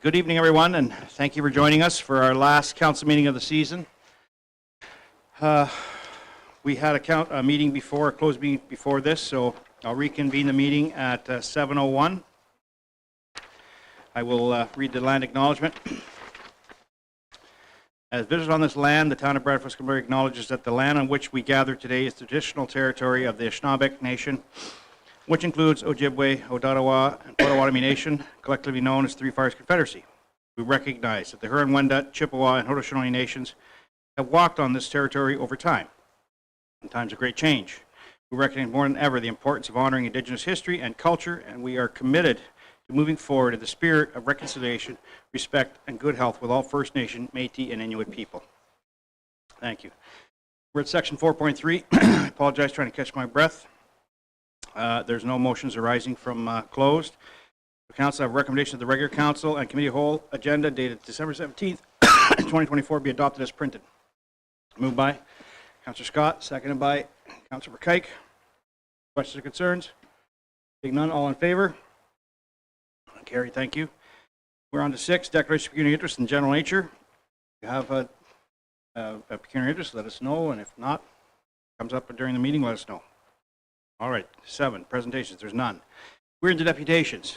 Good evening, everyone, and thank you for joining us for our last council meeting of the season. We had a meeting before, a closed meeting before this, so I'll reconvene the meeting at 7:01. I will read the land acknowledgement. As visitors on this land, the town of Bradford Gwillimbury acknowledges that the land on which we gather today is the traditional territory of the Anishinaabe Nation, which includes Ojibwe, Odawa, and Potawatomi Nation, collectively known as Three Fires Confederacy. We recognize that the Huron-Wendat, Chippewa, and Haudenosaunee nations have walked on this territory over time, in times of great change. We recognize more than ever the importance of honoring Indigenous history and culture, and we are committed to moving forward in the spirit of reconciliation, respect, and good health with all First Nation, Métis, and Inuit people. Thank you. We're at section 4.3. I apologize, trying to catch my breath. There's no motions arising from closed. The council have a recommendation of the regular council and committee of whole agenda dated December 17th, 2024 be adopted as printed. Moved by Councillor Scott, seconded by Councillor Kike. Questions or concerns? Being none, all in favor? Carried, thank you. We're on to 6, declaration of pecuniary interest in general nature. If you have a pecuniary interest, let us know, and if not, comes up during the meeting, let us know. All right, 7, presentations, there's none. We're into deputations.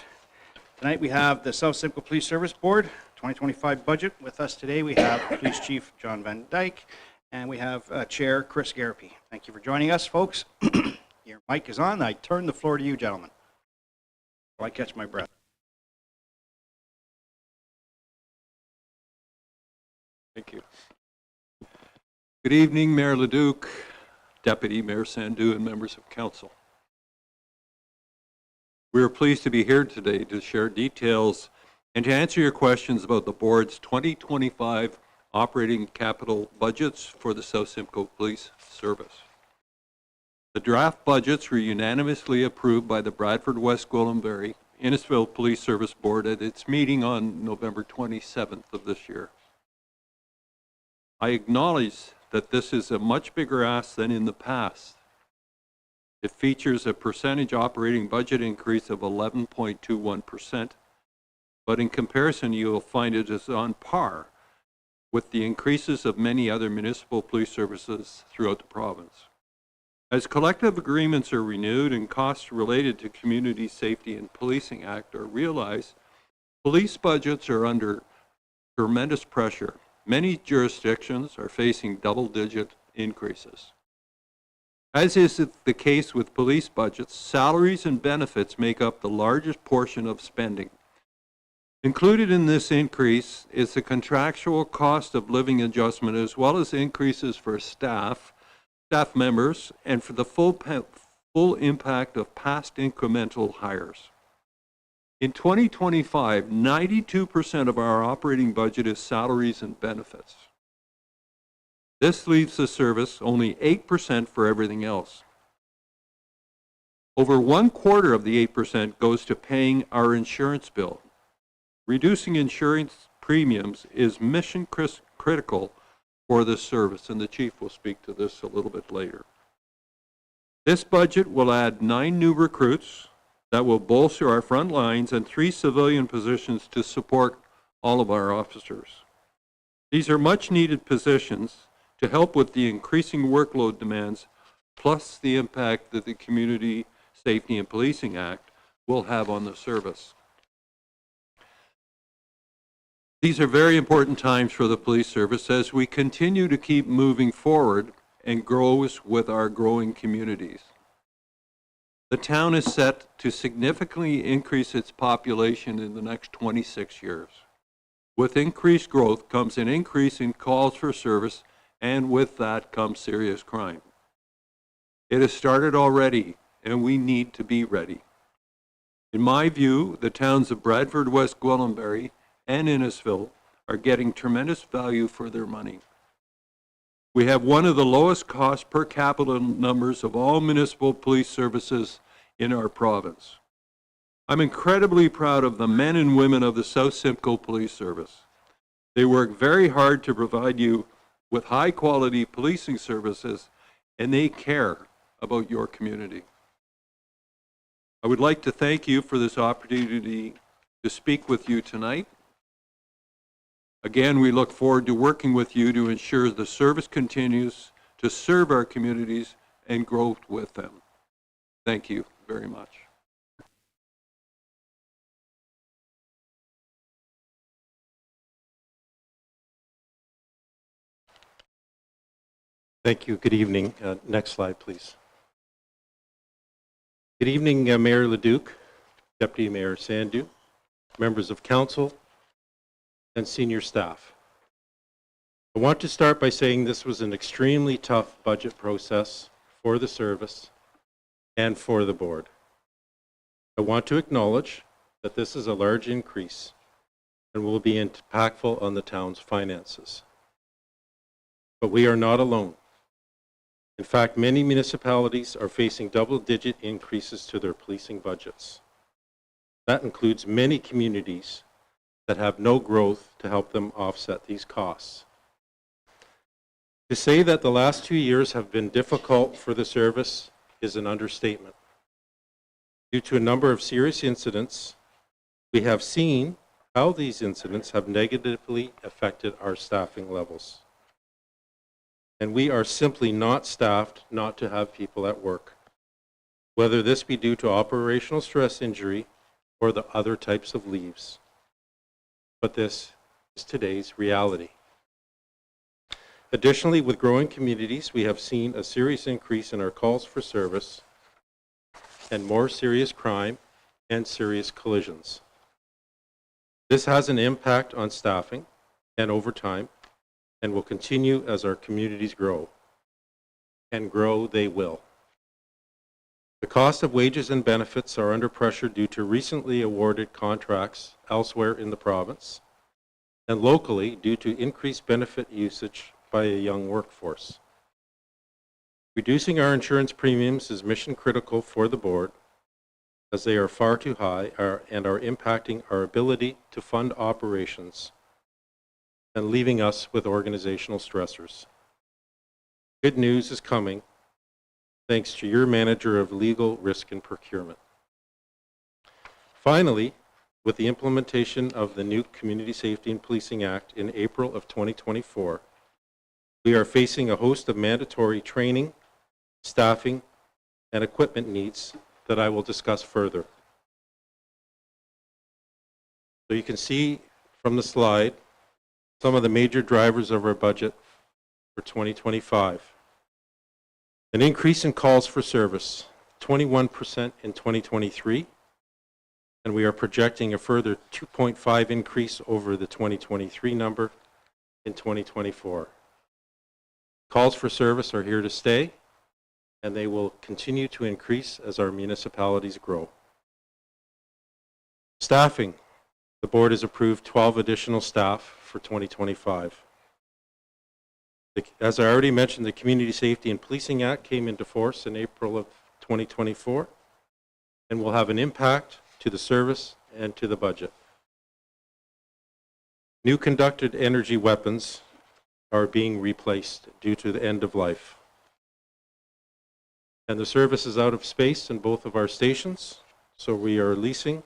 Tonight we have the South Simcoe Police Service Board 2025 budget. With us today we have Police Chief John Van Dyke and we have Chair Chris Garapi. Thank you for joining us, folks. Your mic is on. I turn the floor to you, gentlemen, while I catch my breath. Thank you. Good evening, Mayor Leduc, Deputy Mayor Sandhu, and members of council. We are pleased to be here today to share details and to answer your questions about the board's 2025 operating capital budgets for the South Simcoe Police Service. The draft budgets were unanimously approved by the Bradford West Gwillimbury Municipal Police Service Board at its meeting on November 27th of this year. I acknowledge that this is a much bigger ask than in the past. It features a percentage operating budget increase of 11.21%, but in comparison you will find it is on par with the increases of many other municipal police services throughout the province. As collective agreements are renewed and costs related to Community Safety and Policing Act are realized, police budgets are under tremendous pressure. Many jurisdictions are facing double-digit increases. As is the case with police budgets, salaries and benefits make up the largest portion of spending. Included in this increase is the contractual cost of living adjustment as well as increases for staff members, and for the full impact of past incremental hires. In 2025, 92% of our operating budget is salaries and benefits. This leaves the service only 8% for everything else. Over 1/4 of the 8% goes to paying our insurance bill. Reducing insurance premiums is mission critical for this service, and the Chief will speak to this a little bit later. This budget will add 9 new recruits that will bolster our front lines and 3 civilian positions to support all of our officers. These are much needed positions to help with the increasing workload demands, plus the impact that the Community Safety and Policing Act will have on the service. These are very important times for the police service as we continue to keep moving forward and grows with our growing communities. The town is set to significantly increase its population in the next 26 years. With increased growth comes an increase in calls for service, and with that comes serious crime. It has started already, and we need to be ready. In my view, the towns of Bradford, West Gwillimbury, and Innisfil are getting tremendous value for their money. We have one of the lowest cost per capita numbers of all municipal police services in our province. I'm incredibly proud of the men and women of the South Simcoe Police Service. They work very hard to provide you with high quality policing services, and they care about your community. I would like to thank you for this opportunity to speak with you tonight Again, we look forward to working with you to ensure the service continues to serve our communities and grow with them. Thank you very much. Thank you. Good evening. Next slide, please. Good evening, Mayor Leduc, Deputy Mayor Sandu, members of council, and senior staff. I want to start by saying this was an extremely tough budget process for the service and for the board. I want to acknowledge that this is a large increase and will be impactful on the town's finances. But we are not alone. In fact, many municipalities are facing double-digit increases to their policing budgets. That includes many communities that have no growth to help them offset these costs. To say that the last 2 years have been difficult for the service is an understatement. Due to a number of serious incidents, we have seen how these incidents have negatively affected our staffing levels. And we are simply not staffed not to have people at work, whether this be due to operational stress injury or the other types of leaves. But this is today's reality. Additionally, with growing communities, we have seen a serious increase in our calls for service and more serious crime and serious collisions. This has an impact on staffing and overtime, and will continue as our communities grow. And grow they will. The cost of wages and benefits are under pressure due to recently awarded contracts elsewhere in the province, and locally due to increased benefit usage by a young workforce. Reducing our insurance premiums is mission critical for the board, as they are far too high and are impacting our ability to fund operations and leaving us with organizational stressors. Good news is coming, thanks to your manager of legal, risk, and procurement. Finally, with the implementation of the new Community Safety and Policing Act in April of 2024, we are facing a host of mandatory training, staffing, and equipment needs that I will discuss further. So you can see from the slide some of the major drivers of our budget for 2025. An increase in calls for service, 21% in 2023, and we are projecting a further 2.5 increase over the 2023 number in 2024. Calls for service are here to stay, and they will continue to increase as our municipalities grow. Staffing. The board has approved 12 additional staff for 2025. As I already mentioned, the Community Safety and Policing Act came into force in April of 2024 and will have an impact to the service and to the budget. New conducted energy weapons are being replaced due to the end of life. And the service is out of space in both of our stations, so we are leasing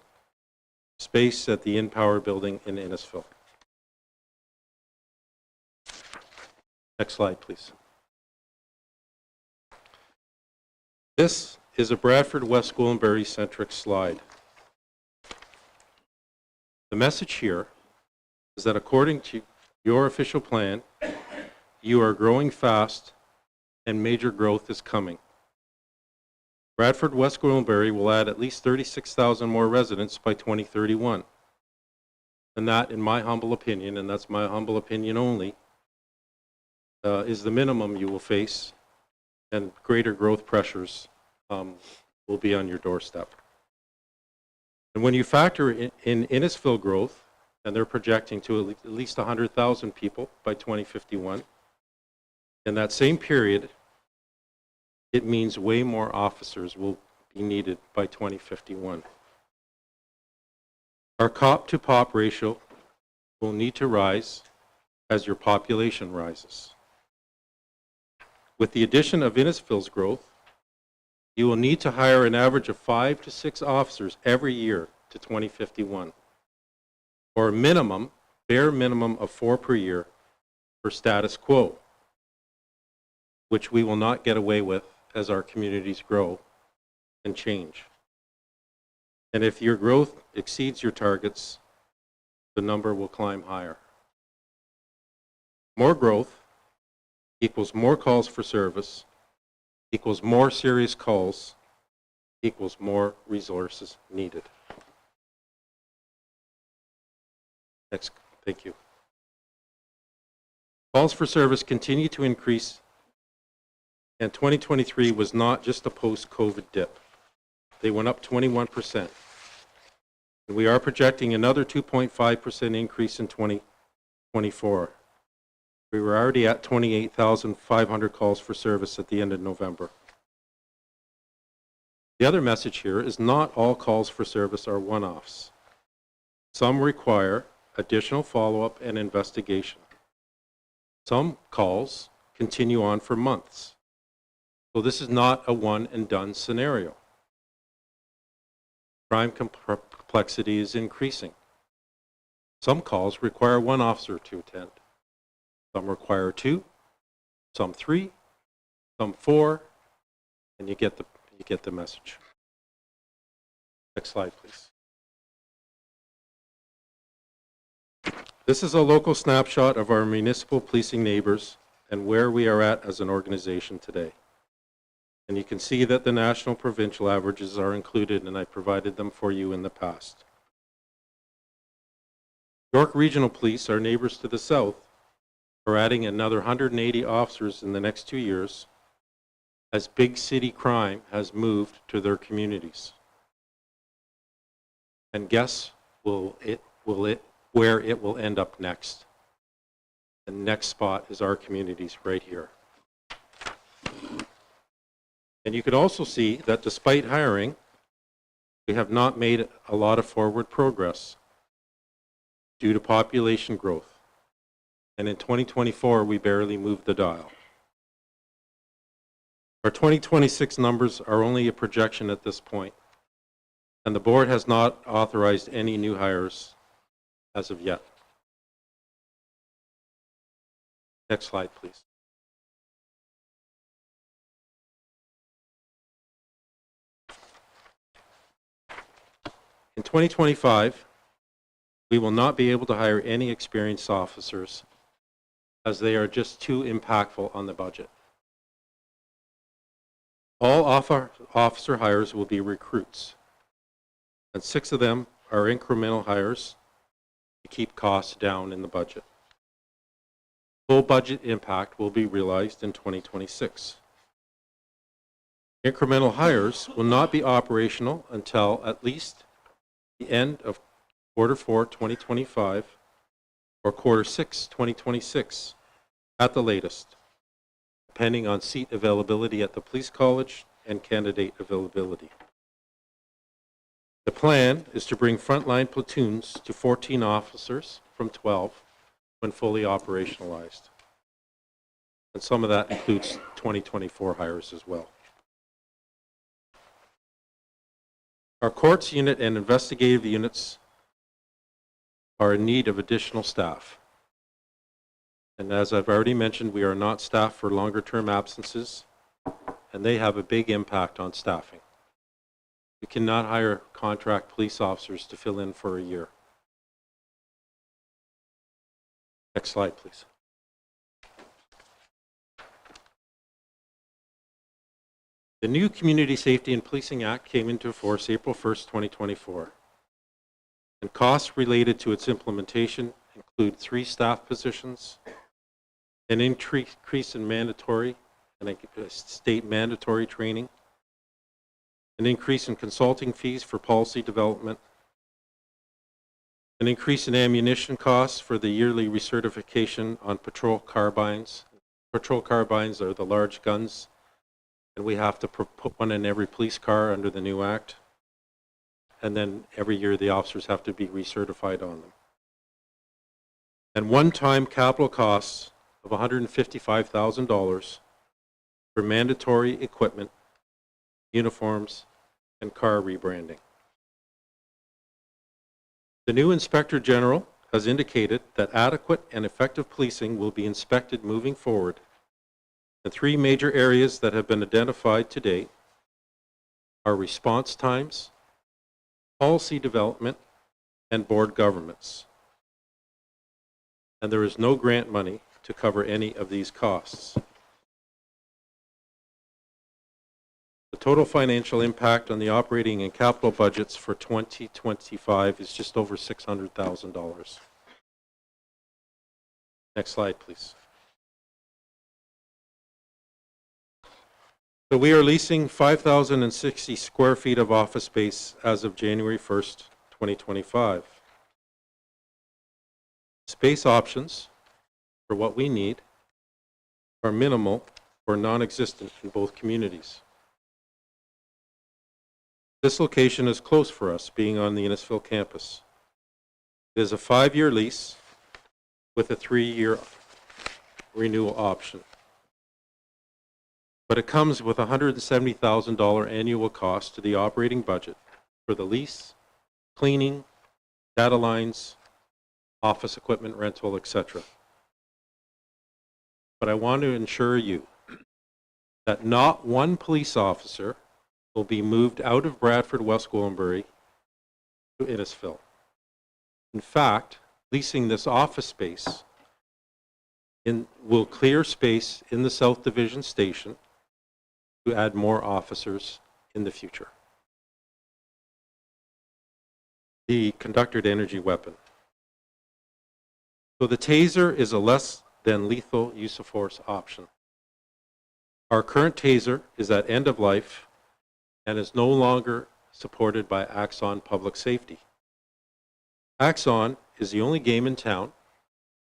space at the InPower building in Innisfil. Next slide, please. This is a Bradford West Gwillimbury centric slide. The message here is that according to your official plan, you are growing fast and major growth is coming. Bradford West Gwillimbury will add at least 36,000 more residents by 2031. And that, in my humble opinion, and that's my humble opinion only, is the minimum you will face, and greater growth pressures will be on your doorstep. And when you factor in Innisfil growth, and they're projecting to at least 100,000 people by 2051, in that same period, it means way more officers will be needed by 2051. Our cop to pop ratio will need to rise as your population rises. With the addition of Innisfil's growth, you will need to hire an average of 5 to 6 officers every year to 2051, or a minimum bare minimum of 4 per year for status quo, which we will not get away with as our communities grow and change. And if your growth exceeds your targets, the number will climb higher. More growth equals more calls for service, equals more serious calls, equals more resources needed. Next, thank you. Calls for service continue to increase, and 2023 was not just a post-COVID dip. They went up 21%. And we are projecting another 2.5% increase in 2024. We were already at 28,500 calls for service at the end of November. The other message here is not all calls for service are one-offs. Some require additional follow-up and investigation. Some calls continue on for months. So this is not a one-and-done scenario. Crime complexity is increasing. Some calls require one officer to attend. Some require 2, some 3, some 4, and you get the message. Next slide, please. This is a local snapshot of our municipal policing neighbors and where we are at as an organization today. And you can see that the national provincial averages are included, and I provided them for you in the past. York Regional Police, our neighbors to the south, are adding another 180 officers in the next 2 years as big city crime has moved to their communities. And guess where it will end up next? The next spot is our communities right here. And you could also see that despite hiring, we have not made a lot of forward progress due to population growth. And in 2024, we barely moved the dial. Our 2026 numbers are only a projection at this point, and the board has not authorized any new hires as of yet. Next slide, please. In 2025, we will not be able to hire any experienced officers as they are just too impactful on the budget. All officer hires will be recruits, and 6 of them are incremental hires to keep costs down in the budget. Full budget impact will be realized in 2026. Incremental hires will not be operational until at least the end of Q4 2025 or Q6 2026 at the latest, depending on seat availability at the police college and candidate availability. The plan is to bring frontline platoons to 14 officers from 12 when fully operationalized. And some of that includes 2024 hires as well. Our courts unit and investigative units are in need of additional staff. And as I've already mentioned, we are not staffed for longer-term absences, and they have a big impact on staffing. We cannot hire contract police officers to fill in for a year. Next slide, please. The new Community Safety and Policing Act came into force April 1st, 2024. And costs related to its implementation include 3 staff positions, an increase in mandatory and state mandatory training, an increase in consulting fees for policy development, an increase in ammunition costs for the yearly recertification on patrol carbines. Patrol carbines are the large guns, and we have to put one in every police car under the new act. And then every year the officers have to be recertified on them. And one-time capital costs of $155,000 for mandatory equipment, uniforms, and car rebranding. The new Inspector General has indicated that adequate and effective policing will be inspected moving forward. And 3 major areas that have been identified to date are response times, policy development, and board governments. And there is no grant money to cover any of these costs. The total financial impact on the operating and capital budgets for 2025 is just over $600,000. Next slide, please. So we are leasing 5,060 square feet of office space as of January 1st, 2025. Space options for what we need are minimal or non-existent in both communities. This location is close for us, being on the Innisfil campus. It is a 5-year lease with a 3-year renewal option. But it comes with a $170,000 annual cost to the operating budget for the lease, cleaning, data lines, office equipment rental, etc. But I want to assure you that not one police officer will be moved out of Bradford, West Gwillimbury to Innisfil. In fact, leasing this office space will clear space in the South Division station to add more officers in the future. The conducted energy weapon. So the taser is a less than lethal use of force option. Our current taser is at end of life and is no longer supported by Axon Public Safety. Axon is the only game in town,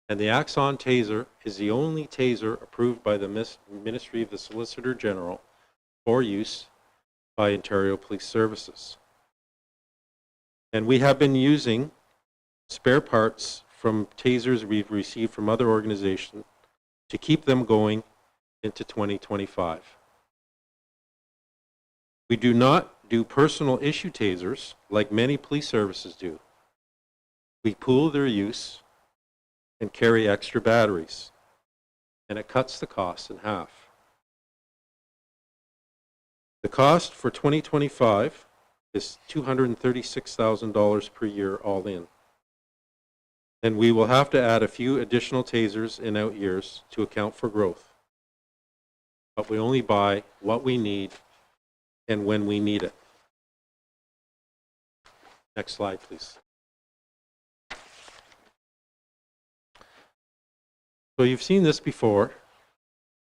and the Axon taser is the only taser approved by the Ministry of the Solicitor General for use by Ontario Police Services. And we have been using spare parts from tasers we've received from other organizations to keep them going into 2025. We do not do personal issue tasers like many police services do. We pool their use and carry extra batteries, and it cuts the cost in half. The cost for 2025 is $236,000 per year all in. And we will have to add a few additional tasers in out years to account for growth. But we only buy what we need and when we need it. Next slide, please. So you've seen this before,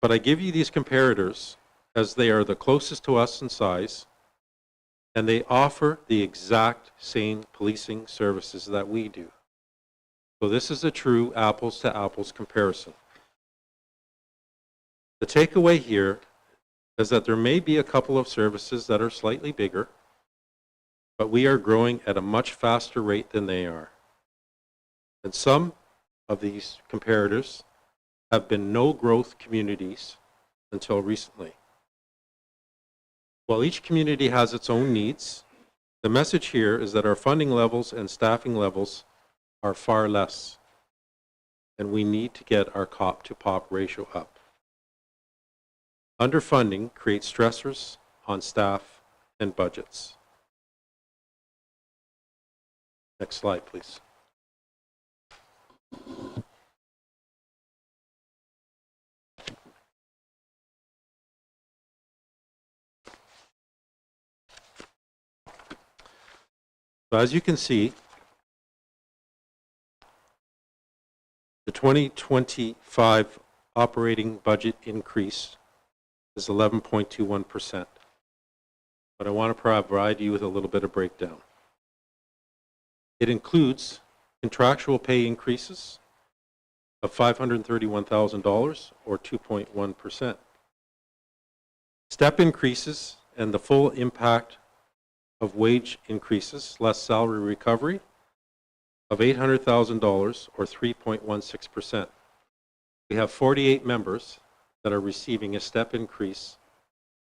but I give you these comparators as they are the closest to us in size, and they offer the exact same policing services that we do. So this is a true apples to apples comparison. The takeaway here is that there may be a couple of services that are slightly bigger, but we are growing at a much faster rate than they are. And some of these comparators have been no growth communities until recently. While each community has its own needs, the message here is that our funding levels and staffing levels are far less, and we need to get our cop to pop ratio up. Underfunding creates stressors on staff and budgets. Next slide, please. So as you can see, the 2025 operating budget increase is 11.21%. But I want to provide you with a little bit of breakdown. It includes contractual pay increases of $531,000 or 2.1%. Step increases and the full impact of wage increases, less salary recovery, of $800,000 or 3.16%. We have 48 members that are receiving a step increase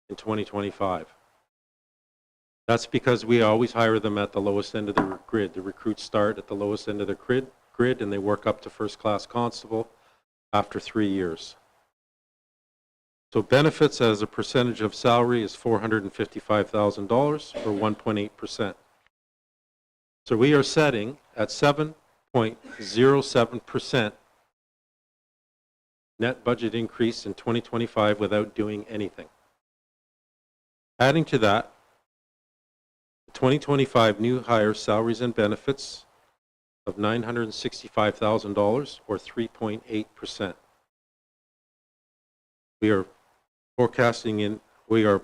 in 2025. That's because we always hire them at the lowest end of the grid. The recruits start at the lowest end of the grid, grid and they work up to first-class constable after 3 years. So benefits as a percentage of salary is $455,000 or 1.8%. So we are setting at 7.07% net budget increase in 2025 without doing anything. Adding to that, the 2025 new hire salaries and benefits of $965,000 or 3.8%. We are we are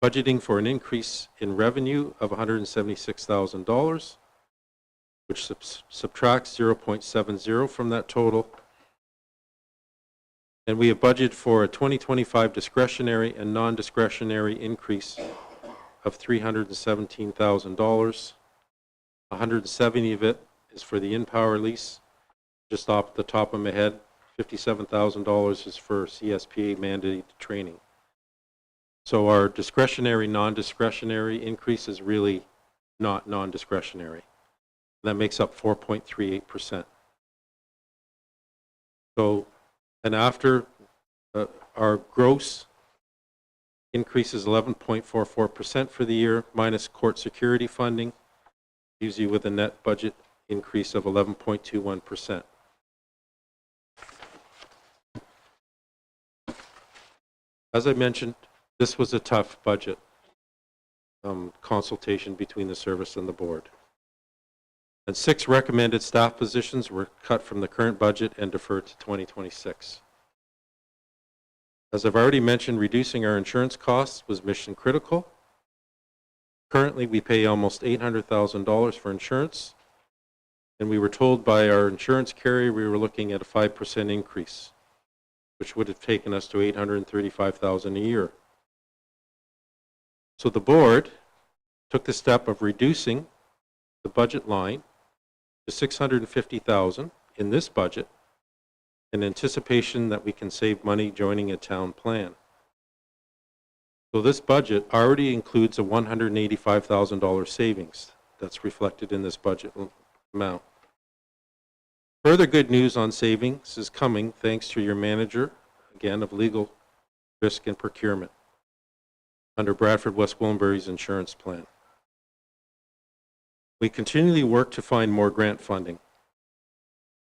budgeting for an increase in revenue of $176,000, which subtracts 0.70 from that total. And we have budgeted for a 2025 discretionary and non-discretionary increase of $317,000. 170 of it is for the in-power lease. Just off the top of my head, $57,000 is for CSPA mandated training. So our discretionary, non-discretionary increase is really not non-discretionary. That makes up 4.38%. So, and after our gross increase is 11.44% for the year, minus court security funding, leaves you with a net budget increase of 11.21%. As I mentioned, this was a tough budget consultation between the service and the board. And 6 recommended staff positions were cut from the current budget and deferred to 2026. As I've already mentioned, reducing our insurance costs was mission critical. Currently, we pay almost $800,000 for insurance, and we were told by our insurance carrier we were looking at a 5% increase, which would have taken us to $835,000 a year. So the board took the step of reducing the budget line to $650,000 in this budget in anticipation that we can save money joining a town plan. So this budget already includes a $185,000 savings that's reflected in this budget amount. Further good news on savings is coming thanks to your manager, again, of legal, risk, and procurement under Bradford West Gwillimbury's insurance plan. We continually work to find more grant funding,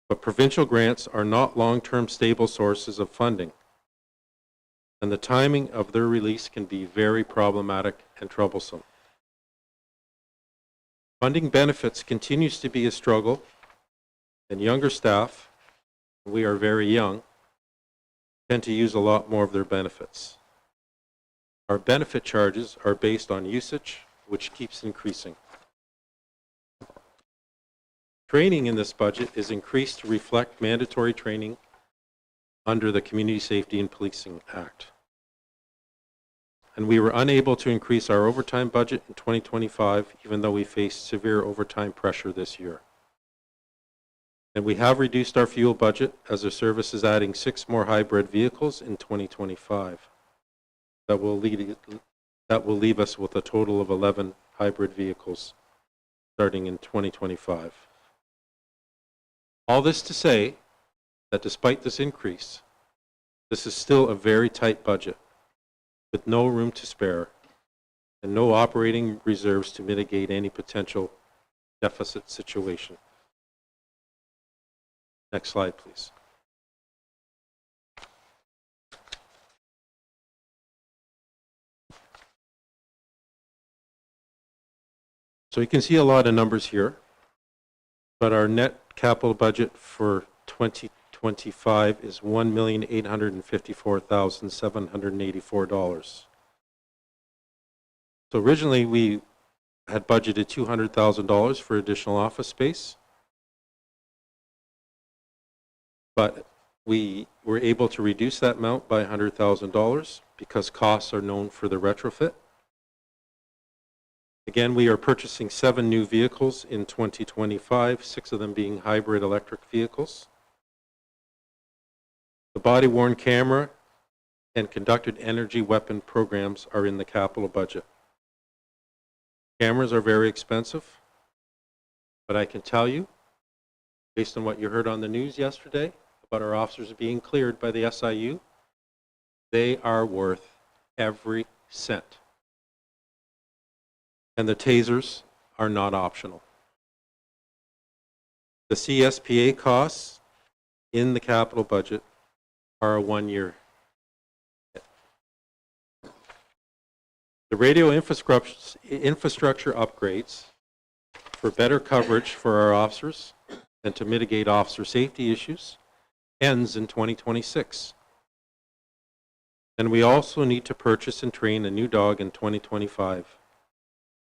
but provincial grants are not long-term stable sources of funding, and the timing of their release can be very problematic and troublesome. Funding benefits continues to be a struggle, and younger staff, we are very young, tend to use a lot more of their benefits. Our benefit charges are based on usage, which keeps increasing. Training in this budget is increased to reflect mandatory training under the Community Safety and Policing Act. And we were unable to increase our overtime budget in 2025, even though we faced severe overtime pressure this year. And we have reduced our fuel budget as the service is adding 6 more hybrid vehicles in 2025. That will leave us with a total of 11 hybrid vehicles starting in 2025. All this to say that despite this increase, this is still a very tight budget with no room to spare and no operating reserves to mitigate any potential deficit situation. Next slide, please. So you can see a lot of numbers here, but our net capital budget for 2025 is $1,854,784. So originally we had budgeted $200,000 for additional office space, but we were able to reduce that amount by $100,000 because costs are known for the retrofit. Again, we are purchasing 7 new vehicles in 2025, 6 of them being hybrid electric vehicles. The body-worn camera and conducted energy weapon programs are in the capital budget. Cameras are very expensive, but I can tell you based on what you heard on the news yesterday about our officers being cleared by the SIU, they are worth every cent. And the tasers are not optional. The CSPA costs in the capital budget are a one-year hit. The radio infrastructure upgrades for better coverage for our officers and to mitigate officer safety issues ends in 2026. And we also need to purchase and train a new dog in 2025,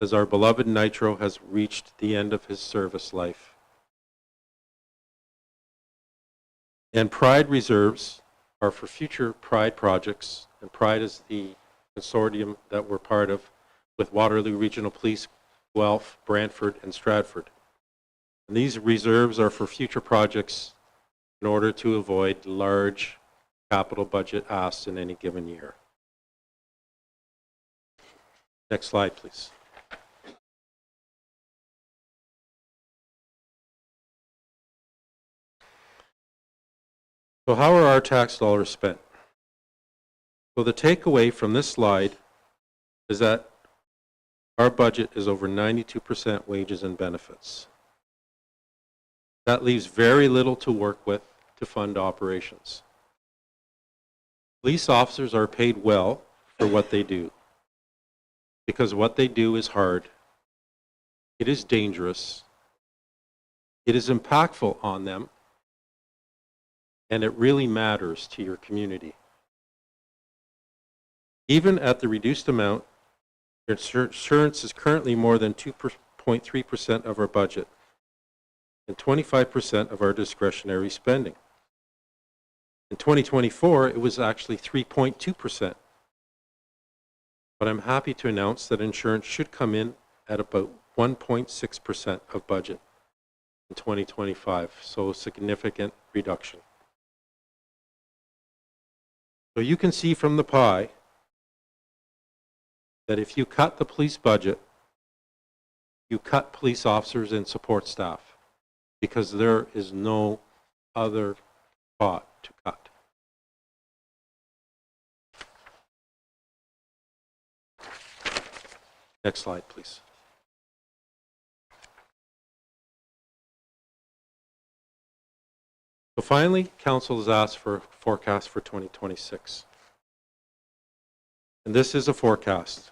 as our beloved Nitro has reached the end of his service life. And Pride reserves are for future Pride projects, and Pride is the consortium that we're part of with Waterloo Regional Police, Guelph, Brantford, and Stratford. And these reserves are for future projects in order to avoid large capital budget asks in any given year. Next slide, please. So how are our tax dollars spent? So the takeaway from this slide is that our budget is over 92% wages and benefits. That leaves very little to work with to fund operations. Police officers are paid well for what they do, because what they do is hard, it is dangerous, it is impactful on them, and it really matters to your community. Even at the reduced amount, insurance is currently more than 2.3% of our budget and 25% of our discretionary spending. In 2024, it was actually 3.2%. But I'm happy to announce that insurance should come in at about 1.6% of budget in 2025, so a significant reduction. So you can see from the pie that if you cut the police budget, you cut police officers and support staff, because there is no other pot to cut. Next slide, please. So finally, Council has asked for a forecast for 2026. And this is a forecast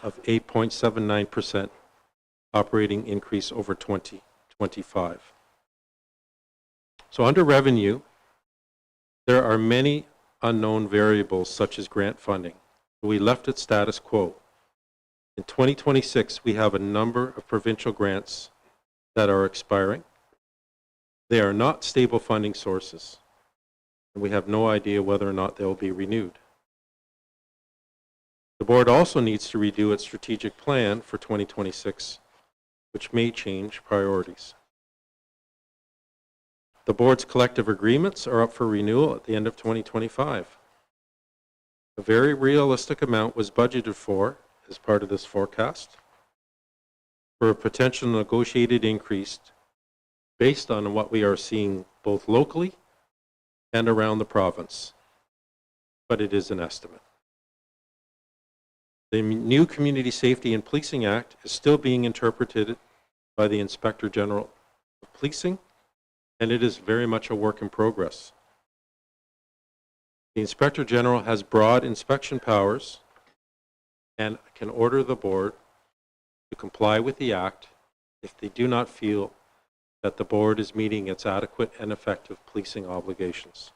of 8.79% operating increase over 2025. So under revenue, there are many unknown variables such as grant funding. We left it status quo. In 2026, we have a number of provincial grants that are expiring. They are not stable funding sources, and we have no idea whether or not they will be renewed. The board also needs to redo its strategic plan for 2026, which may change priorities. The board's collective agreements are up for renewal at the end of 2025. A very realistic amount was budgeted for as part of this forecast for a potential negotiated increase based on what we are seeing both locally and around the province, but it is an estimate. The new Community Safety and Policing Act is still being interpreted by the Inspector General of Policing, and it is very much a work in progress. The Inspector General has broad inspection powers and can order the board to comply with the Act if they do not feel that the board is meeting its adequate and effective policing obligations.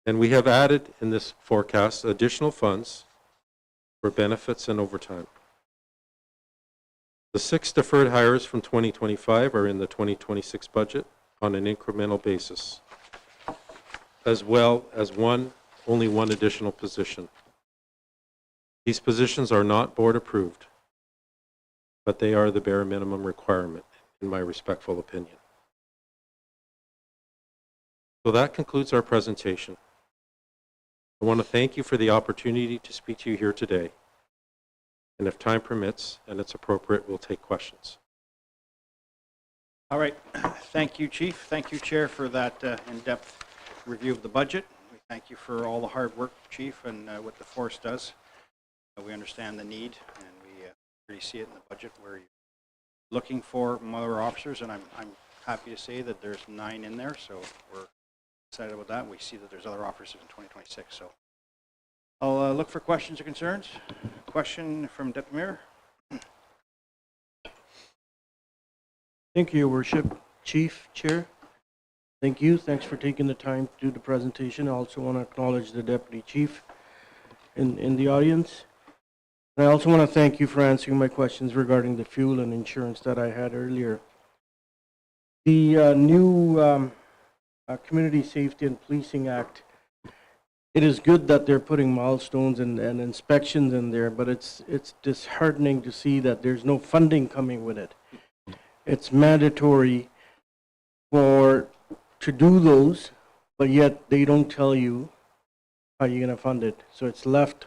And we have added in this forecast additional funds for benefits and overtime. The 6 deferred hires from 2025 are in the 2026 budget on an incremental basis, as well as only one additional position. These positions are not board approved, but they are the bare minimum requirement, in my respectful opinion. So that concludes our presentation. I want to thank you for the opportunity to speak to you here today. And if time permits and it's appropriate, we'll take questions. All right. Thank you, Chief. Thank you, Chair, for that in-depth review of the budget. We thank you for all the hard work, Chief, and what the force does. We understand the need, and we really see it in the budget where you're looking for more officers, and I'm happy to say that there's 9 in there, so we're excited about that. We see that there's other officers in 2026, so I'll look for questions or concerns. Question from Deputy Mayor. Thank you, Your Worship. Chief, Chair, thank you. Thanks for taking the time to do the presentation. I also want to acknowledge the Deputy Chief in the audience. And I also want to thank you for answering my questions regarding the fuel and insurance that I had earlier. The new Community Safety and Policing Act, it is good that they're putting milestones and inspections in there, but it's disheartening to see that there's no funding coming with it. It's mandatory to do those, but yet they don't tell you how you're going to fund it. So it's left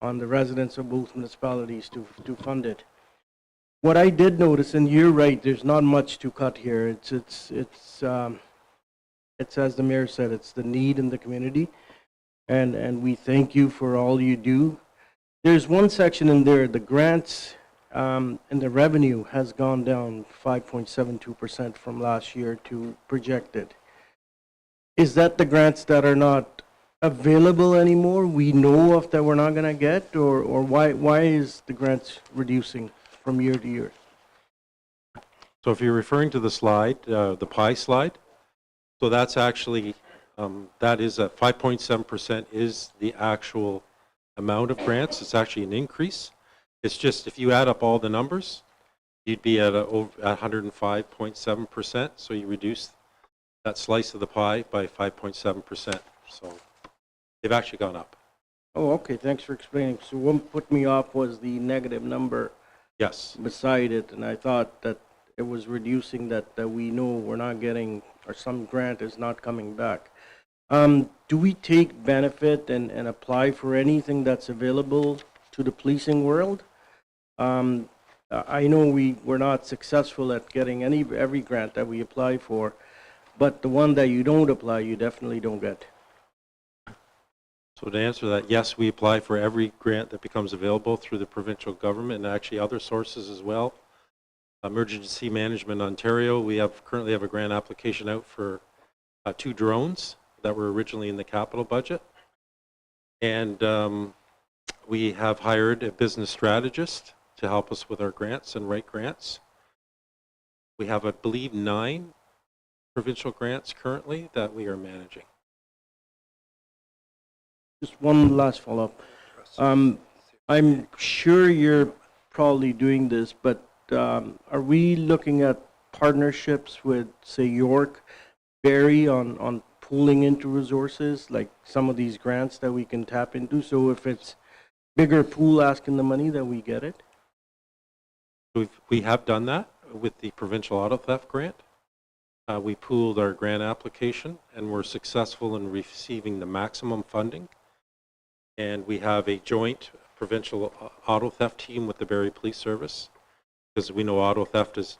on the residents of both municipalities to fund it. What I did notice, and you're right, there's not much to cut here. It's as the mayor said, it's the need in the community, and we thank you for all you do. There's one section in there, the grants. And the revenue has gone down 5.72% from last year to projected. Is that the grants that are not available anymore? We know of that we're not going to get, or why is the grants reducing from year to year? So if you're referring to the slide, the pie slide, so that's actually, that is at 5.7% is the actual amount of grants. It's actually an increase. It's just if you add up all the numbers, you'd be at 105.7%. So you reduce that slice of the pie by 5.7%. So they've actually gone up. Oh, okay. Thanks for explaining. So what put me off was the negative number Yes. beside it, and I thought that it was reducing that we know we're not getting, or some grant is not coming back. Do we take benefit and apply for anything that's available to the policing world? I know we're not successful at getting every grant that we apply for, but the one that you don't apply, you definitely don't get. So to answer that, yes, we apply for every grant that becomes available through the provincial government and actually other sources as well. Emergency Management Ontario, we currently have a grant application out for 2 drones that were originally in the capital budget. And we have hired a business strategist to help us with our grants and write grants. We have, I believe, 9 provincial grants currently that we are managing. Just one last follow-up. I'm sure you're probably doing this, but are we looking at partnerships with, say, York, Barrie on pooling into resources, like some of these grants that we can tap into? So if it's bigger pool asking the money, that we get it? We have done that with the provincial auto theft grant. We pooled our grant application and were successful in receiving the maximum funding. And we have a joint provincial auto theft team with the Barrie Police Service, because we know auto theft is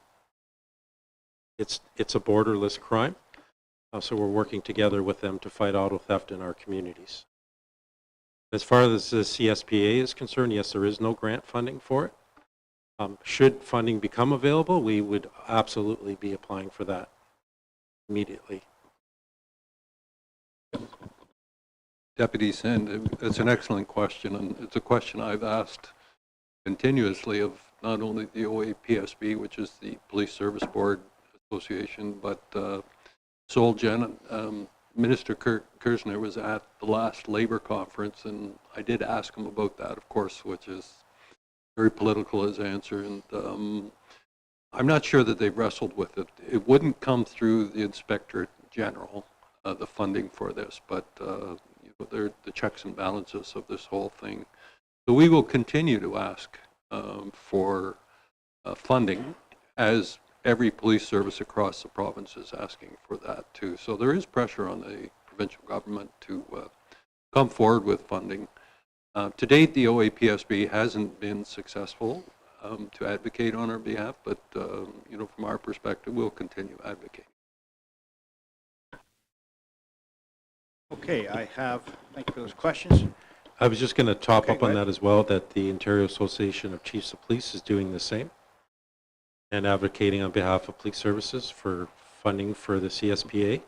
it's a borderless crime. So we're working together with them to fight auto theft in our communities. As far as the CSPA is concerned, yes, there is no grant funding for it. Should funding become available, we would absolutely be applying for that immediately. Deputy Sand, it's an excellent question, and it's a question I've asked continuously of not only the OAPSB, which is the Police Service Board Association, but Solgen. Minister Kirchner was at the last Labour conference, and I did ask him about that, of course, which is very political, his answer, and I'm not sure that they've wrestled with it. It wouldn't come through the Inspector General, the funding for this, but they're the checks and balances of this whole thing. So we will continue to ask for funding, as every police service across the province is asking for that too. So there is pressure on the provincial government to come forward with funding. To date, the OAPSB hasn't been successful to advocate on our behalf, but, you know, from our perspective, we'll continue advocating. Okay, thank you for those questions. I was just going to top Okay, up go on ahead. that as well, that the Ontario Association of Chiefs of Police is doing the same and advocating on behalf of police services for funding for the CSPA,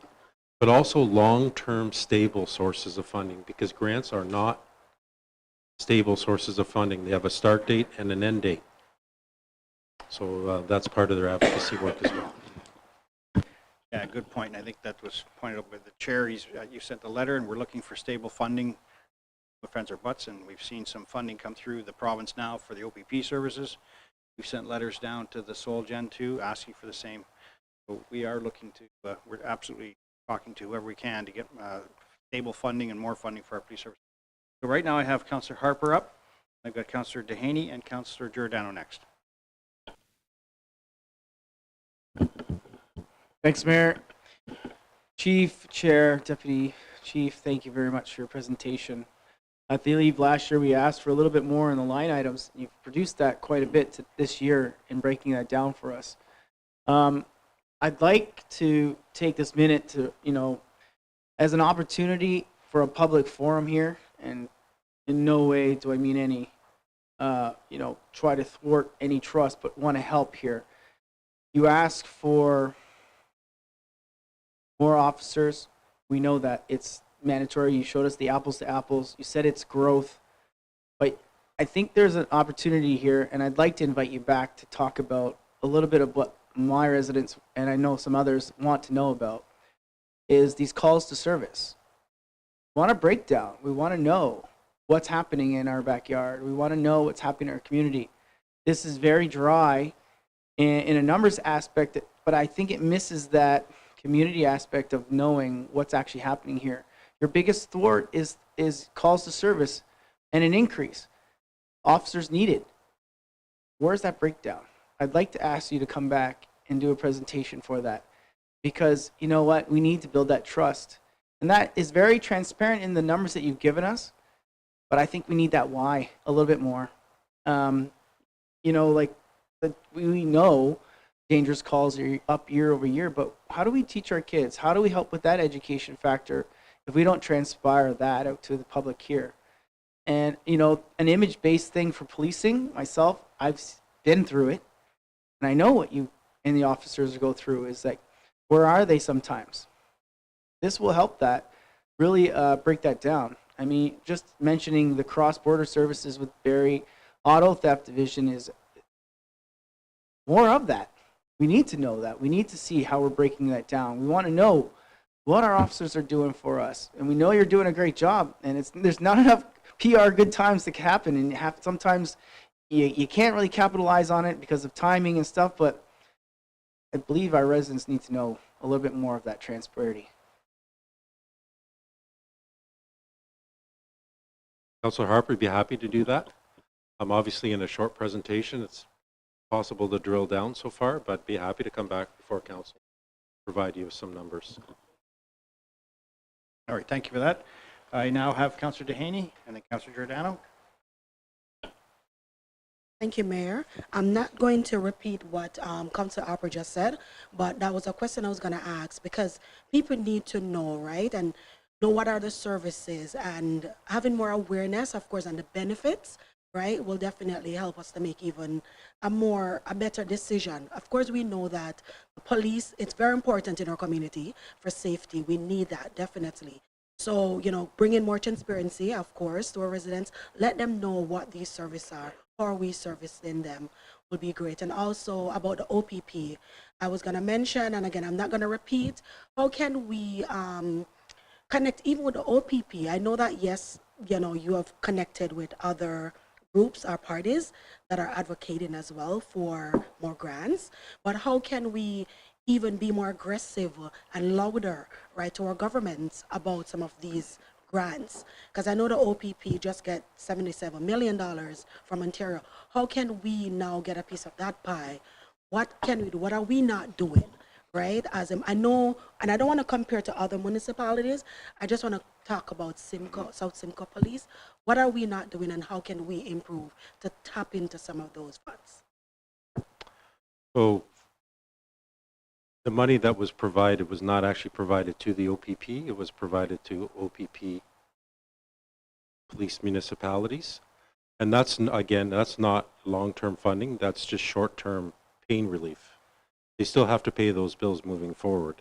but also long-term stable sources of funding, because grants are not stable sources of funding. They have a start date and an end date. So that's part of their advocacy work as well. Yeah, good point. And I think that was pointed out by the chair. You sent the letter, and we're looking for stable funding, no friends or butts, and we've seen some funding come through the province now for the OPP services. We've sent letters down to the Sol Gen too, asking for the same. So we are looking to, we're absolutely talking to whoever we can to get stable funding and more funding for our police services. So right now I have Councillor Harper up. I've got Councillor Dehaney and Councillor Giordano next. Thanks, Mayor. Chief, Chair, Deputy Chief, thank you very much for your presentation. I believe last year we asked for a little bit more in the line items. You've produced that quite a bit this year in breaking that down for us. I'd like to take this minute to, as an opportunity for a public forum here, and in no way do I mean any, try to thwart any trust, but want to help here. You ask for more officers. We know that it's mandatory. You showed us the apples to apples. You said it's growth. But I think there's an opportunity here, and I'd like to invite you back to talk about a little bit of what my residents, and I know some others, want to know about, is these calls to service. We want a breakdown. We want to know what's happening in our backyard. We want to know what's happening in our community. This is very dry in a numbers aspect, but I think it misses that community aspect of knowing what's actually happening here. Your biggest thwart is calls to service and an increase. Officers needed. Where's that breakdown? I'd like to ask you to come back and do a presentation for that, because you know what? We need to build that trust. And that is very transparent in the numbers that you've given us, but I think we need that why a little bit more. We know dangerous calls are up year over year, but how do we teach our kids? How do we help with that education factor if we don't transpire that out to the public here? And, an image-based thing for policing, myself, I've been through it, and I know what you and the officers go through is like, where are they sometimes? This will help that, really break that down. I mean, just mentioning the cross-border services with Barrie Auto Theft Division is more of that. We need to know that. We need to see how we're breaking that down. We want to know what our officers are doing for us. And we know you're doing a great job. And there's not enough PR good times to happen. And sometimes you can't really capitalize on it because of timing and stuff. But I believe our residents need to know a little bit more of that transparency. Councillor Harper would be happy to do that. Obviously, in a short presentation, it's possible to drill down so far, but be happy to come back before council, provide you with some numbers. All right, thank you for that. I now have Councillor Dehaney and then Councillor Giordano. Thank you, Mayor. I'm not going to repeat what Councillor Harper just said, but that was a question I was going to ask, because people need to know, right, and know what are the services, and having more awareness, of course, on the benefits, right, will definitely help us to make even a better decision. Of course, we know that the police, it's very important in our community for safety. We need that, definitely. So, bring in more transparency, of course, to our residents. Let them know what these services are, or we servicing them will be great. And also about the OPP, I was going to mention, and again, I'm not going to repeat, how can we connect even with the OPP? I know that, yes, you have connected with other groups or parties that are advocating as well for more grants, but how can we even be more aggressive and louder, right, to our governments about some of these grants? Because I know the OPP just get $77 million from Ontario. How can we now get a piece of that pie? What can we do? What are we not doing? Right? I know, and I don't want to compare to other municipalities. I just want to talk about South Simcoe Police. What are we not doing, and how can we improve to tap into some of those funds? So the money that was provided was not actually provided to the OPP. It was provided to OPP police municipalities. And that's, again, that's not long-term funding. That's just short-term pain relief. They still have to pay those bills moving forward.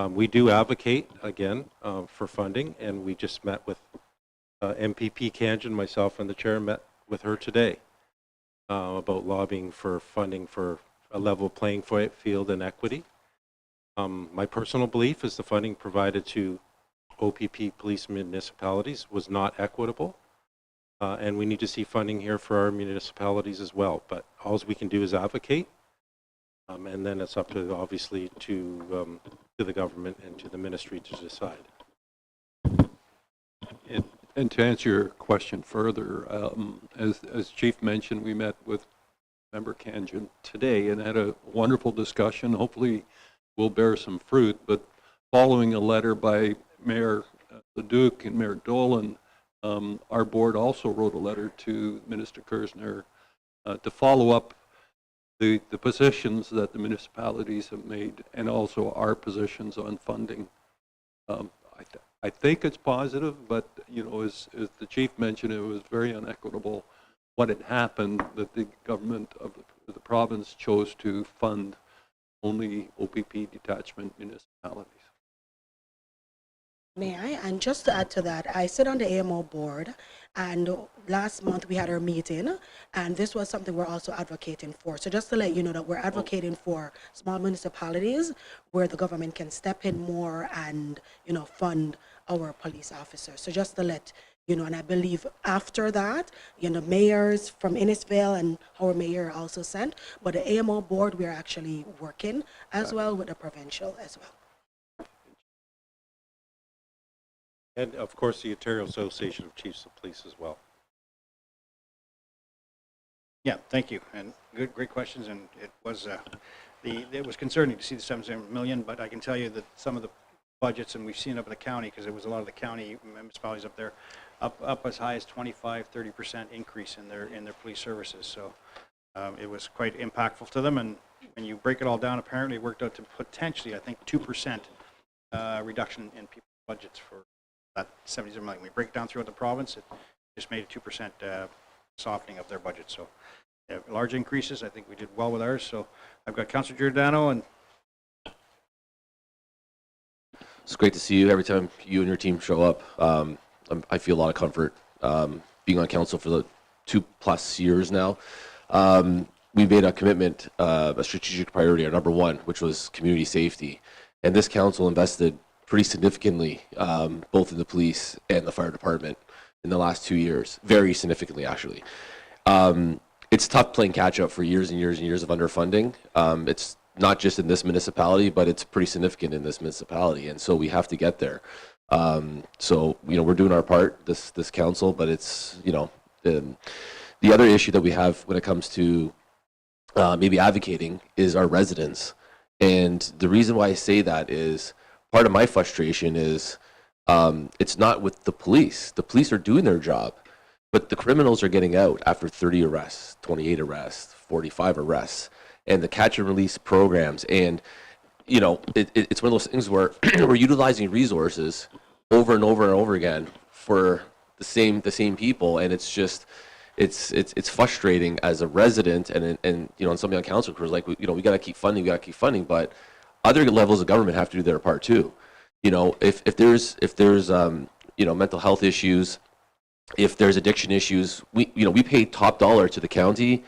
We do advocate, again, for funding, and we just met with MPP Kanjan, myself and the chair met with her today about lobbying for funding for a level playing field and equity. My personal belief is the funding provided to OPP police municipalities was not equitable, and we need to see funding here for our municipalities as well. But all we can do is advocate, and then it's up to, obviously, to the government and to the ministry to decide. And to answer your question further, as Chief mentioned, we met with Member Kanjan today and had a wonderful discussion. Hopefully will bear some fruit, but following a letter by Mayor Leduc and Mayor Dolan, our board also wrote a letter to Minister Kersner to follow up the positions that the municipalities have made and also our positions on funding. I think it's positive, but you know, as the chief mentioned, it was very unequitable what had happened, that the government of the province chose to fund only OPP detachment municipalities. May I? And just to add to that, I sit on the AMO board, and last month we had our meeting, and this was something we're also advocating for. So just to let you know that we're advocating for small municipalities where the government can step in more and, you know, fund our police officers. So just to let you know, and I believe after that, you know, mayors from Innisfail and our mayor also sent, but the AMO board, we're actually working as well with the provincial as well. And of course, the Ontario Association of Chiefs of Police as well. Yeah, thank you, and great questions, and it was it was concerning to see the 77 million, but I can tell you that some of the budgets, and we've seen up in the county, because there was a lot of the county municipalities up there, up as high as 25-30% increase in their police services. So it was quite impactful to them, and when you break it all down, apparently it worked out to potentially, I think, 2% reduction in people's budgets for that 77 million. We break it down throughout the province, it just made a 2% softening of their budget. So large increases. I think we did well with ours. So I've got Councillor Giordano, and it's great to see you every time you and your team show up. I feel a lot of comfort being on council for the 2+ years now. We made a commitment, a strategic priority, our number one, which was community safety. And this council invested pretty significantly, both in the police and the fire department in the last 2 years, very significantly, actually. It's tough playing catch up for years and years and years of underfunding. It's not just in this municipality, but it's pretty significant in this municipality. And so we have to get there. So, you know, we're doing our part, this council, but it's, you know, the other issue that we have when it comes to maybe advocating is our residents. And the reason why I say that is part of my frustration is it's not with the police. The police are doing their job, but the criminals are getting out after 30 arrests, 28 arrests, 45 arrests, and the catch and release programs. And, you know, it's one of those things where we're utilizing resources over and over and over again for the same people, and it's just it's frustrating as a resident and you know, and somebody on council who's like, you know, we got to keep funding, but other levels of government have to do their part too. You know, if there's you know, mental health issues, if there's addiction issues, we pay top dollar to the county,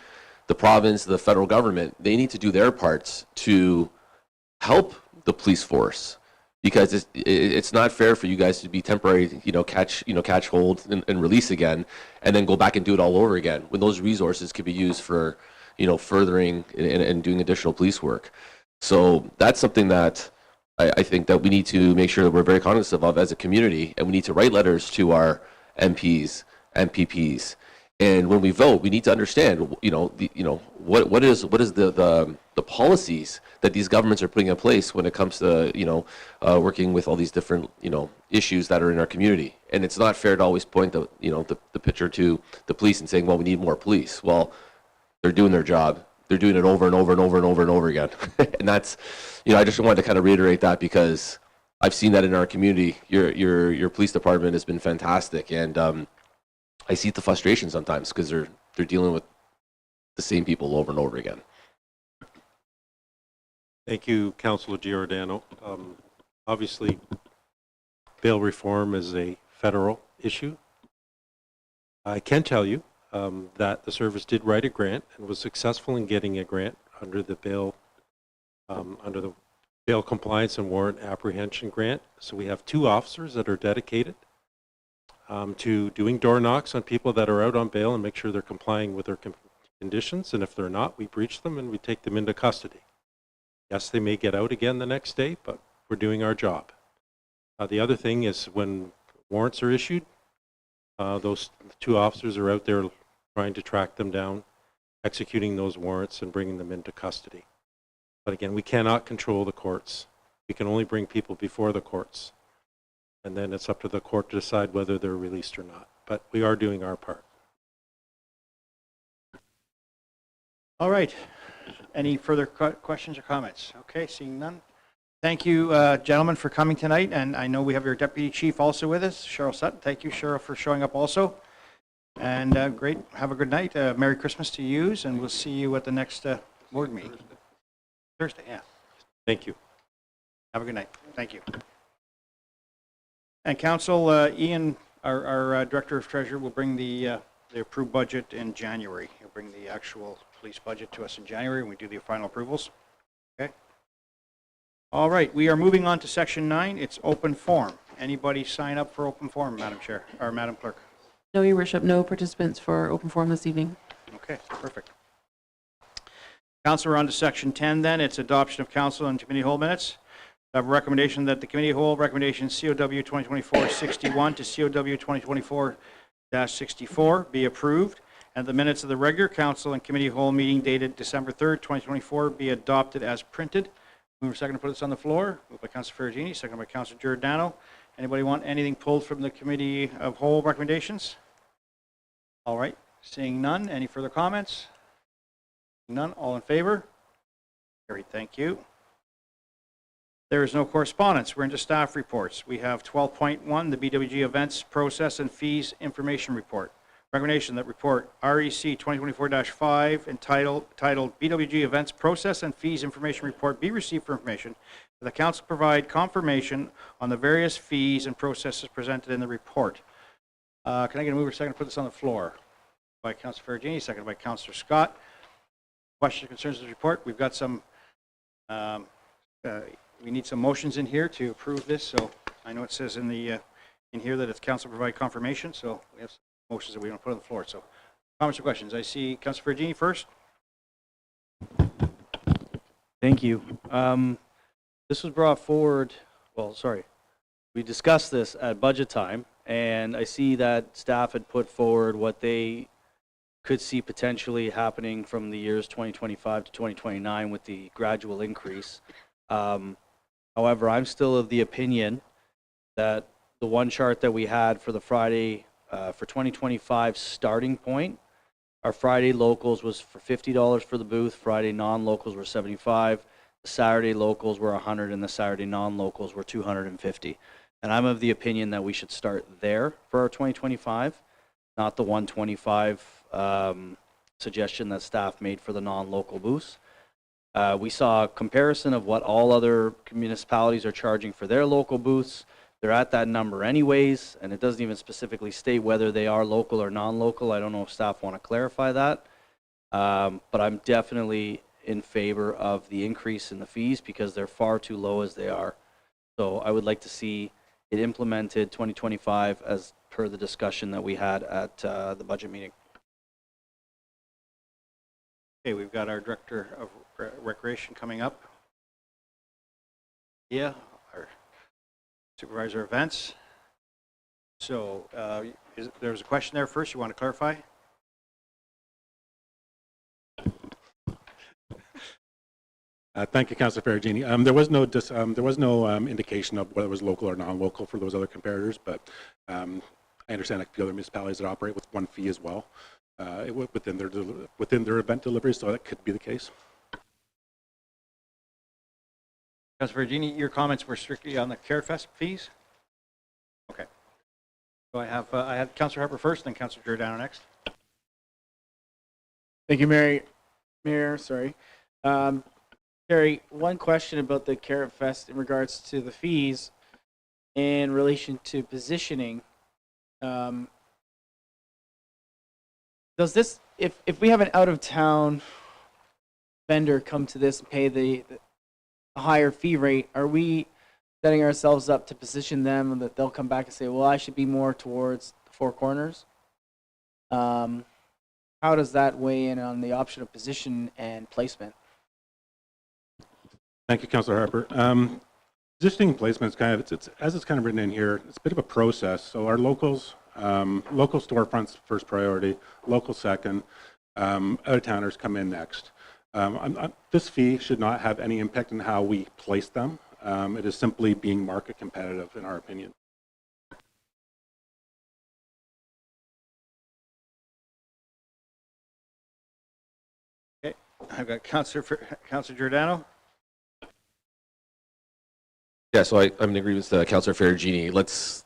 the province, the federal government. They need to do their parts to help the police force, because it's not fair for you guys to be temporary, catch hold and release again, and then go back and do it all over again when those resources could be used for, furthering and doing additional police work. So that's something that I think that we need to make sure that we're very cognizant of as a community, and we need to write letters to our MPs, MPPs, and when we vote, we need to understand, what is the policies that these governments are putting in place when it comes to working with all these different issues that are in our community. And it's not fair to always point the picture to the police and saying, well, we need more police. Well, they're doing their job. they're doing it over and over and over and over and over again. And that's, I just wanted to kind of reiterate that because I've seen that in our community. Your police department has been fantastic, and I see the frustration sometimes because they're dealing with the same people over and over again. Thank you, Councilor Giordano. Obviously, bail reform is a federal issue. I can tell you that the service did write a grant and was successful in getting a grant under the bail compliance and warrant apprehension grant. So we have 2 officers that are dedicated to doing door knocks on people that are out on bail and make sure they're complying with their conditions. And if they're not, we breach them and we take them into custody. Yes, they may get out again the next day, but we're doing our job. The other thing is when warrants are issued, those 2 officers are out there trying to track them down, executing those warrants and bringing them into custody. But again, we cannot control the courts. We can only bring people before the courts. And then it's up to the court to decide whether they're released or not. But we are doing our part. All right. Any further questions or comments? Okay, seeing none. Thank you, gentlemen, for coming tonight. And I know we have your Deputy Chief also with us, Cheryl Sutton. Thank you, Cheryl, for showing up also. And great. Have a good night. Merry Christmas to you, and we'll see you at the next board meeting. Thursday, yeah. Thank you. Have a good night. Thank you. And Council, Ian, our Director of Treasury, will bring the approved budget in January. He'll bring the actual police budget to us in January when we do the final approvals. Okay? All right, we are moving on to Section 9. It's open forum. Anybody sign up for open forum, Madam Chair, or Madam Clerk? No, Your Worship, no participants for open forum this evening. Okay, perfect. Council, we're on to Section 10 then. It's adoption of council and committee whole minutes. I have a recommendation that the committee whole recommendation COW 2024-61 to COW 2024-64 be approved, and the minutes of the regular council and committee whole meeting dated December 3rd, 2024 be adopted as printed. Move second to put this on the floor. Moved by Councilor Ferragini, second by Councilor Giordano. Anybody want anything pulled from the committee of whole recommendations? All right, seeing none. Any further comments? None. All in favor? Carried. Thank you. There is no correspondence. We're into staff reports. We have 12.1, the BWG Events Process and Fees Information Report. Recommendation that report REC 2024-5 entitled BWG Events Process and Fees Information Report be received for information. The council provide confirmation on the various fees and processes presented in the report. Can I get a mover second to put this on the floor? By Councilor Ferragini, second by Councilor Scott. Questions or concerns of the report? We've got some, we need some motions in here to approve this. So I know it says in the in here that it's council provide confirmation. So we have some motions that we want to put on the floor. So comments or questions? I see Councilor Ferragini first. Thank you. This was brought forward, we discussed this at budget time, and I see that staff had put forward what they could see potentially happening from the years 2025 to 2029 with the gradual increase. However, I'm still of the opinion that the one chart that we had for the Friday, for 2025 starting point, our Friday locals was for $50 for the booth, Friday non-locals were $75, the Saturday locals were $100, and the Saturday non-locals were $250. And I'm of the opinion that we should start there for our 2025, not the $125 suggestion that staff made for the non-local booths. We saw a comparison of what all other municipalities are charging for their local booths. They're at that number anyways, and it doesn't even specifically state whether they are local or non-local. I don't know if staff want to clarify that. But I'm definitely in favor of the increase in the fees because they're far too low as they are. So I would like to see it implemented 2025 as per the discussion that we had at the budget meeting. Okay, we've got our Director of Recreation coming up. Yeah, our Supervisor of Events. So there was a question there first. You want to clarify? Thank you, Councilor Ferragini. There was no indication of whether it was local or non-local for those other comparators, but I understand that the other municipalities that operate with one fee as well. within their event delivery, so that could be the case. Councillor Virginie, your comments were strictly on the Carrot Fest fees? Okay. So I had Councillor Harper first, then Councillor Giordano next. Thank you, Mayor, sorry. Terry, one question about the Carrot Fest in regards to the fees in relation to positioning. Does this, if we have an out-of-town vendor come to this and pay the higher fee rate, are we setting ourselves up to position them and that they'll come back and say, well, I should be more towards the Four Corners? How does that weigh in on the option of position and placement? Thank you, Councillor Harper. Positioning placement is kind of, as it's kind of written in here, it's a bit of a process. So our locals, local storefronts first priority, local second, out-of-towners come in next. This fee should not have any impact on how we place them. It is simply being market competitive, in our opinion. Okay, I've got Councillor Giordano. Yeah, so I'm in agreement with Councillor Ferragini. Let's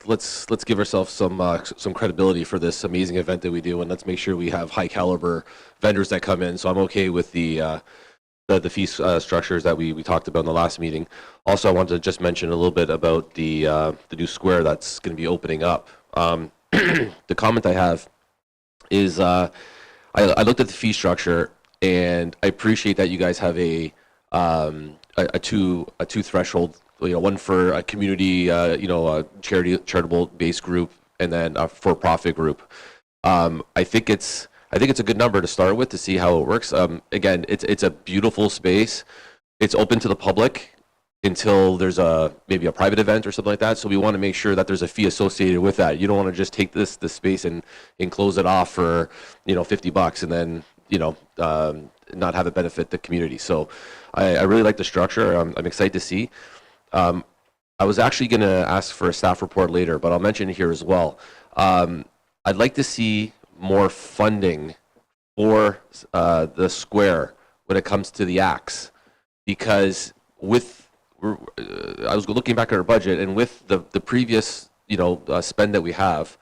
give ourselves some credibility for this amazing event that we do, and let's make sure we have high caliber vendors that come in. So I'm okay with the fee structures that we talked about in the last meeting. Also, I wanted to just mention a little bit about the new square that's going to be opening up. The comment I have is I looked at the fee structure, and I appreciate that you guys have a two threshold. One for a community, a charitable based group, and then a for-profit group. I think it's a good number to start with to see how it works. Again, it's a beautiful space. It's open to the public until there's maybe a private event or something like that. So we want to make sure that there's a fee associated with that. You don't want to just take this space and close it off for $50 and then not have it benefit the community. So I really like the structure. I'm excited to see. I was actually going to ask for a staff report later, but I'll mention it here as well. I'd like to see more funding for the square when it comes to the acts, because I was looking back at our budget, and with the previous spend that we have,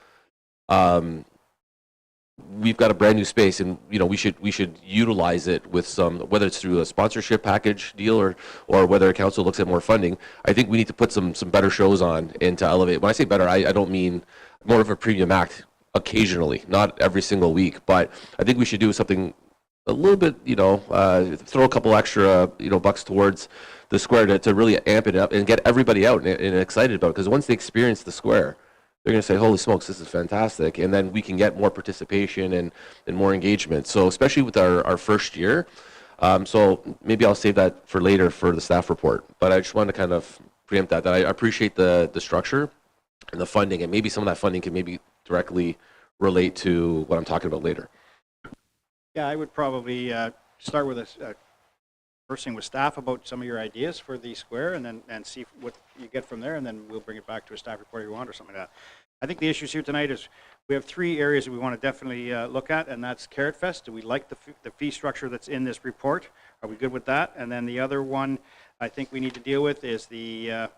we've got a brand new space, and we should utilize it with some, whether it's through a sponsorship package deal or whether council looks at more funding. I think we need to put some better shows on and to elevate. When I say better, I don't mean more of a premium act occasionally, not every single week, but I think we should do something a little bit, throw a couple extra bucks towards the square to really amp it up and get everybody out and excited about it, because once they experience the square, they're going to say, holy smokes, this is fantastic. And then we can get more participation and more engagement. So especially with our first year. So maybe I'll save that for later for the staff report. But I just wanted to kind of preempt that I appreciate the structure and the funding. And maybe some of that funding can maybe directly relate to what I'm talking about later. Yeah, I would probably start with conversing with staff about some of your ideas for the square, and then see what you get from there, and then we'll bring it back to a staff report if you want or something like that. I think the issues here tonight is we have three areas that we want to definitely look at, and that's Carrot Fest. Do we like the fee structure that's in this report? Are we good with that? And then the other one I think we need to deal with is the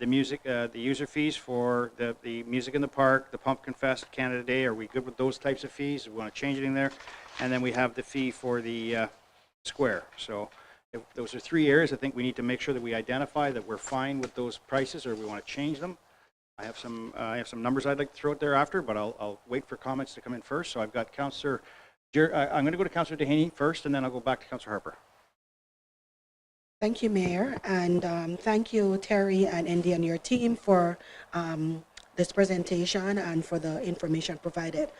music, the user fees for the music in the park, the Pumpkin Fest, Canada Day. Are we good with those types of fees? Do we want to change anything there? And then we have the fee for the square. So those are three areas I think we need to make sure that we identify that we're fine with those prices, or we want to change them. I have some numbers I'd like to throw out there after, but I'll wait for comments to come in first. So I've got Councillor, I'm going to go to Councillor Dehaney first, and then I'll go back to Councillor Harper. Thank you, Mayor, and thank you, Terry and Indy and your team for this presentation and for the information provided.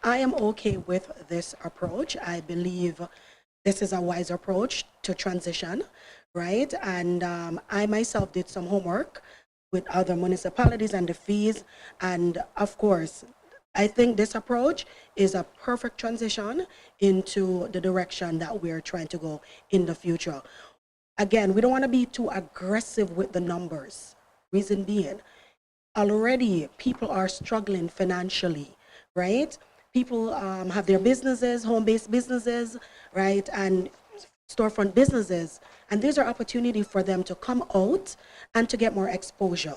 I am okay with this approach. I believe this is a wise approach to transition, right? And I myself did some homework with other municipalities and the fees. And of course, I think this approach is a perfect transition into the direction that we're trying to go in the future. Again, we don't want to be too aggressive with the numbers. Reason being, already people are struggling financially, right? people have their businesses, home-based businesses, right, and storefront businesses. And these are opportunity for them to come out and to get more exposure,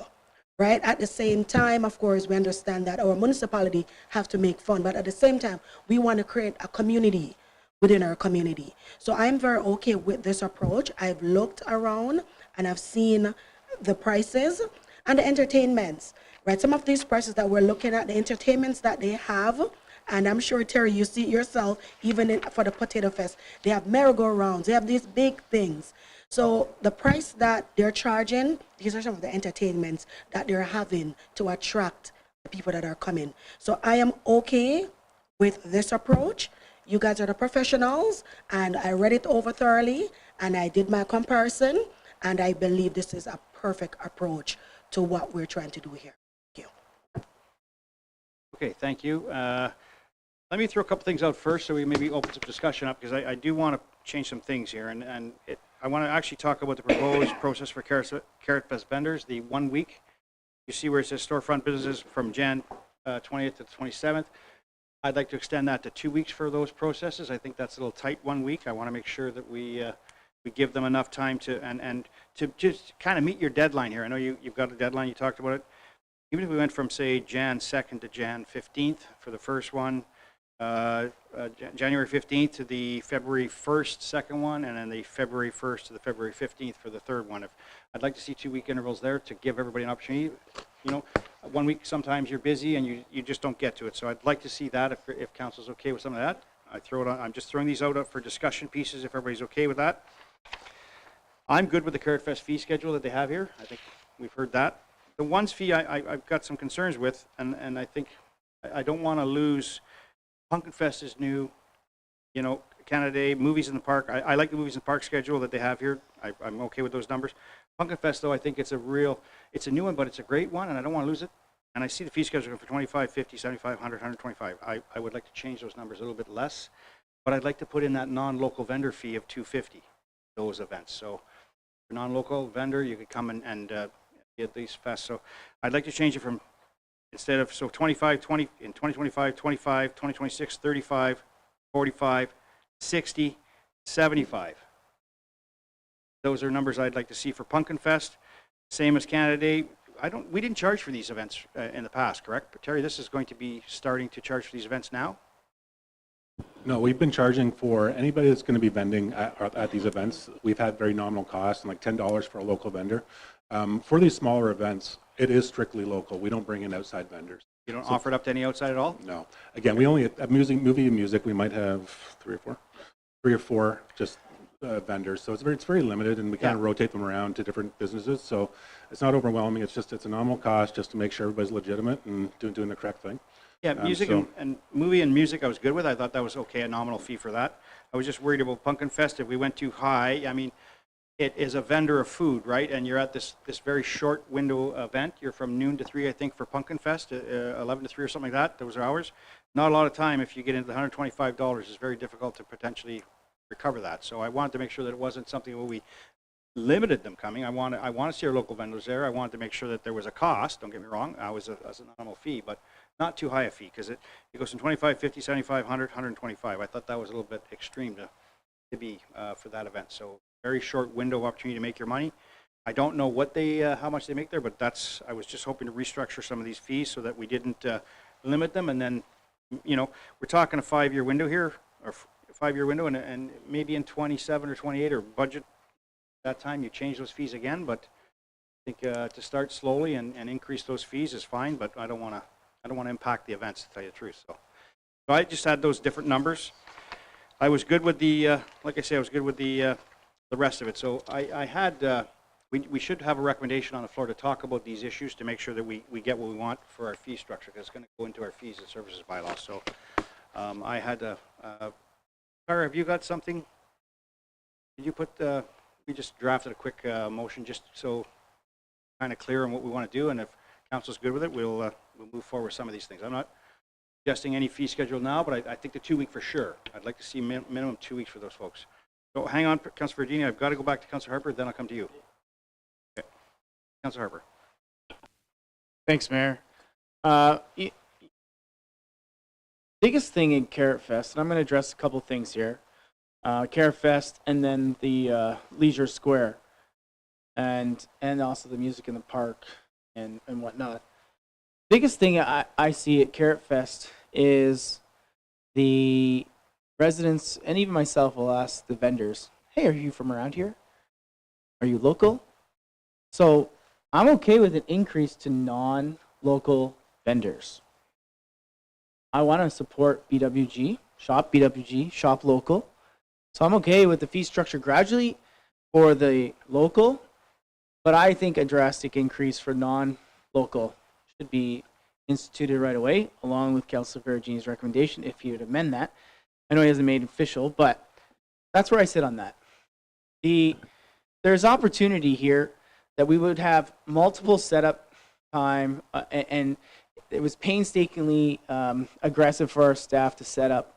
right? At the same time, of course, we understand that our municipality have to make fun, but at the same time, we want to create a community within our community. So I'm very okay with this approach. I've looked around and I've seen the prices and the entertainments, right? Some of these prices that we're looking at, the entertainments that they have, and I'm sure, Terry, you see it yourself, even for the Potato Fest, they have merry-go-rounds, they have these big things. So the price that they're charging, these are some of the entertainments that they're having to attract the people that are coming. So I am okay with this approach. You guys are the professionals, and I read it over thoroughly, and I did my comparison, and I believe this is a perfect approach to what we're trying to do here. Thank you. Okay, thank you. Let me throw a couple things out first so we maybe open some discussion up, because I do want to change some things here. And I want to actually talk about the proposed process for Carrot Fest vendors, the 1 week. You see where it says storefront businesses from Jan 20th to the 27th. I'd like to extend that to 2 weeks for those processes. I think that's a little tight 1 week. I want to make sure that we give them enough time to, and to just kind of meet your deadline here. I know you've got a deadline, you talked about it. Even if we went from, say, Jan 2nd to Jan 15th for the first one, January 15th to the February 1st, second one, and then the February 1st to the February 15th for the third one. I'd like to see 2 week intervals there to give everybody an opportunity. You know, 1 week, sometimes you're busy and you just don't get to it. So I'd like to see that if council's okay with some of that. I throw it on, I'm just throwing these out for discussion pieces if everybody's okay with that. I'm good with the Carrot Fest fee schedule that they have here. I think we've heard that. The ones fee I've got some concerns with, and I think I don't want to lose. Pumpkin Fest is new, you know, Canada Day, movies in the park. I like the movies in the park schedule that they have here. I'm okay with those numbers. Pumpkin Fest, though, I think it's a new one, but it's a great one, and I don't want to lose it. And I see the fee schedule for 25, 50, 75, 100, 125. I would like to change those numbers a little bit less, but I'd like to put in that non-local vendor fee of $250, those events. So for non-local vendor, you could come and get these fests. So I'd like to change it from, instead of, so 25, 20, in 2025, 25, 2026, 35, 45, 60, 75. Those are numbers I'd like to see for Pumpkin Fest. Same as Canada Day. We didn't charge for these events in the past, correct? But Terry, this is going to be starting to charge for these events now? No, we've been charging for anybody that's going to be vending at these events. We've had very nominal costs, and like $10 for a local vendor. For these smaller events, it is strictly local. We don't bring in outside vendors. You don't offer it up to any outside at all? No. Again, we only, at movie and music, we might have three or four just vendors. So it's very limited, and we kind of rotate them around to different businesses. So it's not overwhelming. It's a nominal cost just to make sure everybody's legitimate and doing the correct thing. Yeah, music and movie and music I was good with. I thought that was okay, a nominal fee for that. I was just worried about Pumpkin Fest. If we went too high, I mean, it is a vendor of food, right? And you're at this very short window event. You're from noon to 3, I think, for Pumpkin Fest, 11 to 3 or something like that. Those are hours. Not a lot of time. If you get into the $125, it's very difficult to potentially recover that. So I wanted to make sure that it wasn't something where we limited them coming. I want to see our local vendors there. I wanted to make sure that there was a cost. Don't get me wrong. I was a nominal fee, but not too high a fee, because it goes from 25, 50, 75, 100, 125. I thought that was a little bit extreme to be for that event. So very short window of opportunity to make your money. I don't know what how much they make there, but I was just hoping to restructure some of these fees so that we didn't limit them. And then, you know, we're talking a 5-year window here, or 5-year window, and maybe in 27 or 28 or budget that time you change those fees again. But I think to start slowly and increase those fees is fine, but I don't want to impact the events, to tell you the truth. So I just had those different numbers. I was good with the, like I say, I was good with the rest of it. So I had, we should have a recommendation on the floor to talk about these issues to make sure that we get what we want for our fee structure, because it's going to go into our fees and services bylaw. So I had Tara, have you got something? Did you put, we just drafted a quick motion just so kind of clear on what we want to do, and if council's good with it, we'll move forward with some of these things. I'm not suggesting any fee schedule now, but I think the 2 week for sure. I'd like to see minimum 2 weeks for those folks. So hang on, Councilor Verdini. I've got to go back to Councilor Harper, then I'll come to you. Okay. Councilor Harper. Thanks, Mayor. biggest thing in Carrot Fest, and I'm going to address a couple things here. Carrot Fest and then the Leisure Square, and also the music in the park and whatnot. Biggest thing I see at Carrot Fest is the residents, and even myself will ask the vendors, hey, are you from around here? Are you local? So I'm okay with an increase to non-local vendors. I want to support BWG, shop local. So I'm okay with the fee structure gradually for the local, but I think a drastic increase for non-local should be instituted right away, along with Councilor Ferragini's recommendation, if he would amend that. I know he hasn't made it official, but that's where I sit on that. There's opportunity here that we would have multiple setup time, and it was painstakingly aggressive for our staff to set up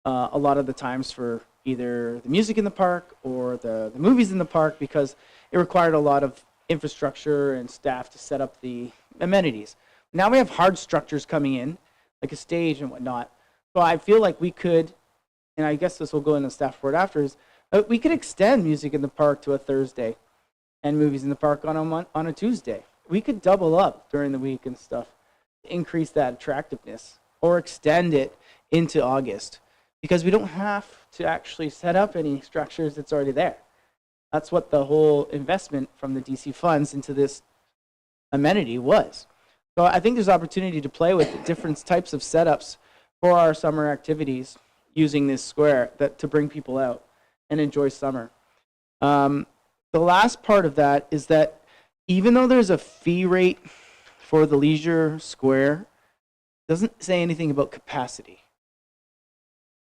a lot of the times for either the music in the park or the movies in the park, because it required a lot of infrastructure and staff to set up the amenities. Now we have hard structures coming in, like a stage and whatnot. So I feel like we could, and I guess this will go in the staff report after, is we could extend music in the park to a Thursday and movies in the park on a Tuesday. We could double up during the week and stuff to increase that attractiveness, or extend it into August, because we don't have to actually set up any structures that's already there. That's what the whole investment from the DC funds into this amenity was. So I think there's opportunity to play with different types of setups for our summer activities using this square to bring people out and enjoy summer. The last part of that is that even though there's a fee rate for the Leisure Square, it doesn't say anything about capacity.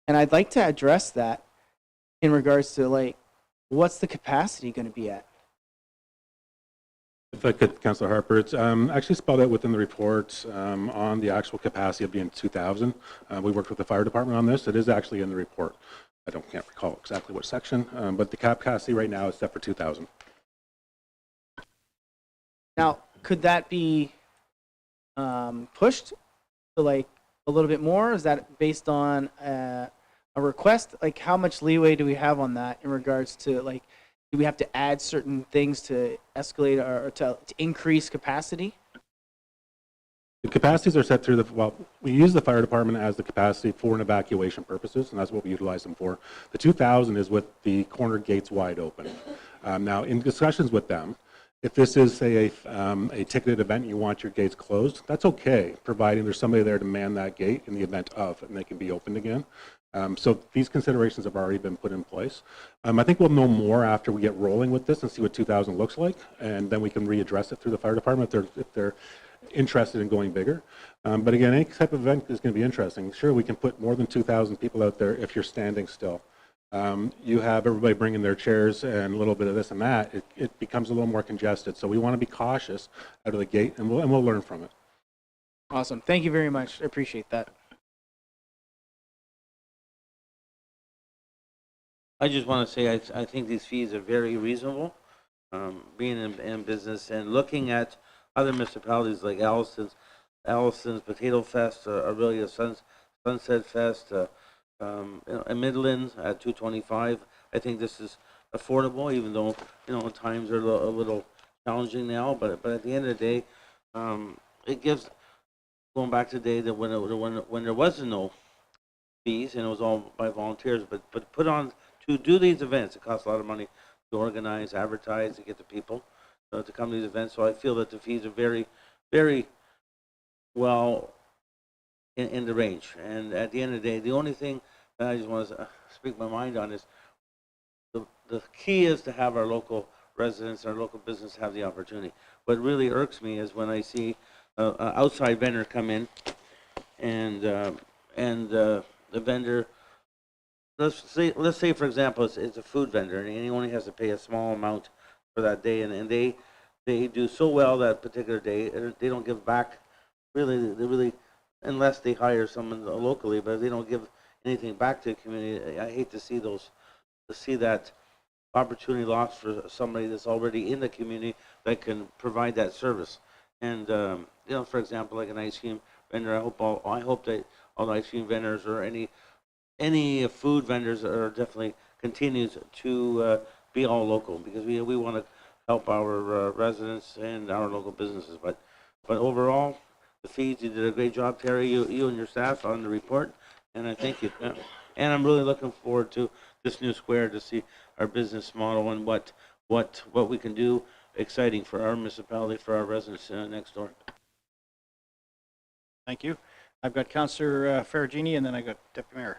And I'd like to address that in regards to, like, what's the capacity going to be at? If I could, Councillor Harper, it's actually spelled out within the report on the actual capacity of being 2,000. We worked with the fire department on this. It is actually in the report. Can't recall exactly what section, but the capacity right now is set for 2,000. Now, could that be pushed to like a little bit more? Is that based on a request? Like, how much leeway do we have on that in regards to, like, do we have to add certain things to escalate or to increase capacity? The capacities are set through we use the fire department as the capacity for an evacuation purposes, and that's what we utilize them for. The 2,000 is with the corner gates wide open. Now, in discussions with them, if this is, say, a ticketed event and you want your gates closed, that's okay, providing there's somebody there to man that gate in the event of, and they can be opened again. So these considerations have already been put in place. I think we'll know more after we get rolling with this and see what 2,000 looks like, and then we can readdress it through the fire department if they're interested in going bigger. But again, any type of event is going to be interesting. Sure, we can put more than 2,000 people out there if you're standing still. You have everybody bringing their chairs and a little bit of this and that. It becomes a little more congested. So we want to be cautious out of the gate, and we'll learn from it. Awesome. Thank you very much. I appreciate that. I just want to say I think these fees are very reasonable. Being in business and looking at other municipalities like Allison's Potato Fest, Aurelia Sunset Fest, in Midlands at $225. I think this is affordable, even though times are a little challenging now. But at the end of the day, it gives, going back to the day that when there was no fees and it was all by volunteers, but put on to do these events, it costs a lot of money to organize, advertise, to get the people to come to these events. So I feel that the fees are very, very well in the range. And at the end of the day, the only thing that I just want to speak my mind on is the key is to have our local residents, our local business have the opportunity. What really irks me is when I see an outside vendor come in and the vendor, let's say for example it's a food vendor and he only has to pay a small amount for that day, and they do so well that particular day, they don't give back really unless they hire someone locally, but they don't give anything back to the community. I hate to see that opportunity lost for somebody that's already in the community that can provide that service. And for example, like an ice cream vendor, I hope that all the ice cream vendors or any food vendors are definitely continues to be all local, because we want to help our residents and our local businesses. But overall, the fees, you did a great job, Terry, you and your staff on the report, and I thank you. Yeah. And I'm really looking forward to this new square to see our business model and what we can do exciting for our municipality, for our residents next door. Thank you. I've got Councillor Ferragini, and then I got Deputy Mayor.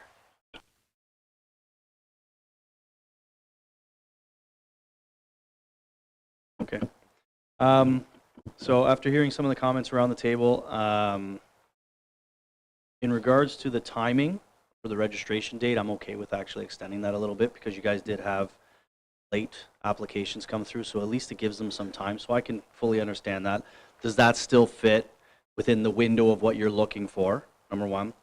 Okay. So after hearing some of the comments around the table, in regards to the timing for the registration date, I'm okay with actually extending that a little bit, because you guys did have late applications come through, so at least it gives them some time, so I can fully understand that. Does that still fit within the window of what you're looking for, number one?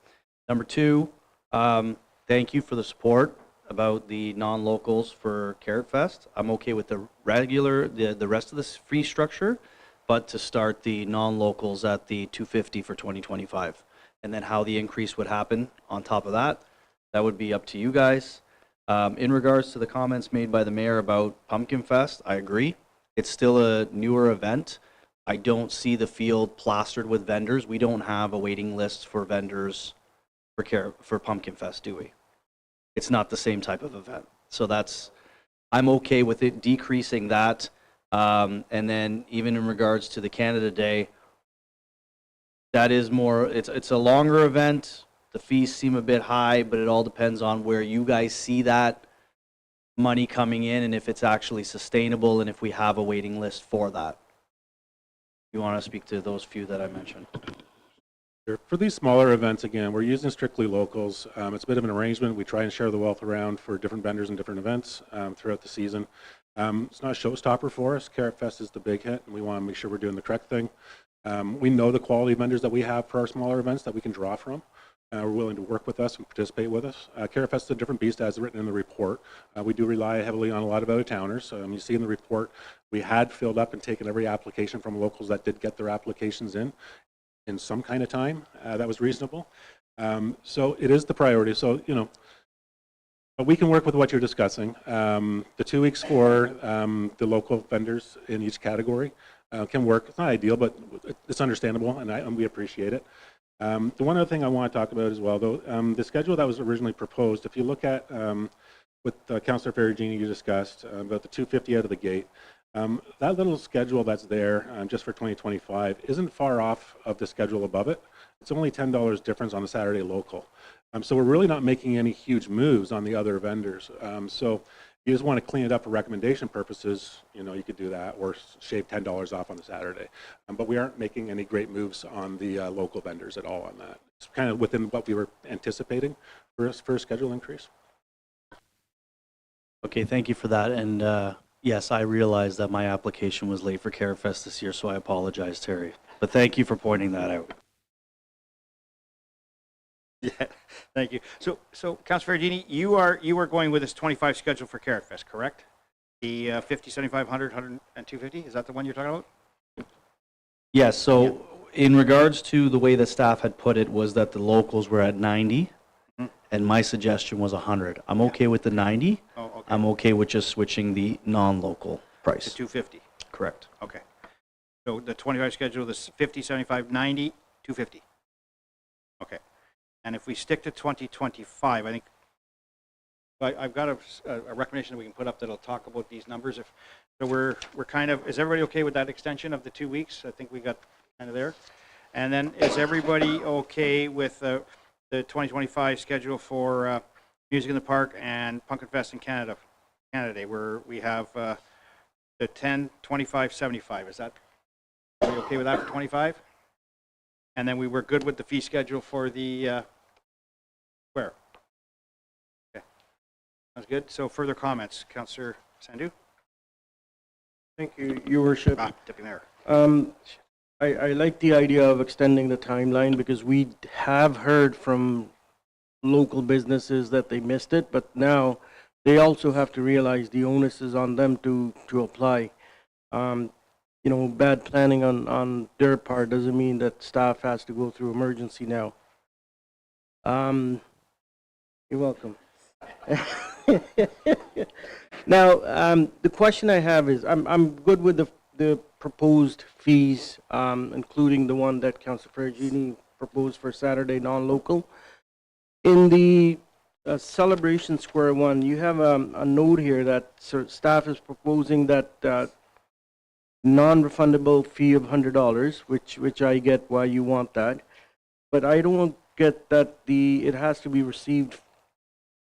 Number two, thank you for the support about the non-locals for Carrot Fest. I'm okay with the rest of this fee structure, but to start the non-locals at the $250 for 2025. And then how the increase would happen on top of that, that would be up to you guys. In regards to the comments made by the mayor about Pumpkin Fest, I agree. It's still a newer event. I don't see the field plastered with vendors. We don't have a waiting list for vendors for Pumpkin Fest, do we? It's not the same type of event. So I'm okay with it decreasing that. And then even in regards to the Canada Day, that is more, it's a longer event. The fees seem a bit high, but it all depends on where you guys see that money coming in and if it's actually sustainable and if we have a waiting list for that. You want to speak to those few that I mentioned? Sure. For these smaller events, again, we're using strictly locals. It's a bit of an arrangement. We try and share the wealth around for different vendors and different events throughout the season. It's not a showstopper for us. Carrot Fest is the big hit, and we want to make sure we're doing the correct thing. We know the quality vendors that we have for our smaller events that we can draw from. We're willing to work with us and participate with us. Carrot Fest is a different beast, as written in the report. We do rely heavily on a lot of out-of-towners. You see in the report, we had filled up and taken every application from locals that did get their applications in some kind of time that was reasonable. So it is the priority. So, but we can work with what you're discussing. The 2 weeks for the local vendors in each category can work. It's not ideal, but it's understandable, and we appreciate it. The one other thing I want to talk about as well, though, the schedule that was originally proposed, if you look at with Councillor Ferragini, you discussed about the 250 out of the gate, that little schedule that's there just for 2025 isn't far off of the schedule above it. It's only $10 difference on a Saturday local. So we're really not making any huge moves on the other vendors. So if you just want to clean it up for recommendation purposes, you could do that, or shave $10 off on the Saturday. But we aren't making any great moves on the local vendors at all on that. It's kind of within what we were anticipating for a schedule increase. Okay, thank you for that. And yes, I realize that my application was late for Carrot Fest this year, so I apologize, Terry. But thank you for pointing that out. Yeah, thank you. So Councillor Ferragini, you are going with this 25 schedule for Carrot Fest, correct? The 50, 75, 100, 100, and 250? Is that the one you're talking about? Yes, so in regards to the way that staff had put it was that the locals were at 90, and my suggestion was 100. I'm okay with the 90. Oh, okay. I'm okay with just switching the non-local price. To 250. Correct. Okay. So the 25 schedule, this 50, 75, 90, 250. Okay. And if we stick to 2025, I think I've got a recommendation that we can put up that'll talk about these numbers. So we're kind of, is everybody okay with that extension of the 2 weeks? I think we got kind of there. And then is everybody okay with the 2025 schedule for Music in the Park and Pumpkin Fest in Canada Day, where we have the 10, 25, 75. Is that, are we okay with that for 25? And then we were good with the fee schedule for the square. Okay, sounds good. So further comments, Councillor Sandhu? Thank you, Your Worship. Deputy Mayor. I like the idea of extending the timeline, because we have heard from local businesses that they missed it, but now they also have to realize the onus is on them to apply. Bad planning on their part doesn't mean that staff has to go through emergency now. You're welcome. Now, the question I have is, I'm good with the proposed fees, including the one that Councilor Ferragini proposed for Saturday non-local. In the Celebration Square one, you have a note here that staff is proposing that non-refundable fee of $100, which I get why you want that, but I don't get that it has to be received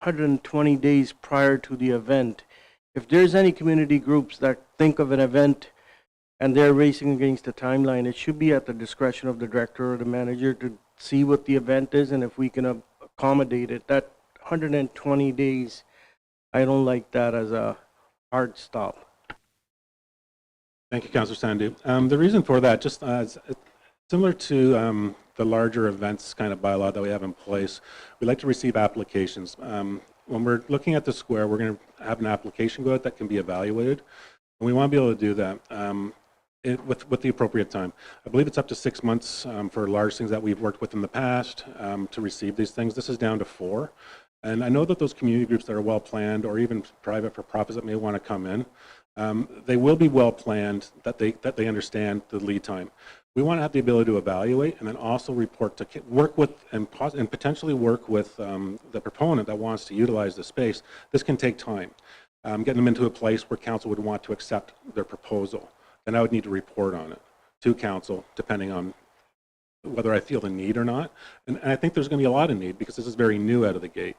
120 days prior to the event. If there's any community groups that think of an event and they're racing against the timeline, it should be at the discretion of the director or the manager to see what the event is and if we can accommodate it. That 120 days, I don't like that as a hard stop. Thank you, Councillor Sandu. The reason for that, just similar to the larger events kind of bylaw that we have in place, we like to receive applications. When we're looking at the square, we're going to have an application go out that can be evaluated, and we want to be able to do that with the appropriate time. I believe it's up to 6 months for large things that we've worked with in the past to receive these things. This is down to 4. And I know that those community groups that are well planned, or even private for profits that may want to come in, they will be well planned, that they understand the lead time. We want to have the ability to evaluate and then also report to work with and potentially work with the proponent that wants to utilize the space. This can take time. Getting them into a place where council would want to accept their proposal. Then I would need to report on it to council, depending on whether I feel the need or not. And I think there's going to be a lot of need because this is very new out of the gate.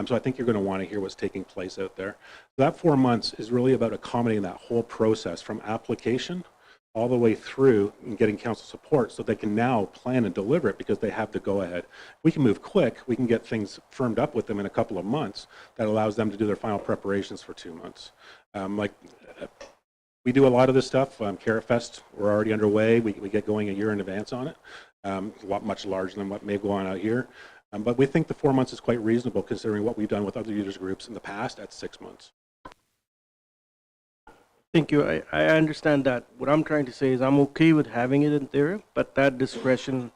So I think you're going to want to hear what's taking place out there. That 4 months is really about accommodating that whole process from application all the way through and getting council support so they can now plan and deliver it because they have the go-ahead. We can move quick. We can get things firmed up with them in a couple of months. That allows them to do their final preparations for 2 months. We do a lot of this stuff. Carrot Fest, we're already underway. We get going a year in advance on it. A lot much larger than what may go on out here. But we think the 4 months is quite reasonable considering what we've done with other users groups in the past at 6 months. Thank you. I understand that. What I'm trying to say is I'm okay with having it in there, but that discretion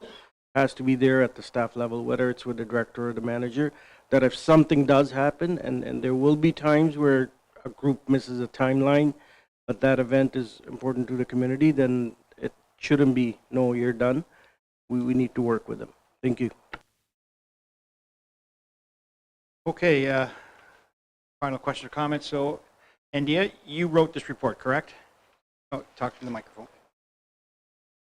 has to be there at the staff level, whether it's with the director or the manager, that if something does happen, and there will be times where a group misses a timeline, but that event is important to the community, then it shouldn't be, no, you're done. We need to work with them. Thank you. Okay, final question or comment. So, India, you wrote this report, correct? Oh, talk to the microphone.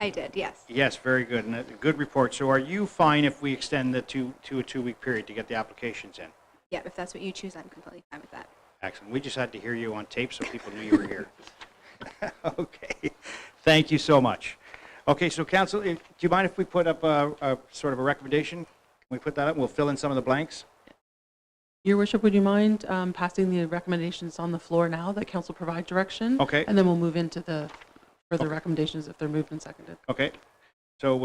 I did, yes. Yes, very good, and a good report. So are you fine if we extend it to a 2-week period to get the applications in? Yeah, if that's what you choose, I'm completely fine with that. Excellent. We just had to hear you on tape so people knew you were here. Okay, thank you so much. Okay, so council, do you mind if we put up a sort of a recommendation? Can we put that up? We'll fill in some of the blanks. Your worship, would you mind passing the recommendations on the floor now that council provide direction? Okay. And then we'll move into the further recommendations if they're moved and seconded. Okay, so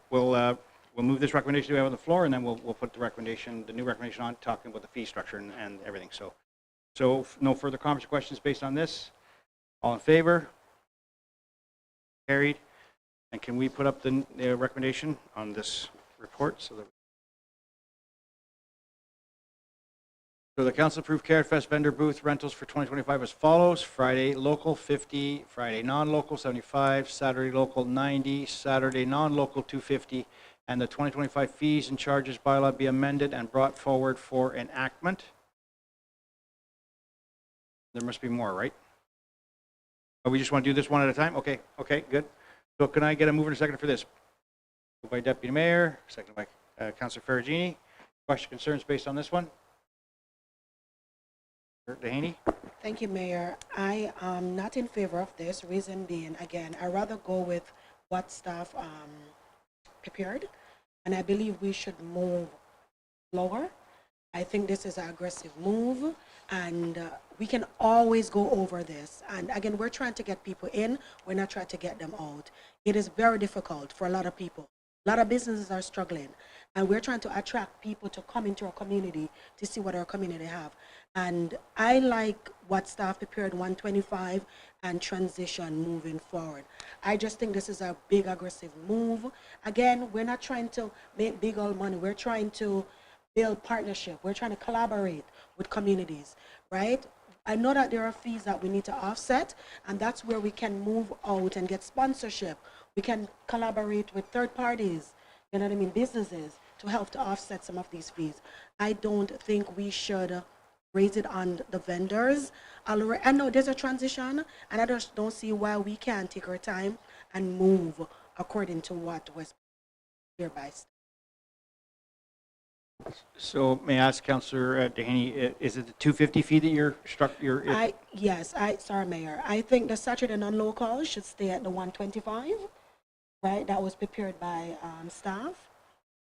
we'll move this recommendation we have on the floor, and then we'll put the recommendation, the new recommendation on, talking about the fee structure and everything. So no further comments or questions based on this. All in favor? Carried. And can we put up the recommendation on this report so that? So the council approved Carrot Fest vendor booth rentals for 2025 as follows: Friday local 50, Friday non-local 75, Saturday local 90, Saturday non-local 250, and the 2025 fees and charges bylaw be amended and brought forward for enactment. There must be more, right? Or we just want to do this one at a time? Okay, good. So can I get a mover and a second for this? Moved by Deputy Mayor, seconded by Councillor Ferragini. Question, concerns based on this one? Dehaney? Thank you, Mayor. I am not in favor of this. Reason being, again, I'd rather go with what staff prepared, and I believe we should move lower. I think this is an aggressive move, and we can always go over this. And again, we're trying to get people in. We're not trying to get them out. It is very difficult for a lot of people. A lot of businesses are struggling, and we're trying to attract people to come into our community to see what our community have. And I like what staff prepared 125 and transition moving forward. I just think this is a big aggressive move. Again, we're not trying to make big old money. We're trying to build partnership. We're trying to collaborate with communities, right? I know that there are fees that we need to offset, and that's where we can move out and get sponsorship. We can collaborate with third parties, you know what I mean, businesses, to help to offset some of these fees. I don't think we should raise it on the vendors. I know there's a transition, and I just don't see why we can't take our time and move according to what was hereby. So may I ask Councillor Dehaney, is it the 250 fee that you're Sorry, Mayor. I think the Saturday non-local should stay at the 125, right? That was prepared by staff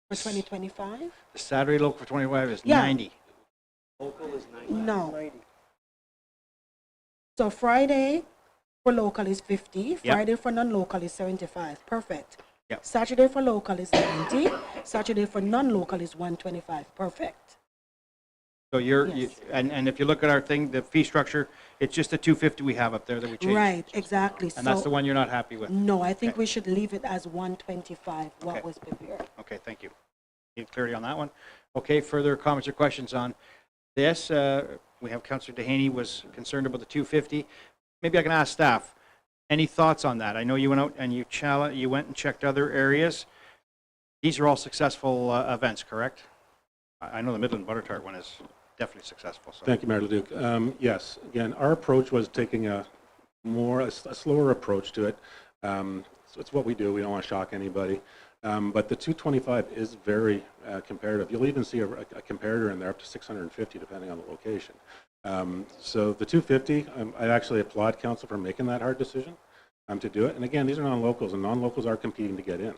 for 2025. Saturday local for 25 is Yeah. 90. No. So Friday for local is 50. Friday for non-local is 75. Perfect. Yep. Saturday for local is 90. Saturday for non-local is 125. Perfect. So Yes. and if you look at our thing, the fee structure, it's just the 250 we have up there that we changed. Right, exactly. And that's the one you're not happy with. No, I think Okay. we should leave it as 125, what Okay. was prepared. Okay, thank you. Need clarity on that one. Okay, further comments or questions on this? We have Councillor Dehaney was concerned about the 250. Maybe I can ask staff, any thoughts on that? I know you went out and you went and checked other areas. These are all successful events, correct? I know the Midland Butter Tart one is definitely successful. So. Thank you, Mayor Leduc. Yes, again, our approach was taking a slower approach to it. So it's what we do. We don't want to shock anybody. But the 225 is very comparative. You'll even see a comparator in there up to 650 depending on the location. So the 250, I actually applaud council for making that hard decision to do it. And again, these are non-locals, and non-locals are competing to get in.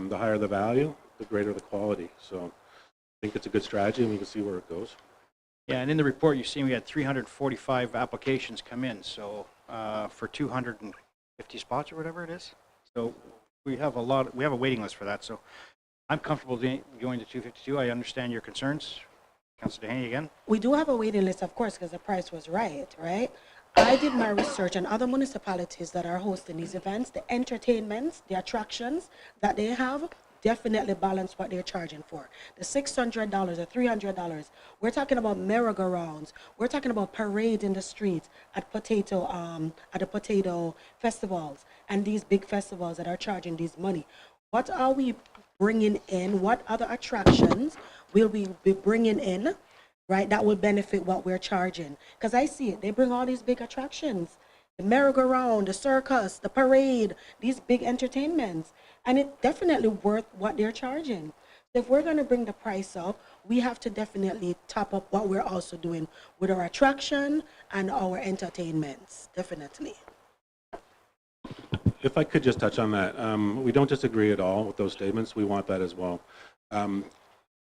The higher the value, the greater the quality. So I think it's a good strategy, and we can see where it goes. Yeah, and in the report, you see we had 345 applications come in, so for 250 spots or whatever it is. So we have a waiting list for that. So I'm comfortable going to 252. I understand your concerns. Councilor Dehaney again. We do have a waiting list, of course, because the price was right? I did my research on other municipalities that are hosting these events. The entertainments, the attractions that they have definitely balance what they're charging for. The $600 or $300, we're talking about merry-go-rounds. We're talking about parades in the streets at the potato festivals and these big festivals that are charging this money. What are we bringing in? What other attractions will we be bringing in, right, that will benefit what we're charging? Because I see it. They bring all these big attractions, the merry-go-round, the circus, the parade, these big entertainments. And it's definitely worth what they're charging. So if we're going to bring the price up, we have to definitely top up what we're also doing with our attraction and our entertainments, definitely. If I could just touch on that, we don't disagree at all with those statements. We want that as well.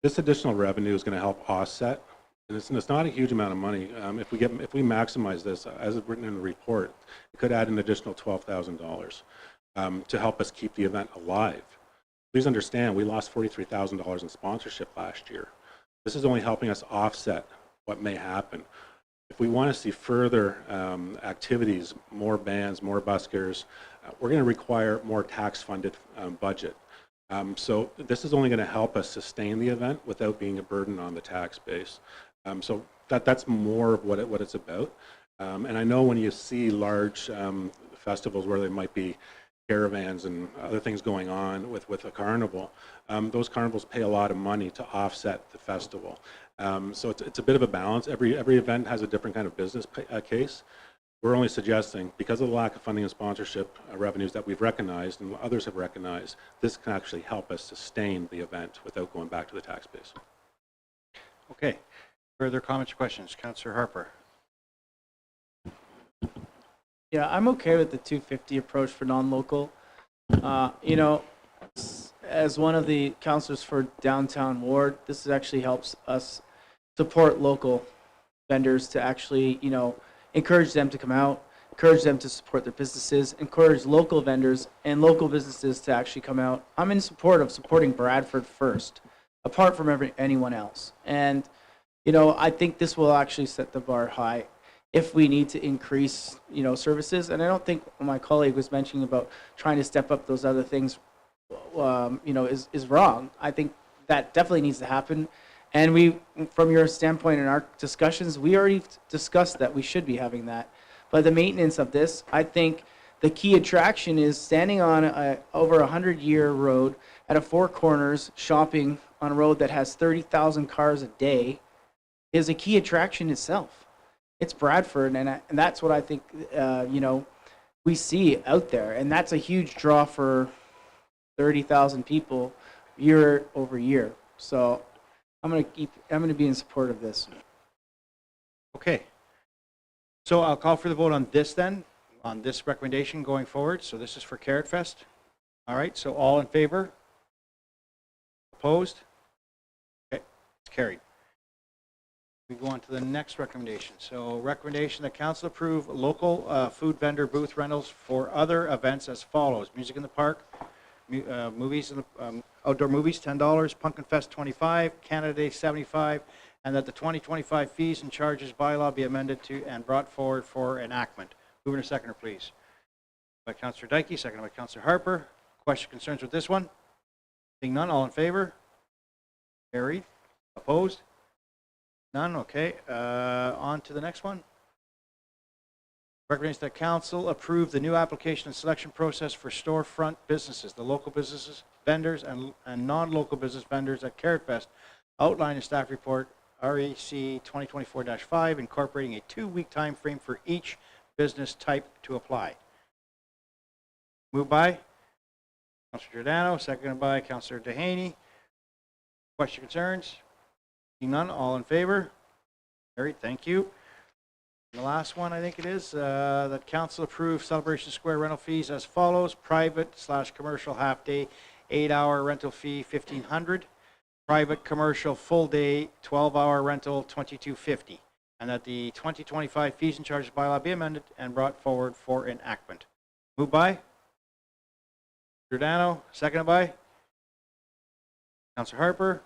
This additional revenue is going to help offset, and it's not a huge amount of money. If we maximize this, as written in the report, it could add an additional $12,000 to help us keep the event alive. Please understand, we lost $43,000 in sponsorship last year. This is only helping us offset what may happen. If we want to see further activities, more bands, more buskers, we're going to require more tax-funded budget. So this is only going to help us sustain the event without being a burden on the tax base. So that's more of what it's about. And I know when you see large festivals where there might be caravans and other things going on with a carnival, those carnivals pay a lot of money to offset the festival. So it's a bit of a balance. Every event has a different kind of business case. We're only suggesting, because of the lack of funding and sponsorship revenues that we've recognized and others have recognized, this can actually help us sustain the event without going back to the tax base. Okay. Further comments or questions? Councillor Harper. Yeah, I'm okay with the 250 approach for non-local. As one of the councillors for downtown ward, this actually helps us support local vendors to actually, encourage them to come out, encourage them to support their businesses, encourage local vendors and local businesses to actually come out. I'm in support of supporting Bradford first, apart from anyone else. And, I think this will actually set the bar high if we need to increase, services. And I don't think my colleague was mentioning about trying to step up those other things, is wrong. I think that definitely needs to happen. And we, from your standpoint in our discussions, we already discussed that we should be having that. But the maintenance of this, I think the key attraction is standing on a over 100-year road at a four corners, shopping on a road that has 30,000 cars a day, is a key attraction itself. It's Bradford, and that's what I think, we see out there. And that's a huge draw for 30,000 people year over year. So I'm going to be in support of this. Okay. So I'll call for the vote on this then, on this recommendation going forward. So this is for Carrot Fest. All right, so all in favor? Opposed? Okay, it's carried. We go on to the next recommendation. So recommendation that council approve local food vendor booth rentals for other events as follows. Music in the park, movies, outdoor movies, $10, Pumpkin Fest, $25, Canada Day, $75, and that the 2025 fees and charges bylaw be amended to and brought forward for enactment. Mover and seconder, please. By Councillor Dike, seconded by Councillor Harper. Question, concerns with this one? Seeing none, all in favor? Carried. Opposed? None, okay. On to the next one. Recommends that council approve the new application and selection process for storefront businesses, the local businesses, vendors, and non-local business vendors at Carrot Fest, outlined in staff report REC 2024-5, incorporating a 2-week time frame for each business type to apply. Moved by Councillor Giordano, seconded by Councillor Dehaney. Question, concerns? Seeing none, all in favor? Carried, thank you. And the last one, I think it is, that council approve Celebration Square rental fees as follows. Private/commercial half-day, 8-hour rental fee, $1,500. Private commercial full-day, 12-hour rental, $2,250. And that the 2025 fees and charges bylaw be amended and brought forward for enactment. Moved by Giordano, seconded by Councillor Harper.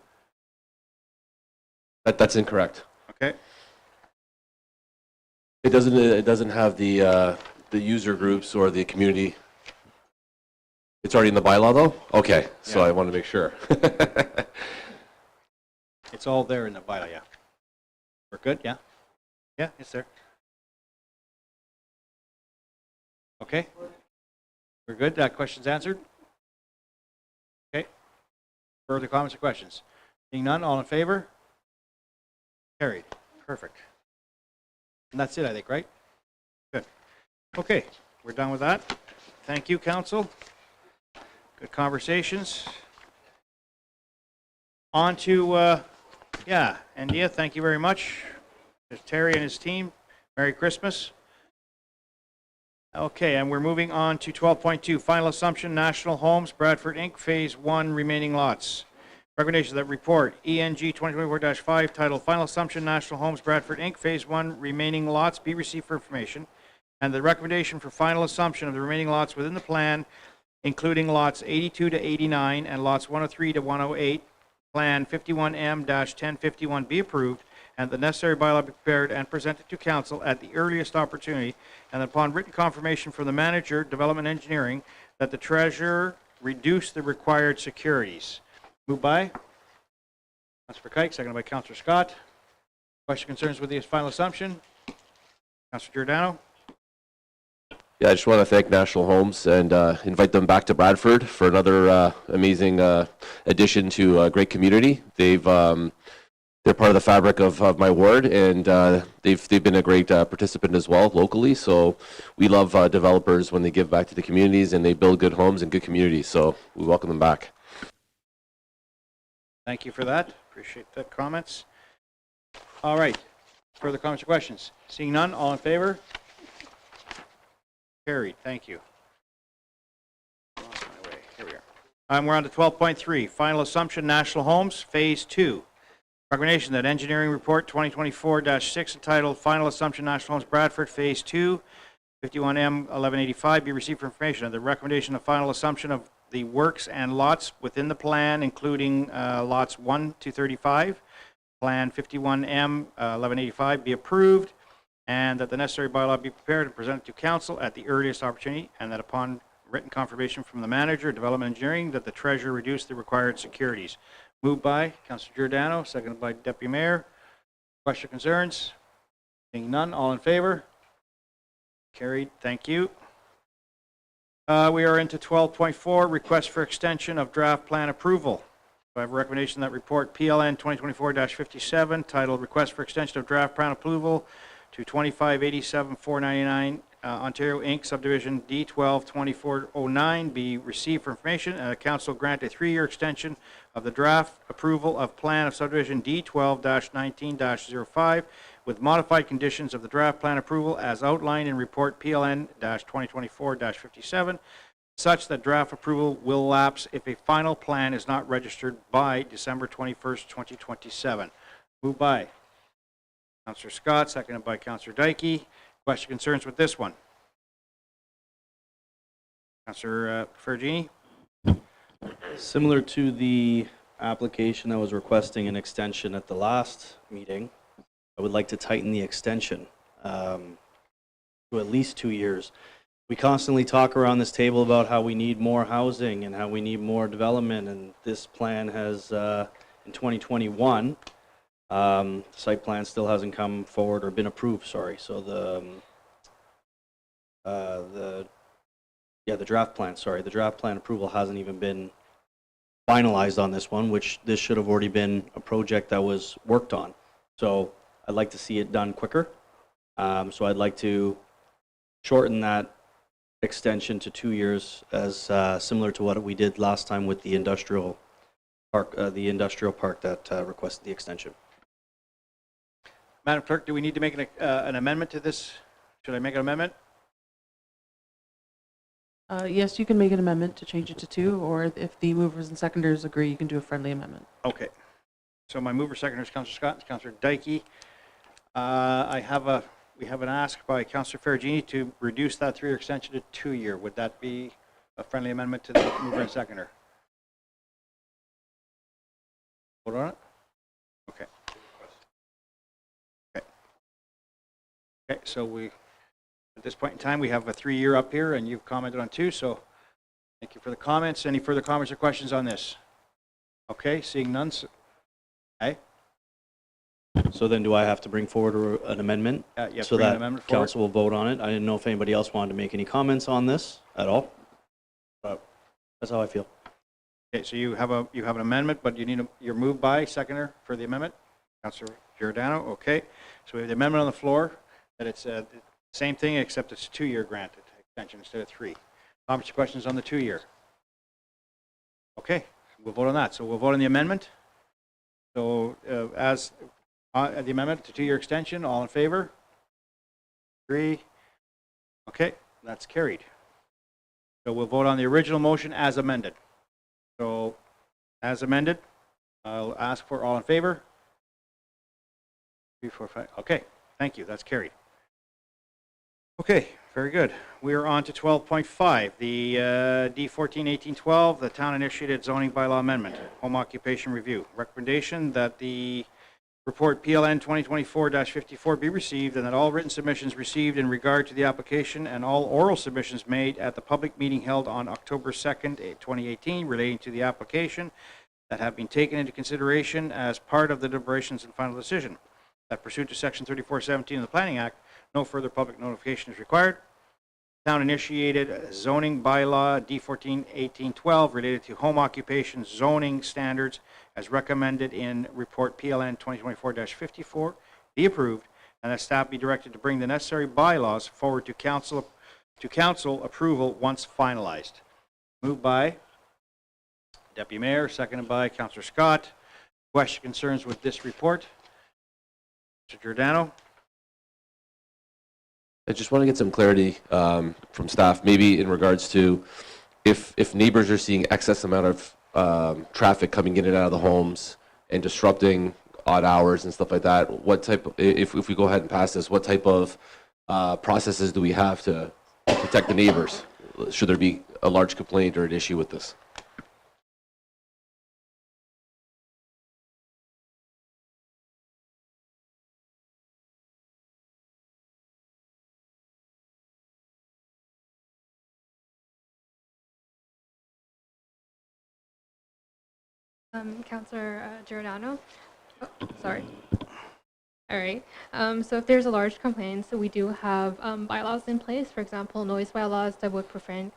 That's incorrect. Okay. It doesn't have the user groups or the community. It's already in the bylaw though? Okay, so Yeah. I want to make sure. It's all there in the bylaw, yeah. We're good, yeah? Yeah, it's there. Okay. We're good, that question's answered? Okay. Further comments or questions? Seeing none, all in favor? Carried. Perfect. And that's it, I think, right? Good. Okay, we're done with that. Thank you, council. Good conversations. On to, India, thank you very much. There's Terry and his team. Merry Christmas. Okay, and we're moving on to 12.2, final assumption, National Homes, Bradford Inc., Phase 1, remaining lots. Recommendation that report, ENG 2024-5, titled Final Assumption, National Homes, Bradford Inc., Phase 1, remaining lots be received for information, and the recommendation for final assumption of the remaining lots within the plan, including lots 82 to 89 and lots 103 to 108, Plan 51M-1051 be approved, and the necessary bylaw be prepared and presented to council at the earliest opportunity, and upon written confirmation from the manager, Development Engineering, that the treasurer reduce the required securities. Moved by Councillor Kike, seconded by Councillor Scott. Question, concerns with the final assumption? Councillor Giordano. Yeah, I just want to thank National Homes and invite them back to Bradford for another amazing addition to a great community. They're part of the fabric of my ward, and they've been a great participant as well locally. So we love developers when they give back to the communities and they build good homes and good communities. So we welcome them back. Thank you for that. Appreciate the comments. All right. Further comments or questions? Seeing none, all in favor? Carried. Thank you. Lost my way. Here we are. We're on to 12.3, final assumption, National Homes, Phase 2. Recommendation that engineering report 2024-6 entitled Final Assumption, National Homes, Bradford, Phase 2, 51M 1185 be received for information. And the recommendation of final assumption of the works and lots within the plan, including lots 1 to 35, Plan 51M 1185 be approved, and that the necessary bylaw be prepared and presented to council at the earliest opportunity, and that upon written confirmation from the manager, Development Engineering, that the treasurer reduce the required securities. Moved by Councillor Giordano, seconded by Deputy Mayor. Question, concerns? Seeing none, all in favor? Carried, thank you. We are into 12.4, request for extension of draft plan approval. I have a recommendation that report PLN 2024-57 titled Request for Extension of Draft Plan Approval to 2587-499 Ontario Inc. Subdivision D12-2409 be received for information, and council grant a 3-year extension of the draft approval of plan of subdivision D12-19-05 with modified conditions of the draft plan approval as outlined in report PLN-2024-57, such that draft approval will lapse if a final plan is not registered by December 21st, 2027. Moved by Councillor Scott, seconded by Councillor Dike. Question, concerns with this one? Councillor Fergini? Similar to the application that was requesting an extension at the last meeting, I would like to tighten the extension to at least 2 years. We constantly talk around this table about how we need more housing and how we need more development, and this plan has, in 2021, site plan still hasn't come forward or been approved, sorry. So the draft plan, sorry, the draft plan approval hasn't even been finalized on this one, which this should have already been a project that was worked on. So I'd like to see it done quicker. So I'd like to shorten that extension to 2 years, as similar to what we did last time with the industrial park that requested the extension. Madam Clerk, do we need to make an amendment to this? Should I make an amendment? Yes, you can make an amendment to change it to 2, or if the movers and seconders agree, you can do a friendly amendment. Okay. So my mover seconder is Councillor Scott and Councillor Dike. We have an ask by Councillor Ferragini to reduce that 3-year extension to 2-year. Would that be a friendly amendment to the mover and seconder? Vote on it? Okay. Okay. Okay, so at this point in time, we have a 3-year up here, and you've commented on 2, so thank you for the comments. Any further comments or questions on this? Okay, seeing none. Okay. So then do I have to bring forward an amendment You have to so bring an that amendment forward. council will vote on it? I didn't know if anybody else wanted to make any comments on this at all. That's how I feel. Okay, so you have an amendment, but you're moved by seconder for the amendment? Councillor Giordano, okay. So we have the amendment on the floor, that it's the same thing except it's a 2-year granted extension instead of 3. Comments or questions on the 2-year? Okay, we'll vote on that. So we'll vote on the amendment. So as the amendment to 2-year extension, all in favor? 3. Okay, that's carried. So we'll vote on the original motion as amended. So as amended, I'll ask for all in favor. 3, 4, 5. Okay, thank you. That's carried. Okay, very good. We are on to 12.5, the D14-1812, the town-initiated zoning bylaw amendment, home occupation review. Recommendation that the report PLN 2024-54 be received, and that all written submissions received in regard to the application and all oral submissions made at the public meeting held on October 2nd, 2018 relating to the application that have been taken into consideration as part of the deliberations and final decision. That pursuant to Section 3417 of the Planning Act, no further public notification is required. Town-initiated zoning bylaw D14-1812 related to home occupation zoning standards as recommended in report PLN 2024-54 be approved, and that staff be directed to bring the necessary bylaws forward to council approval once finalized. Moved by Deputy Mayor, seconded by Councillor Scott. Question, concerns with this report? Mr. Giordano? I just want to get some clarity from staff, maybe in regards to if neighbors are seeing excess amount of traffic coming in and out of the homes and disrupting odd hours and stuff like that. What type of, if we go ahead and pass this, what type of processes do we have to protect the neighbors? Should there be a large complaint or an issue with this? Councillor Giordano. Oh, sorry. All right. So if there's a large complaint, so we do have bylaws in place, for example, noise bylaws that would prevent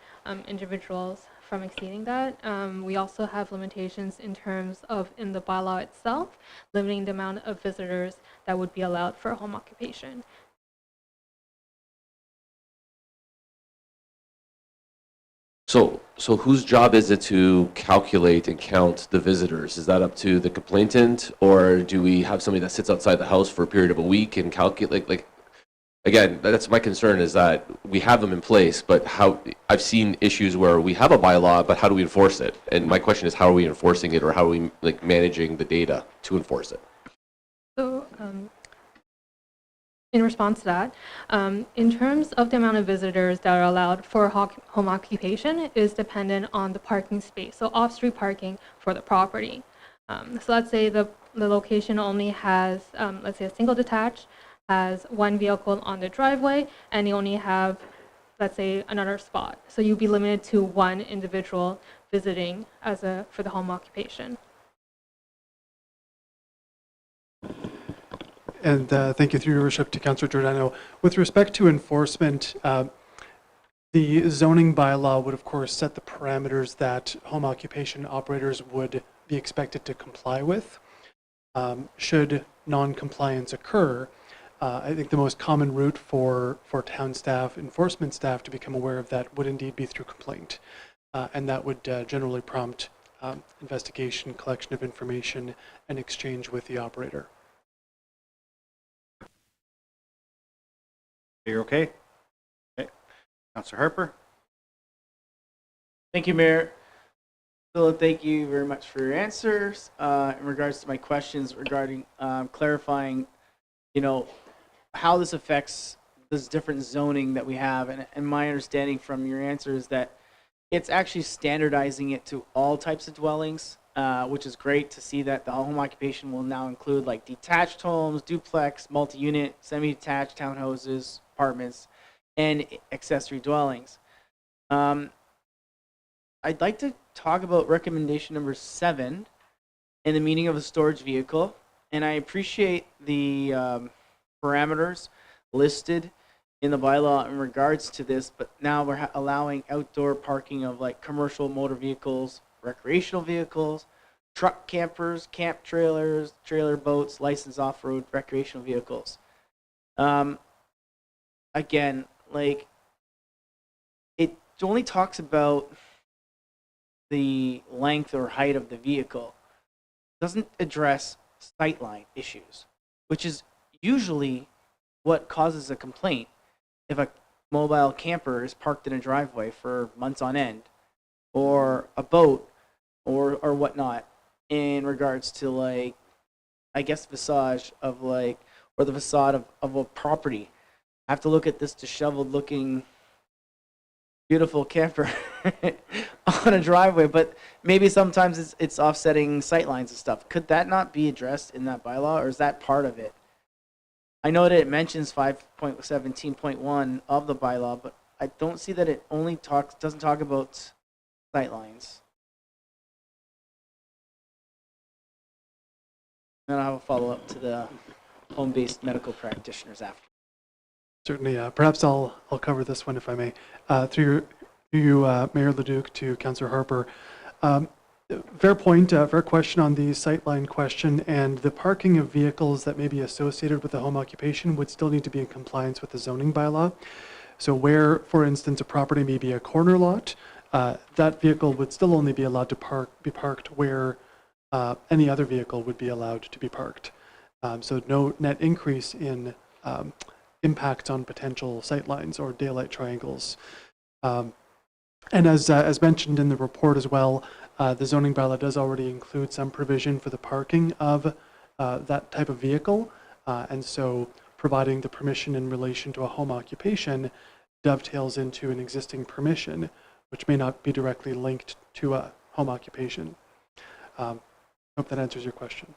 individuals from exceeding that. We also have limitations in terms of in the bylaw itself, limiting the amount of visitors that would be allowed for a home occupation. So whose job is it to calculate and count the visitors? Is that up to the complainant, or do we have somebody that sits outside the house for a period of a week and calculate? Like, again, that's my concern, is that we have them in place, but how? I've seen issues where we have a bylaw, but how do we enforce it? And my question is, how are we enforcing it, or how are we like managing the data to enforce it? So in response to that, in terms of the amount of visitors that are allowed for home occupation, it is dependent on the parking space, so off-street parking for the property. So let's say the location only has, let's say a single detached, has one vehicle on the driveway, and you only have, let's say, another spot. So you'd be limited to one individual visiting for the home occupation. And thank you, through your worship, to Councillor Giordano. With respect to enforcement, the zoning bylaw would, of course, set the parameters that home occupation operators would be expected to comply with. Should non-compliance occur, I think the most common route for town staff, enforcement staff, to become aware of that would indeed be through complaint. And that would generally prompt investigation, collection of information, and exchange with the operator. You're okay? Okay. Councillor Harper? Thank you, Mayor. Philip, thank you very much for your answers. In regards to my questions regarding clarifying, how this affects this different zoning that we have, and my understanding from your answer is that it's actually standardizing it to all types of dwellings, which is great to see that the home occupation will now include like detached homes, duplex, multi-unit, semi-detached townhouses, apartments, and accessory dwellings. I'd like to talk about recommendation number 7 and the meaning of a storage vehicle. And I appreciate the parameters listed in the bylaw in regards to this, but now we're allowing outdoor parking of like commercial motor vehicles, recreational vehicles, truck campers, camp trailers, trailer boats, licensed off-road recreational vehicles. Again, like, it only talks about the length or height of the vehicle. It doesn't address sightline issues, which is usually what causes a complaint if a mobile camper is parked in a driveway for months on end, or a boat, or whatnot, in regards to, like, I guess visage of, like, or the facade of a property. I have to look at this disheveled looking beautiful camper on a driveway, but maybe sometimes it's offsetting sightlines and stuff. Could that not be addressed in that bylaw, or is that part of it? I know that it mentions 5.17.1 of the bylaw, but I don't see that it only doesn't talk about sightlines. And I'll have a follow-up to the home-based medical practitioners after. Certainly, perhaps I'll cover this one if I may. Through you, Mayor Leduc, to Councillor Harper. Fair point, fair question on the sightline question, and the parking of vehicles that may be associated with the home occupation would still need to be in compliance with the zoning bylaw. So where, for instance, a property may be a corner lot, that vehicle would still only be allowed to be parked where any other vehicle would be allowed to be parked. So no net increase in impact on potential sightlines or daylight triangles. And as mentioned in the report as well, the zoning bylaw does already include some provision for the parking of that type of vehicle. And so providing the permission in relation to a home occupation dovetails into an existing permission, which may not be directly linked to a home occupation. Hope that answers your question.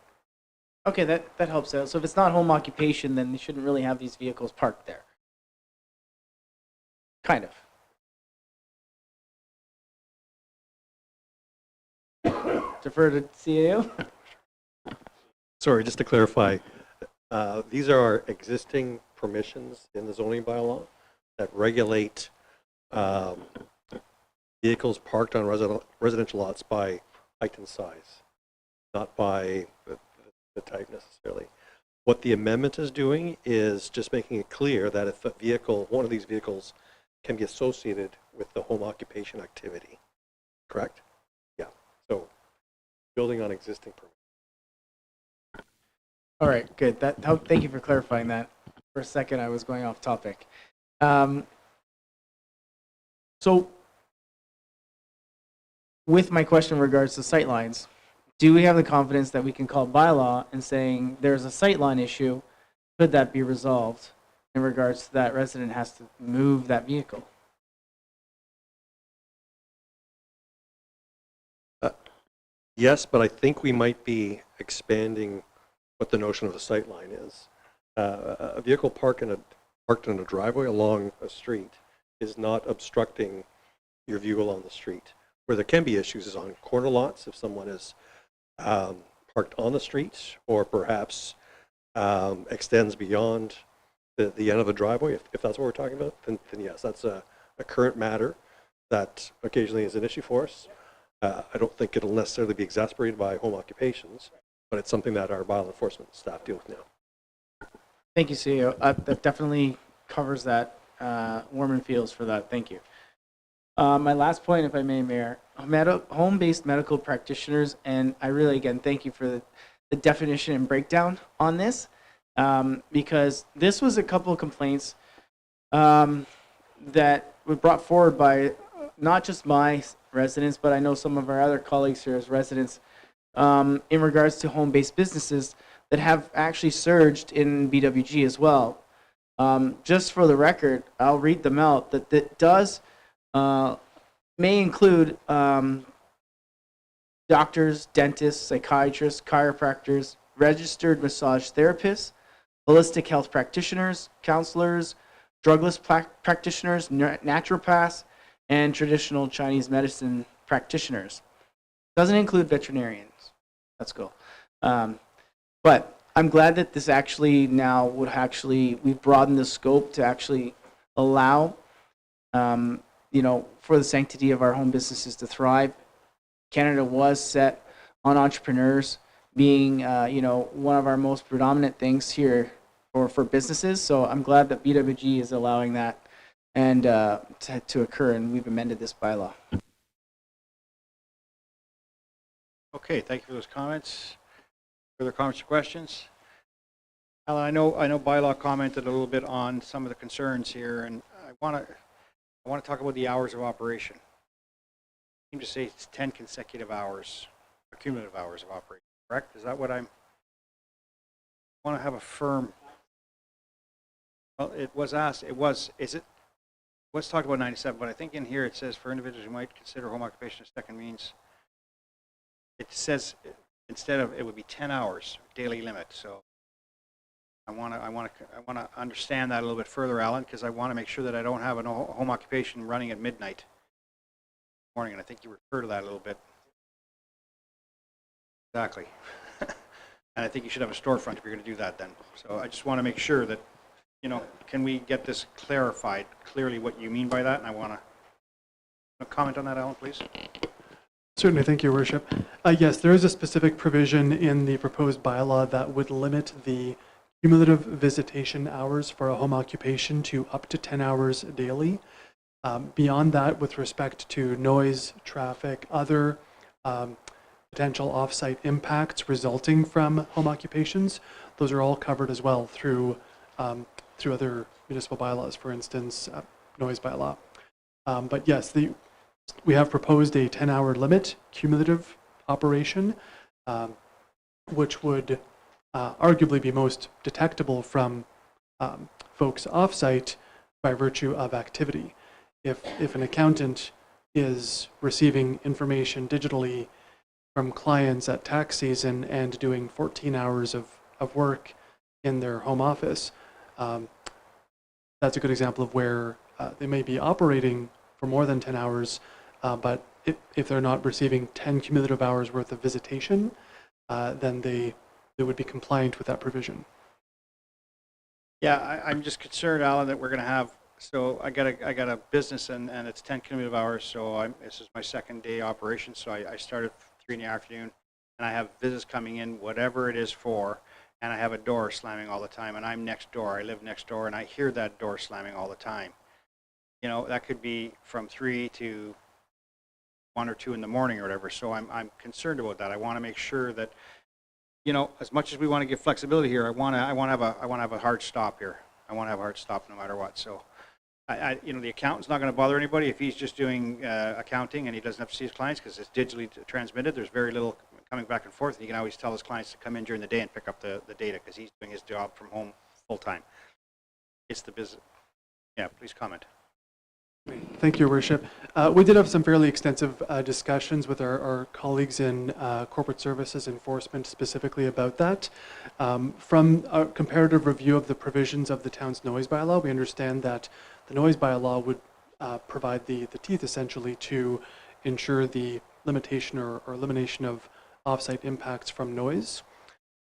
Okay, that helps out. So if it's not home occupation, then they shouldn't really have these vehicles parked there. Kind of. defer to CAO. Sorry, just to clarify, these are our existing permissions in the zoning bylaw that regulate vehicles parked on residential lots by height and size, not by the type necessarily. What the amendment is doing is just making it clear that if a vehicle, one of these vehicles, can be associated with the home occupation activity, correct? Yeah, so building on existing permits. All right, good. Thank you for clarifying that. For a second, I was going off topic. So, with my question in regards to sightlines, do we have the confidence that we can call bylaw and saying there's a sightline issue? Could that be resolved in regards to that resident has to move that vehicle? Yes, but I think we might be expanding what the notion of a sight line is. A vehicle parked in a driveway along a street is not obstructing your view along the street. Where there can be issues is on corner lots, if someone is parked on the street or perhaps extends beyond the end of the driveway, if that's what we're talking about, then yes, that's a current matter that occasionally is an issue for us. I don't think it'll necessarily be exacerbated by home occupations, but it's something that our bylaw enforcement staff deal with now. Thank you, CEO. That definitely covers that. Warm and feels for that. Thank you. My last point, if I may, Mayor, home-based medical practitioners, and I really, again, thank you for the definition and breakdown on this, because this was a couple of complaints that were brought forward by not just my residents, but I know some of our other colleagues here as residents, in regards to home-based businesses that have actually surged in BWG as well. Just for the record, I'll read them out, that does may include doctors, dentists, psychiatrists, chiropractors, registered massage therapists, holistic health practitioners, counselors, drugless practitioners, naturopaths, and traditional Chinese medicine practitioners. Doesn't include veterinarians. That's cool. But I'm glad that this actually now would actually, we've broadened the scope to actually allow for the sanctity of our home businesses to thrive. Canada was set on entrepreneurs being, one of our most predominant things here for businesses. So I'm glad that BWG is allowing that and to occur, and we've amended this bylaw. Okay, thank you for those comments. Further comments or questions? Alan, I know bylaw commented a little bit on some of the concerns here, and I want to talk about the hours of operation. I seem to say it's 10 consecutive hours, or cumulative hours of operation, correct? Is that what I want to have a firm? Well, it was asked, let's talk about 97, but I think in here it says for individuals who might consider home occupation a second means, it says instead of, it would be 10 hours daily limit. So I want to understand that a little bit further, Alan, because I want to make sure that I don't have a home occupation running at midnight morning, and I think you refer to that a little bit. Exactly. And I think you should have a storefront if you're going to do that then. So I just want to make sure that, can we get this clarified clearly what you mean by that? And I want to comment on that, Alan, please. Certainly, thank you, Your Worship. Yes, there is a specific provision in the proposed bylaw that would limit the cumulative visitation hours for a home occupation to up to 10 hours daily. Beyond that, with respect to noise, traffic, other potential off-site impacts resulting from home occupations, those are all covered as well through other municipal bylaws, for instance, noise bylaw. But yes, we have proposed a 10-hour limit cumulative operation, which would arguably be most detectable from folks off-site by virtue of activity. If an accountant is receiving information digitally from clients at tax season and doing 14 hours of work in their home office, that's a good example of where they may be operating for more than 10 hours, but if they're not receiving 10 cumulative hours worth of visitation, then they would be compliant with that provision. Yeah, I'm just concerned, Alan, that we're going to have, so I got a business and it's 10 cumulative hours, so this is my second day operation, so I started 3 in the afternoon, and I have visits coming in, whatever it is for, and I have a door slamming all the time, and I'm next door, I live next door, and I hear that door slamming all the time. You know, that could be from 3 to 1 or 2 in the morning or whatever, so I'm concerned about that. I want to make sure that, you know, as much as we want to give flexibility here, I want to have a hard stop here. I want to have a hard stop no matter what. So, you know, the accountant's not going to bother anybody if he's just doing accounting and he doesn't have to see his clients because it's digitally transmitted. There's very little coming back and forth. And he can always tell his clients to come in during the day and pick up the data because he's doing his job from home full time. It's the business. Yeah, please comment. Thank you, Your Worship. We did have some fairly extensive discussions with our colleagues in corporate services enforcement specifically about that. From a comparative review of the provisions of the town's noise bylaw, we understand that the noise bylaw would provide the teeth essentially to ensure the limitation or elimination of off-site impacts from noise,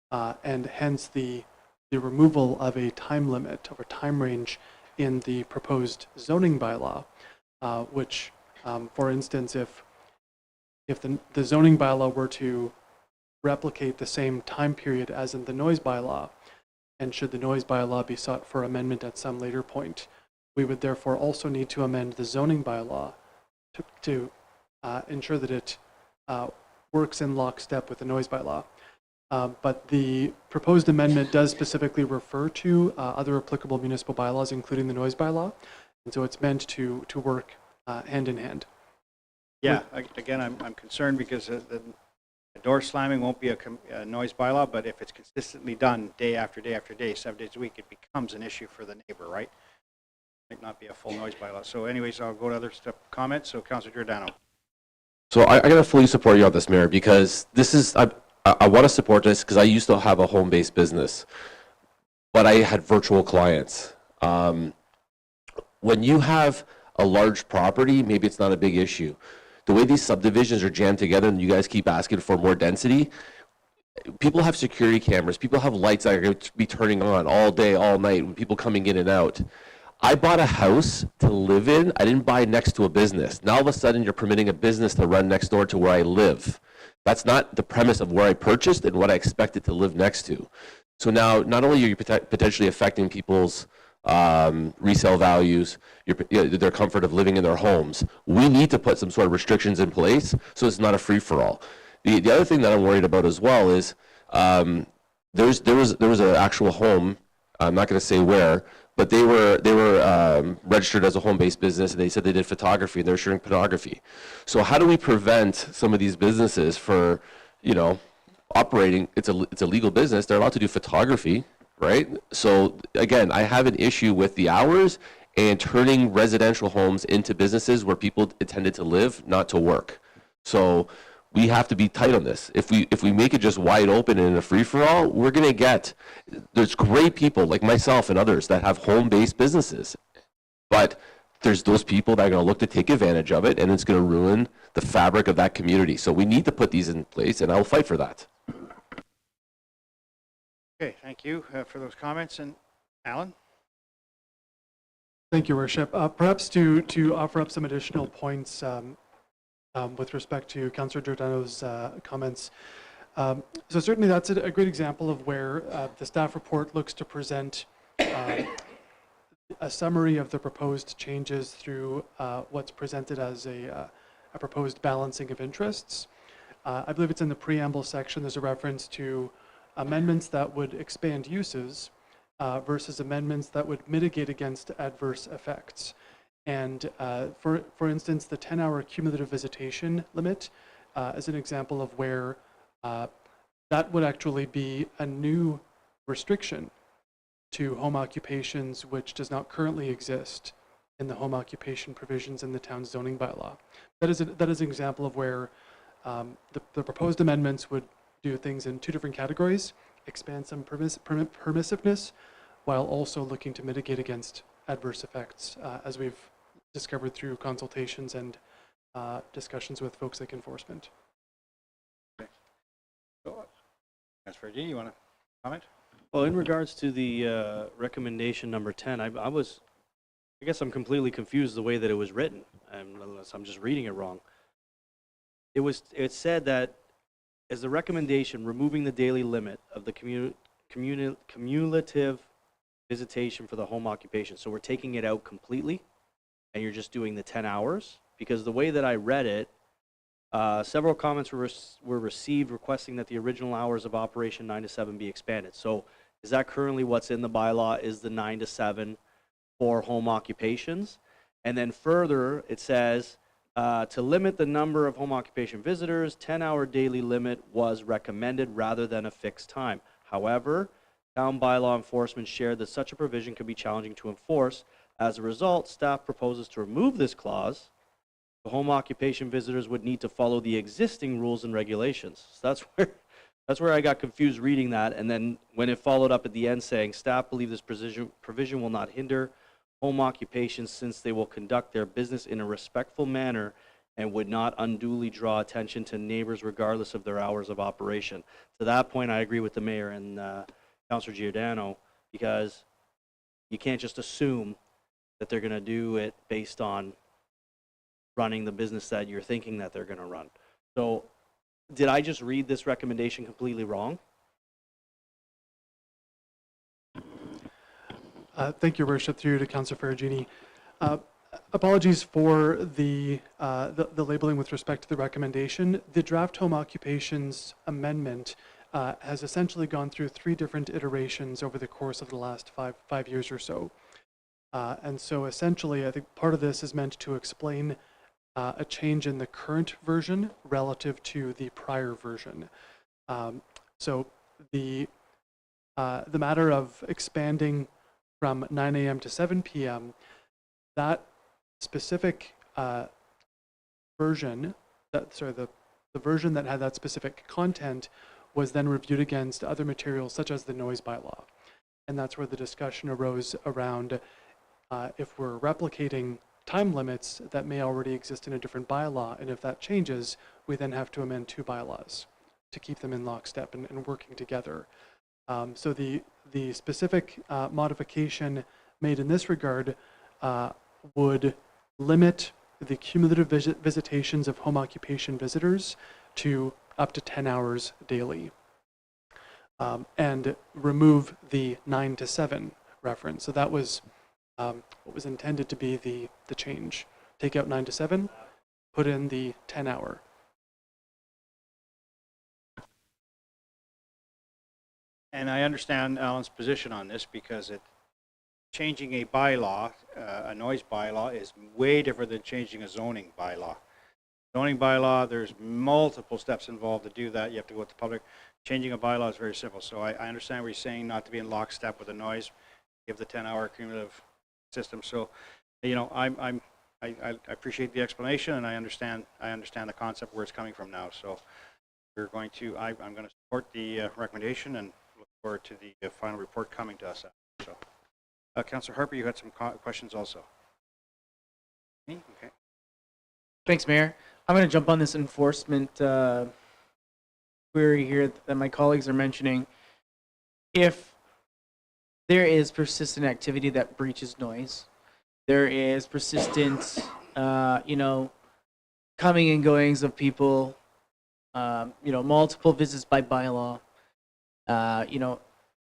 and hence the removal of a time limit or time range in the proposed zoning bylaw, which, for instance, if the zoning bylaw were to replicate the same time period as in the noise bylaw, and should the noise bylaw be sought for amendment at some later point, we would therefore also need to amend the zoning bylaw to ensure that it works in lockstep with the noise bylaw. But the proposed amendment does specifically refer to other applicable municipal bylaws, including the noise bylaw, and so it's meant to work hand in hand. Yeah, again, I'm concerned because the door slamming won't be a noise bylaw, but if it's consistently done day after day after day, 7 days a week, it becomes an issue for the neighbor, right? Might not be a full noise bylaw. So anyways, I'll go to other comments. So Councillor Giordano. So I got to fully support you on this, Mayor, because this is, I want to support this because I used to have a home-based business, but I had virtual clients. When you have a large property, maybe it's not a big issue. The way these subdivisions are jammed together and you guys keep asking for more density, people have security cameras, people have lights that are going to be turning on all day, all night, with people coming in and out. I bought a house to live in. I didn't buy next to a business. Now all of a sudden you're permitting a business to run next door to where I live. That's not the premise of where I purchased and what I expected to live next to. So now not only are you potentially affecting people's resale values, their comfort of living in their homes, we need to put some sort of restrictions in place so it's not a free-for-all. The other thing that I'm worried about as well is there was an actual home, I'm not going to say where, but they were registered as a home-based business, and they said they did photography, and they're sharing pornography. So how do we prevent some of these businesses for, operating? It's a legal business. They're allowed to do photography, right? So again, I have an issue with the hours and turning residential homes into businesses where people intended to live, not to work. So we have to be tight on this. If we make it just wide open and in a free-for-all, we're going to get, there's great people like myself and others that have home-based businesses, but there's those people that are going to look to take advantage of it, and it's going to ruin the fabric of that community. So we need to put these in place, and I'll fight for that. Okay, thank you for those comments. And Alan? Thank you, Worship. Perhaps to offer up some additional points with respect to Councillor Giordano's comments. So certainly that's a great example of where the staff report looks to present a summary of the proposed changes through what's presented as a proposed balancing of interests. I believe it's in the preamble section. There's a reference to amendments that would expand uses versus amendments that would mitigate against adverse effects. And for instance, the 10-hour cumulative visitation limit is an example of where that would actually be a new restriction to home occupations which does not currently exist in the home occupation provisions in the town's zoning bylaw. That is an example of where the proposed amendments would do things in two different categories, expand some permissiveness, while also looking to mitigate against adverse effects, as we've discovered through consultations and discussions with folks like enforcement. So, Councillor G, you want to comment? Well, in regards to the recommendation number 10, I guess I'm completely confused the way that it was written, unless I'm just reading it wrong. It said that as the recommendation, removing the daily limit of the cumulative visitation for the home occupation. So we're taking it out completely, and you're just doing the 10 hours? Because the way that I read it, several comments were received requesting that the original hours of operation 9 to 7 be expanded. So is that currently what's in the bylaw, is the 9 to 7 for home occupations? And then further, it says, to limit the number of home occupation visitors, 10-hour daily limit was recommended rather than a fixed time. However, town bylaw enforcement shared that such a provision could be challenging to enforce. As a result, staff proposes to remove this clause. The home occupation visitors would need to follow the existing rules and regulations. So that's where I got confused reading that. And then when it followed up at the end saying, staff believe this provision will not hinder home occupations since they will conduct their business in a respectful manner and would not unduly draw attention to neighbors regardless of their hours of operation. To that point, I agree with the mayor and Councilor Giordano, because you can't just assume that they're going to do it based on running the business that you're thinking that they're going to run. So did I just read this recommendation completely wrong? Thank you, Your Worship, through you to Councillor Ferragini. Apologies for the labeling with respect to the recommendation. The draft home occupations amendment has essentially gone through 3 different iterations over the course of the last five years or so. And so essentially, I think part of this is meant to explain a change in the current version relative to the prior version. So the matter of expanding from 9 a.m. to 7 p.m., that specific version, the version that had that specific content was then reviewed against other materials such as the noise bylaw. And that's where the discussion arose around if we're replicating time limits that may already exist in a different bylaw, and if that changes, we then have to amend 2 bylaws to keep them in lockstep and working together. So the specific modification made in this regard would limit the cumulative visitations of home occupation visitors to up to 10 hours daily, and remove the 9 to 7 reference. So that was what was intended to be the change. Take out 9 to 7, put in the 10-hour. And I understand Alan's position on this, because changing a bylaw, a noise bylaw, is way different than changing a zoning bylaw. Zoning bylaw, there's multiple steps involved to do that. You have to go to the public. Changing a bylaw is very simple. So I understand what you're saying, not to be in lockstep with the noise, give the 10-hour cumulative system. So, you know, I appreciate the explanation, and I understand the concept where it's coming from now. So we're going to, I'm going to support the recommendation and look forward to the final report coming to us. So, Councillor Harper, you had some questions also. Me? Okay. Thanks, Mayor. I'm going to jump on this enforcement query here that my colleagues are mentioning. If there is persistent activity that breaches noise, there is persistent, you know, coming and goings of people, you know, multiple visits by bylaw, you know,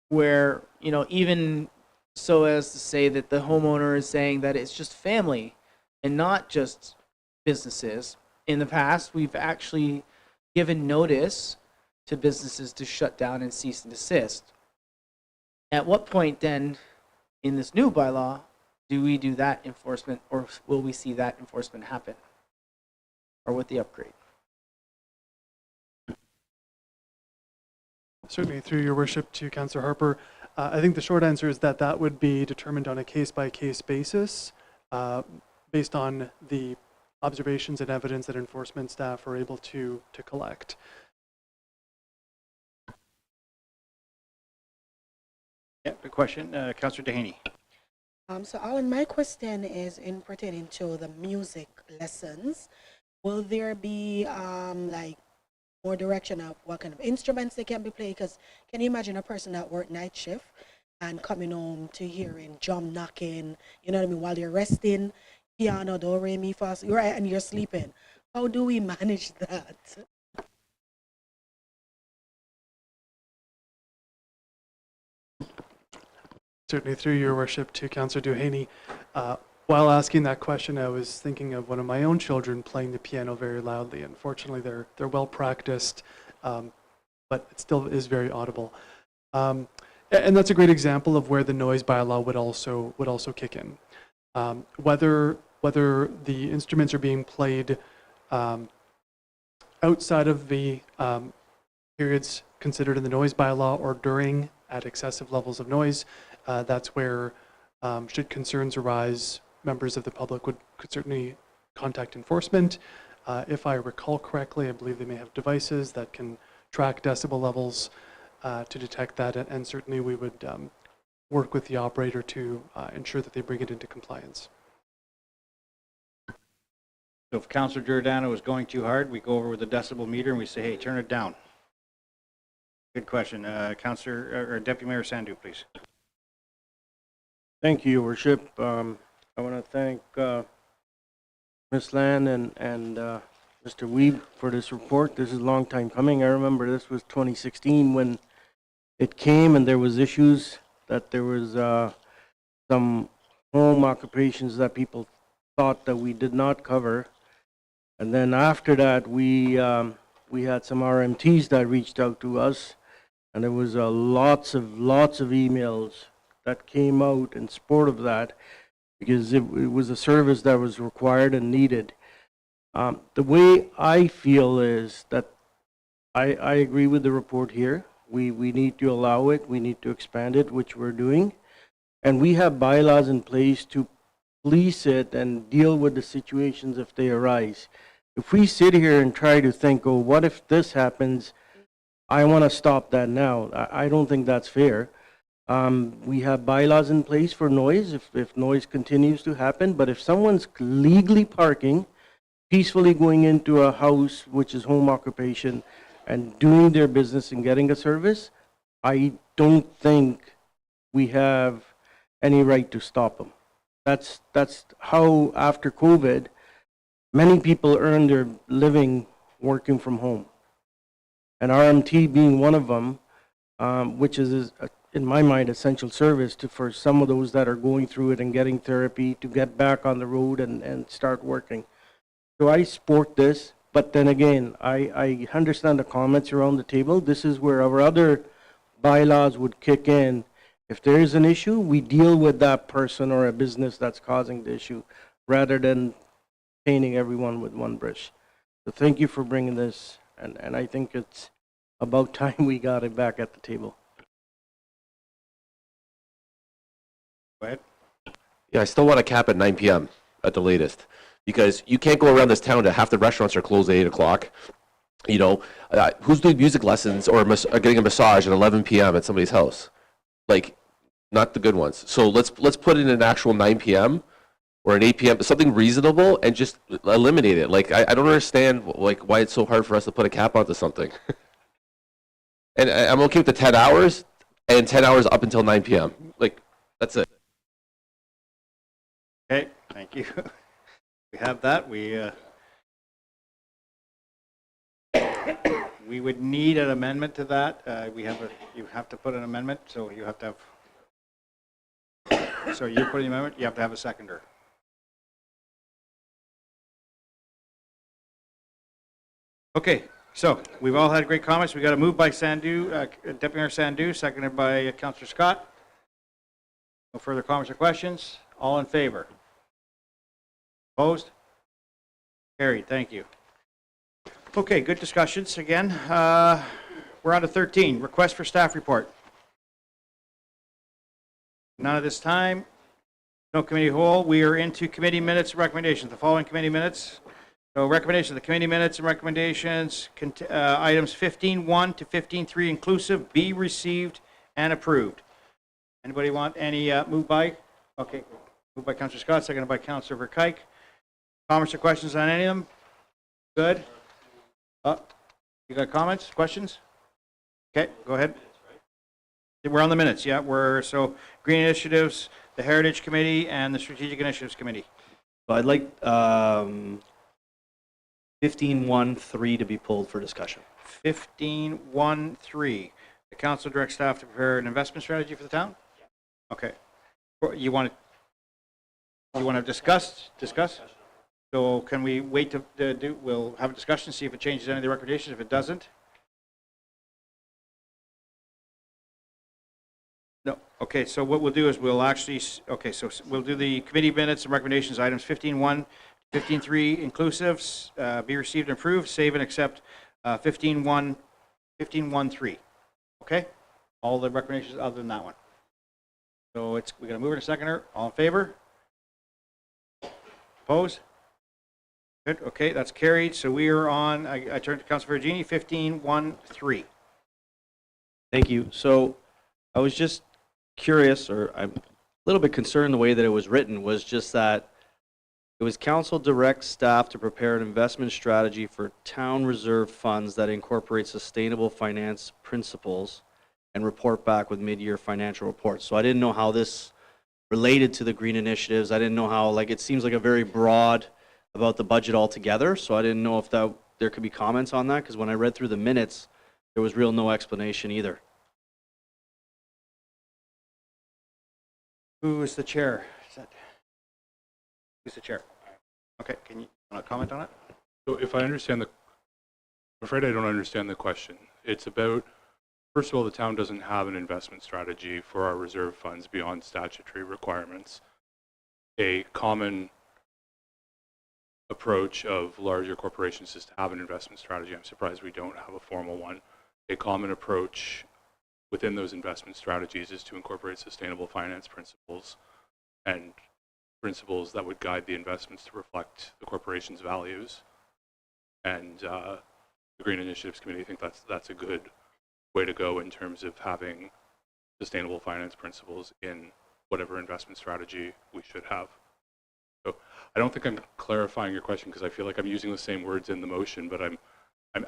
where, you know, even so as to say that the homeowner is saying that it's just family and not just businesses. In the past, we've actually given notice to businesses to shut down and cease and desist. At what point then, in this new bylaw, do we do that enforcement, or will we see that enforcement happen? Or with the upgrade? Certainly, through your worship to Councillor Harper, I think the short answer is that that would be determined on a case-by-case basis, based on the observations and evidence that enforcement staff are able to collect. Yeah, good question. Councillor Dehaney. So Alan, my question is in pertaining to the music lessons. will there be like more direction of what kind of instruments they can be played? Because can you imagine a person that work night shift and coming home to hearing drum knocking, you know what I mean, while you're resting, piano, do, re, mi, fa, so, right, and you're sleeping. How do we manage that? Certainly through your worship to Councillor Duhaney. While asking that question, I was thinking of one of my own children playing the piano very loudly. Unfortunately, they're well practiced, but it still is very audible. And that's a great example of where the noise bylaw would also kick in. Whether the instruments are being played outside of the periods considered in the noise bylaw or during at excessive levels of noise, that's where, should concerns arise, members of the public could certainly contact enforcement. If I recall correctly, I believe they may have devices that can track decibel levels to detect that, and certainly we would work with the operator to ensure that they bring it into compliance. So if Councillor Giordano is going too hard, we go over with the decibel meter and we say, hey, turn it down. Good question. Councillor or Deputy Mayor Sandu, please. Thank you, Your Worship. I want to thank Ms. Land and Mr. Weeb for this report. This is a long time coming. I remember this was 2016 when it came and there was issues that there was some home occupations that people thought that we did not cover. And then after that, we had some RMTs that reached out to us, and there was lots of emails that came out in support of that because it was a service that was required and needed. The way I feel is that I agree with the report here. We need to allow it. We need to expand it, which we're doing. And we have bylaws in place to police it and deal with the situations if they arise. If we sit here and try to think, oh, what if this happens? I want to stop that now. I don't think that's fair. We have bylaws in place for noise if noise continues to happen, but if someone's legally parking, peacefully going into a house, which is home occupation, and doing their business and getting a service, I don't think we have any right to stop them. That's how, after COVID, many people earn their living working from home. And RMT being one of them, which is, in my mind, essential service for some of those that are going through it and getting therapy to get back on the road and start working. So I support this, but then again, I understand the comments around the table. This is where our other bylaws would kick in. If there is an issue, we deal with that person or a business that's causing the issue, rather than painting everyone with one brush. So thank you for bringing this, and I think it's about time we got it back at the table. Go ahead. Yeah, I still want to cap at 9 p.m. at the latest, because you can't go around this town that half the restaurants are closed at 8 o'clock. You know, who's doing music lessons or getting a massage at 11 p.m. at somebody's house? Like, not the good ones. So let's put in an actual 9 p.m. or an 8 p.m., something reasonable, and just eliminate it. Like, I don't understand like why it's so hard for us to put a cap onto something. And I'm okay with the 10 hours and 10 hours up until 9 p.m. Like, that's it. Okay, thank you. We have that. We would need an amendment to that. You have to put an amendment, so you have to have. So you're putting the amendment. You have to have a seconder. Okay, so we've all had great comments. We got a move by Sandu, Deputy Mayor Sandu, seconded by Councillor Scott. No further comments or questions. All in favor? Opposed? Carried. Thank you. Okay, good discussions again. We're on to 13, request for staff report. None at this time. No committee whole. We are into committee minutes and recommendations. The following committee minutes. So recommendations, the committee minutes and recommendations, items 15.1 to 15.3 inclusive, be received and approved. Anybody want any move by? Okay, moved by Councillor Scott, seconded by Councillor Verkuyk. Comments or questions on any of them? Good. You got comments, questions? Okay, go ahead. We're on the minutes, yeah. So Green Initiatives, the Heritage Committee, and the Strategic Initiatives Committee. So I'd like 15.1.3 to be pulled for discussion. 15.1.3. The council directs staff to prepare an investment strategy for the town? Okay. You want to discuss? So can we wait to we'll have a discussion, see if it changes any of the recommendations. If it doesn't? No. Okay, so what we'll do is we'll actually, okay, so we'll do the committee minutes and recommendations items 15.1, 15.3 inclusives, be received and approved, save and accept 15.1.3. Okay? All the recommendations other than that one. So we're going to move it in a second. All in favor? Opposed? Good. Okay, that's carried. So we are on, I turn to Councilor Virginie, 15.1.3. Thank you. So I was just curious, or I'm a little bit concerned the way that it was written was just that it was council directs staff to prepare an investment strategy for town reserve funds that incorporate sustainable finance principles and report back with mid-year financial reports. So I didn't know how this related to the green initiatives. I didn't know how, like, it seems like a very broad about the budget altogether. So I didn't know if there could be comments on that, because when I read through the minutes, there was no explanation either. Who is the chair? Who's the chair? Okay, can you want to comment on it? So if I understand I'm afraid I don't understand the question. It's about, first of all, the town doesn't have an investment strategy for our reserve funds beyond statutory requirements. A common approach of larger corporations is to have an investment strategy. I'm surprised we don't have a formal one. A common approach within those investment strategies is to incorporate sustainable finance principles and principles that would guide the investments to reflect the corporation's values. And the Green Initiatives Committee, I think that's a good way to go in terms of having sustainable finance principles in whatever investment strategy we should have. So I don't think I'm clarifying your question, because I feel like I'm using the same words in the motion, but I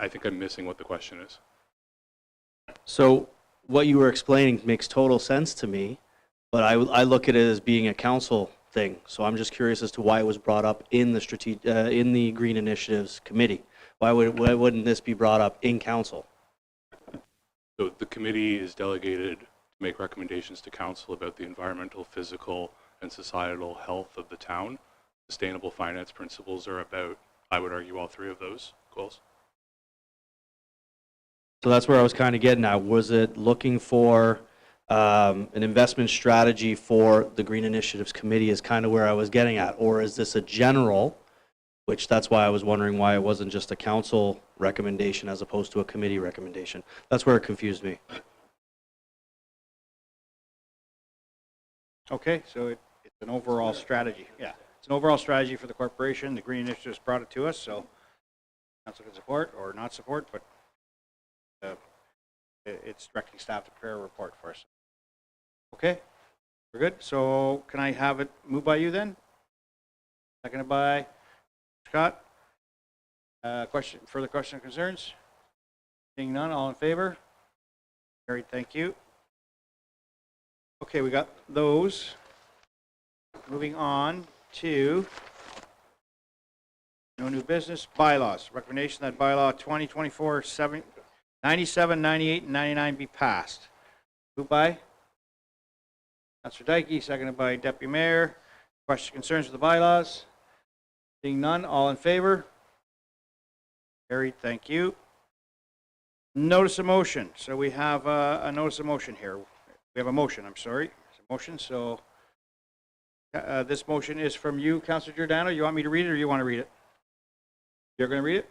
think I'm missing what the question is. So what you were explaining makes total sense to me, but I look at it as being a council thing. So I'm just curious as to why it was brought up in the Green Initiatives Committee. Why wouldn't this be brought up in council? So the committee is delegated to make recommendations to council about the environmental, physical, and societal health of the town. Sustainable finance principles are about, I would argue, all three of those goals. So that's where I was kind of getting at. Was it looking for an investment strategy for the Green Initiatives Committee is kind of where I was getting at? Or is this a general, which that's why I was wondering why it wasn't just a council recommendation as opposed to a committee recommendation. That's where it confused me. Okay, so it's an overall strategy. Yeah, it's an overall strategy for the corporation. The Green Initiatives brought it to us, so council can support or not support, but it's directing staff to prepare a report for us. Okay, we're good. So can I have it moved by you then? Seconded by Scott. Further question or concerns? Seeing none, all in favor? Carried, thank you. Okay, we got those. Moving on to no new business. Bylaws. Recommendation that bylaw 2024-97, 98, and 99 be passed. Moved by Councilor Dike, seconded by Deputy Mayor. Questions, concerns with the bylaws? Seeing none, all in favor? Carried, thank you. Notice of motion. So we have a notice of motion here. We have a motion, I'm sorry. It's a motion, so this motion is from you, Councilor Giordano. You want me to read it or you want to read it? You're going to read it?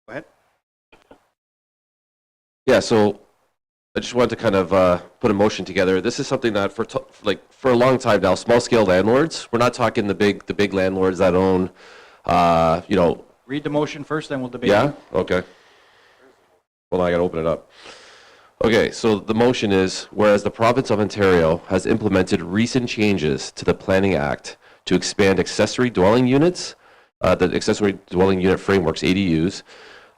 Go ahead. Yeah, so I just wanted to kind of put a motion together. This is something that for a long time now, small scale landlords, we're not talking the big landlords that own, Read the motion first, then we'll debate. Yeah? Okay. Well, I got to open it up. Okay, so the motion is, whereas the province of Ontario has implemented recent changes to the Planning Act to expand accessory dwelling units the accessory dwelling unit frameworks, ADUs,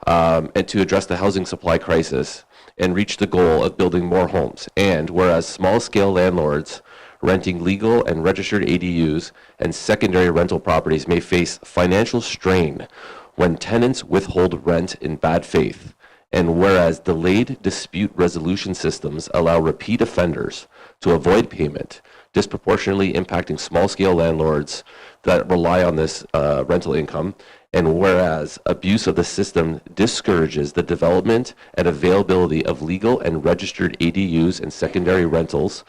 and to address the housing supply crisis and reach the goal of building more homes. And whereas small-scale landlords renting legal and registered ADUs and secondary rental properties may face financial strain when tenants withhold rent in bad faith, and whereas delayed dispute resolution systems allow repeat offenders to avoid payment, disproportionately impacting small-scale landlords that rely on this rental income, and whereas abuse of the system discourages the development and availability of legal and registered ADUs and secondary rentals,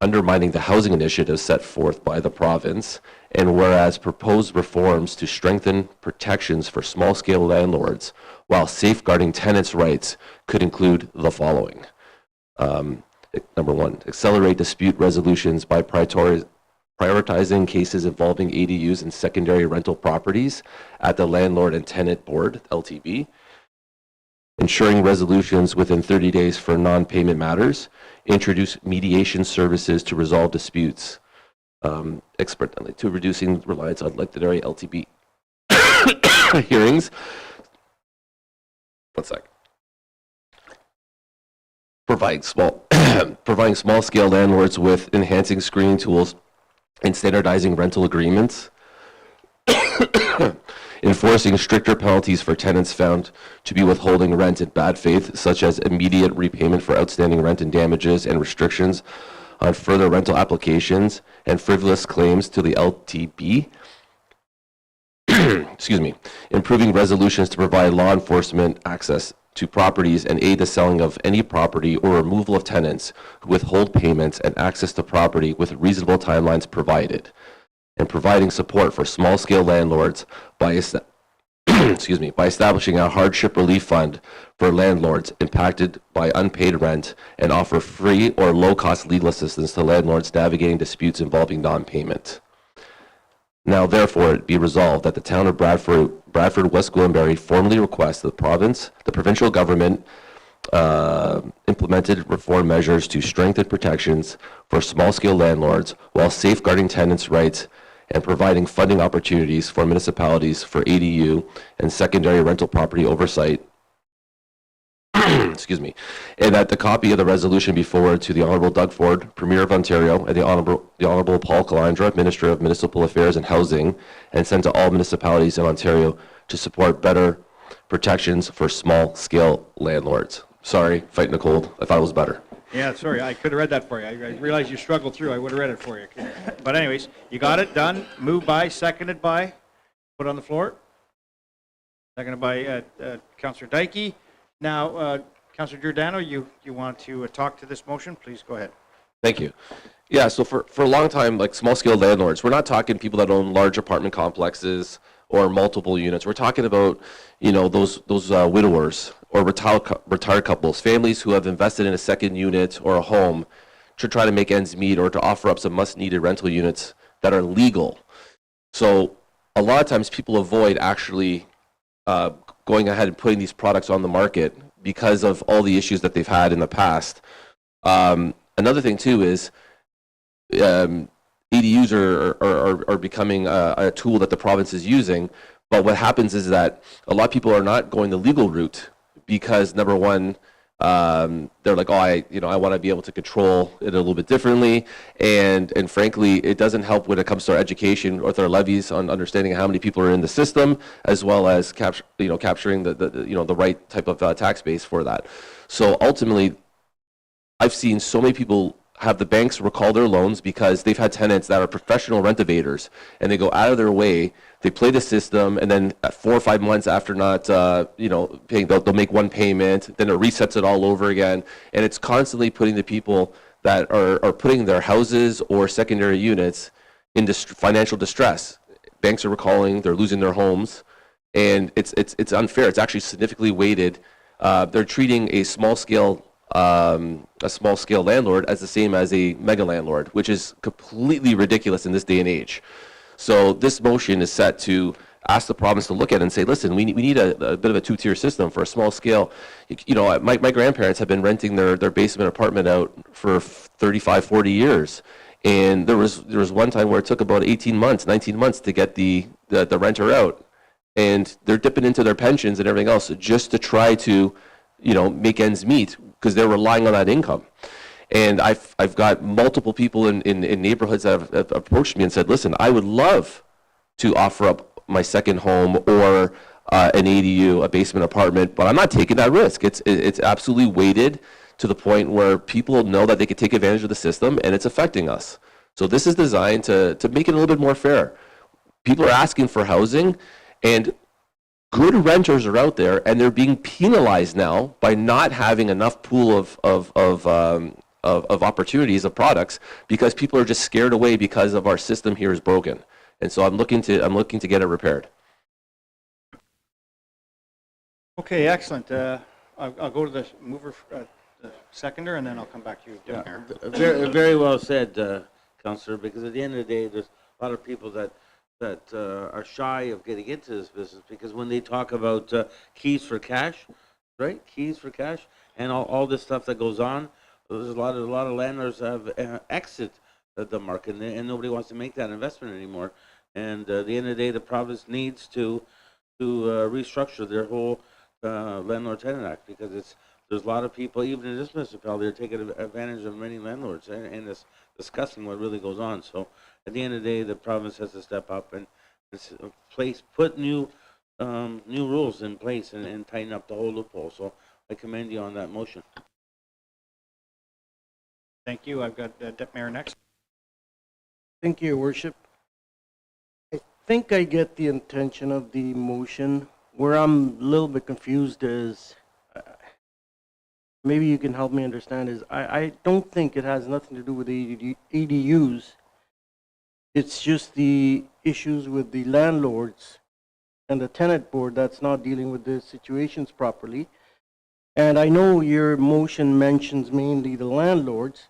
undermining the housing initiatives set forth by the province, and whereas proposed reforms to strengthen protections for small-scale landlords while safeguarding tenants' rights could include the following. Number one, accelerate dispute resolutions by prioritizing cases involving ADUs and secondary rental properties at the Landlord and Tenant Board, LTB, ensuring resolutions within 30 days for non-payment matters, introduce mediation services to resolve disputes, to reducing reliance on legendary LTB hearings. One sec. Providing small-scale landlords with enhancing screening tools and standardizing rental agreements, enforcing stricter penalties for tenants found to be withholding rent in bad faith, such as immediate repayment for outstanding rent and damages, and restrictions on further rental applications and frivolous claims to the LTB. Excuse me. Improving resolutions to provide law enforcement access to properties and aid the selling of any property or removal of tenants who withhold payments and access to property with reasonable timelines provided, and providing support for small-scale landlords by establishing a hardship relief fund for landlords impacted by unpaid rent, and offer free or low-cost legal assistance to landlords navigating disputes involving non-payment. Now, therefore, it be resolved that the town of Bradford, West Gwillimbury formally requests the provincial government implemented reform measures to strengthen protections for small-scale landlords while safeguarding tenants' rights and providing funding opportunities for municipalities for ADU and secondary rental property oversight. Excuse me. And that the copy of the resolution be forwarded to the Honourable Doug Ford, Premier of Ontario, and the Honourable Paul Calandra, Minister of Municipal Affairs and Housing, and sent to all municipalities in Ontario to support better protections for small-scale landlords. Sorry, fighting a cold. I thought it was better. Yeah, sorry, I could have read that for you. I realized you struggled through. I would have read it for you. But anyways, you got it done. Moved by, seconded by, put on the floor. Seconded by Councillor Dike. Now, Councillor Giordano, you want to talk to this motion? Please go ahead. Thank you. Yeah, so for a long time, like small-scale landlords, we're not talking people that own large apartment complexes or multiple units. We're talking about, those widowers or retired couples, families who have invested in a second unit or a home to try to make ends meet or to offer up some much-needed rental units that are legal. So a lot of times people avoid actually going ahead and putting these products on the market because of all the issues that they've had in the past. Another thing too is ADUs are becoming a tool that the province is using, but what happens is that a lot of people are not going the legal route because, number one, they're like, I want to be able to control it a little bit differently, and frankly, it doesn't help when it comes to our education or with our levies on understanding how many people are in the system, as well as capturing the right type of tax base for that. So ultimately, I've seen so many people have the banks recall their loans because they've had tenants that are professional rent-evaders, and they go out of their way, they play the system, and then 4 or 5 months after not paying, they'll make one payment, then it resets it all over again, and it's constantly putting the people that are putting their houses or secondary units in financial distress. Banks are recalling, they're losing their homes, and it's unfair. It's actually significantly weighted. They're treating a small-scale landlord as the same as a mega landlord, which is completely ridiculous in this day and age. So this motion is set to ask the province to look at it and say, listen, we need a bit of a two-tier system for a small scale. My grandparents have been renting their basement apartment out for 35, 40 years. And there was one time where it took about 18 months, 19 months to get the the renter out, and they're dipping into their pensions and everything else just to try to, make ends meet because they're relying on that income. And I've got multiple people in neighborhoods that have approached me and said, listen, I would love to offer up my second home or an ADU, a basement apartment, but I'm not taking that risk. It's absolutely weighted to the point where people know that they could take advantage of the system, and it's affecting us. So this is designed to make it a little bit more fair. People are asking for housing, and good renters are out there, and they're being penalized now by not having enough pool of opportunities of products because people are just scared away because of our system here is broken. And so I'm looking to get it repaired. Okay, excellent. I'll go to the mover, the seconder, and then I'll come back to you, Deputy Mayor. Very, very well said, Councillor, because at the end of the day, there's a lot of people that are shy of getting into this business because when they talk about keys for cash, right? Keys for cash and all this stuff that goes on, there's a lot of landlords have exit the market and nobody wants to make that investment anymore. And at the end of the day, the province needs to restructure their whole landlord-tenant act because there's a lot of people, even in this municipality, are taking advantage of many landlords, and it's discussing what really goes on. So at the end of the day, the province has to step up and put new rules in place and tighten up the whole loophole. So I commend you on that motion. Thank you. I've got Deputy Mayor next. Thank you, Your Worship. I think I get the intention of the motion. Where I'm a little bit confused is, maybe you can help me understand, is I don't think it has nothing to do with ADUs. It's just the issues with the landlords and the tenant board that's not dealing with the situations properly. And I know your motion mentions mainly the landlords,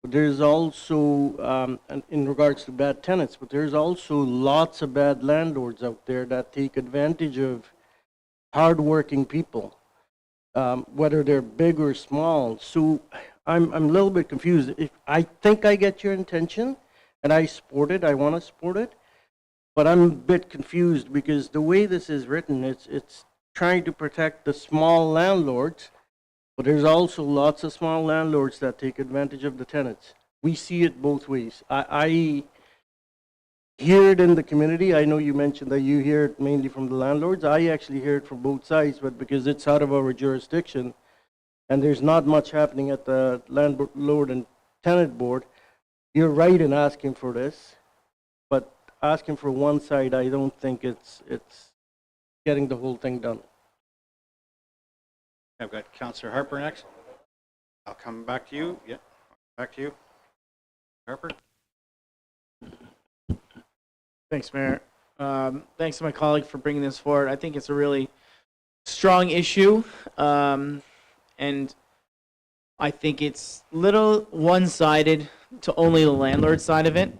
but there's also, in regards to bad tenants, but there's also lots of bad landlords out there that take advantage of hardworking people, whether they're big or small. So I'm a little bit confused. I think I get your intention, and I support it. I want to support it, but I'm a bit confused because the way this is written, it's trying to protect the small landlords, but there's also lots of small landlords that take advantage of the tenants. We see it both ways. I hear it in the community. I know you mentioned that you hear it mainly from the landlords. I actually hear it from both sides, but because it's out of our jurisdiction and there's not much happening at the landlord and tenant board, you're right in asking for this, but asking for one side, I don't think it's getting the whole thing done. I've got Councillor Harper next. I'll come back to you. Yeah, back to you. Harper? Thanks, Mayor. Thanks to my colleague for bringing this forward. I think it's a really strong issue, and I think it's little one-sided to only the landlord side of it.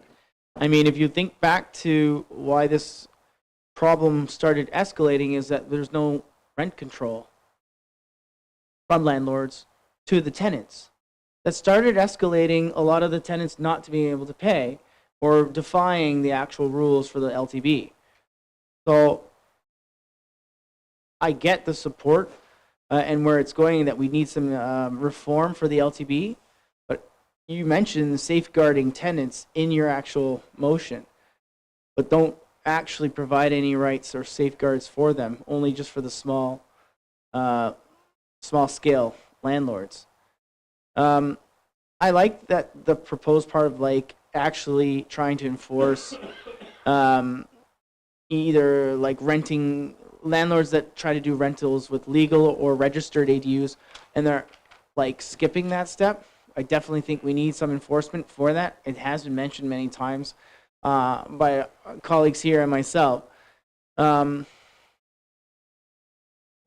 I mean, if you think back to why this problem started escalating is that there's no rent control from landlords to the tenants. That started escalating a lot of the tenants not to being able to pay or defying the actual rules for the LTB. So I get the support and where it's going, that we need some reform for the LTB, but you mentioned safeguarding tenants in your actual motion, but don't actually provide any rights or safeguards for them, only just for the small scale landlords. I like that the proposed part of like actually trying to enforce either like renting landlords that try to do rentals with legal or registered ADUs, and they're like skipping that step. I definitely think we need some enforcement for that. It has been mentioned many times by colleagues here and myself. I'd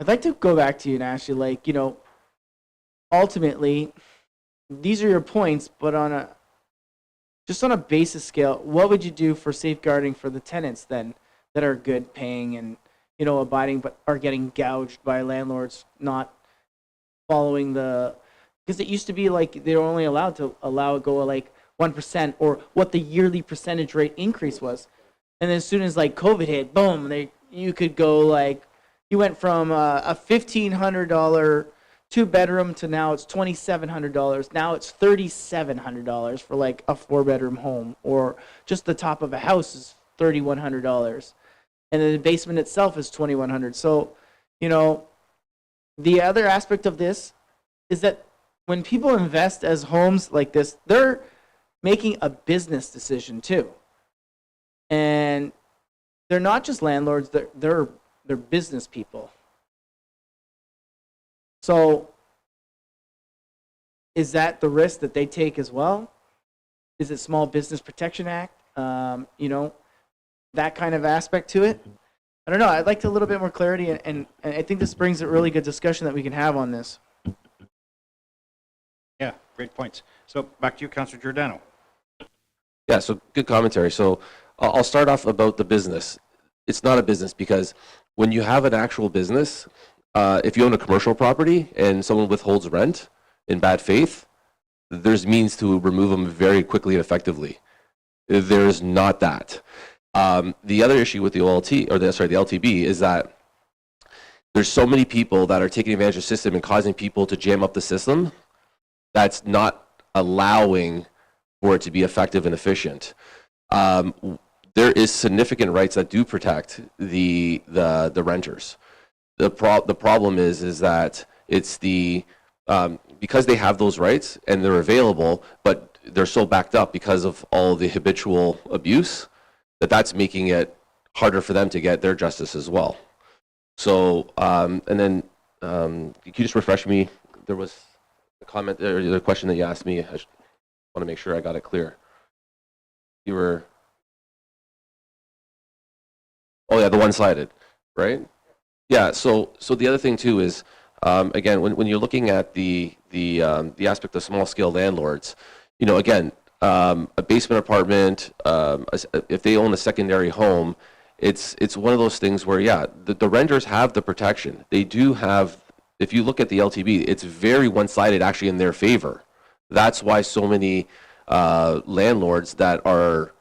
like to go back to you and ask you, like, you know, ultimately, these are your points, but on a basis scale, what would you do for safeguarding for the tenants then that are good paying and, you know, abiding, but are getting gouged by landlords not following because it used to be like they were only allowed to go like 1% or what the yearly percentage rate increase was. And then as soon as like COVID hit, boom, you could go like, you went from a $1,500 2-bedroom to now it's $2,700. Now it's $3,700 for like a 4-bedroom home, or just the top of a house is $3,100, and then the basement itself is $2,100. So, you know, the other aspect of this is that when people invest as homes like this, they're making a business decision too. And they're not just landlords, they're business people. So is that the risk that they take as well? Is it Small Business Protection Act? You know, that kind of aspect to it? I don't know. I'd like a little bit more clarity, and I think this brings a really good discussion that we can have on this. Yeah, great points. So back to you, Councillor Giordano. Yeah, so good commentary. So I'll start off about the business. It's not a business because when you have an actual business, if you own a commercial property and someone withholds rent in bad faith, there's means to remove them very quickly and effectively. There's not that. The other issue with the the LTB is that there's so many people that are taking advantage of the system and causing people to jam up the system that's not allowing for it to be effective and efficient. There is significant rights that do protect the renters. The problem is that it's because they have those rights and they're available, but they're so backed up because of all the habitual abuse that's making it harder for them to get their justice as well. So, and then can you just refresh me? There was a comment or the question that you asked me. I want to make sure I got it clear. You were, oh yeah, the one-sided, right? Yeah. So the other thing too is, again, when you're looking at the aspect of small-scale landlords, you know, again, a basement apartment, if they own a secondary home, it's one of those things where, yeah, the renters have the protection. They do have, if you look at the LTB, it's very one-sided actually in their favor. That's why so many landlords that are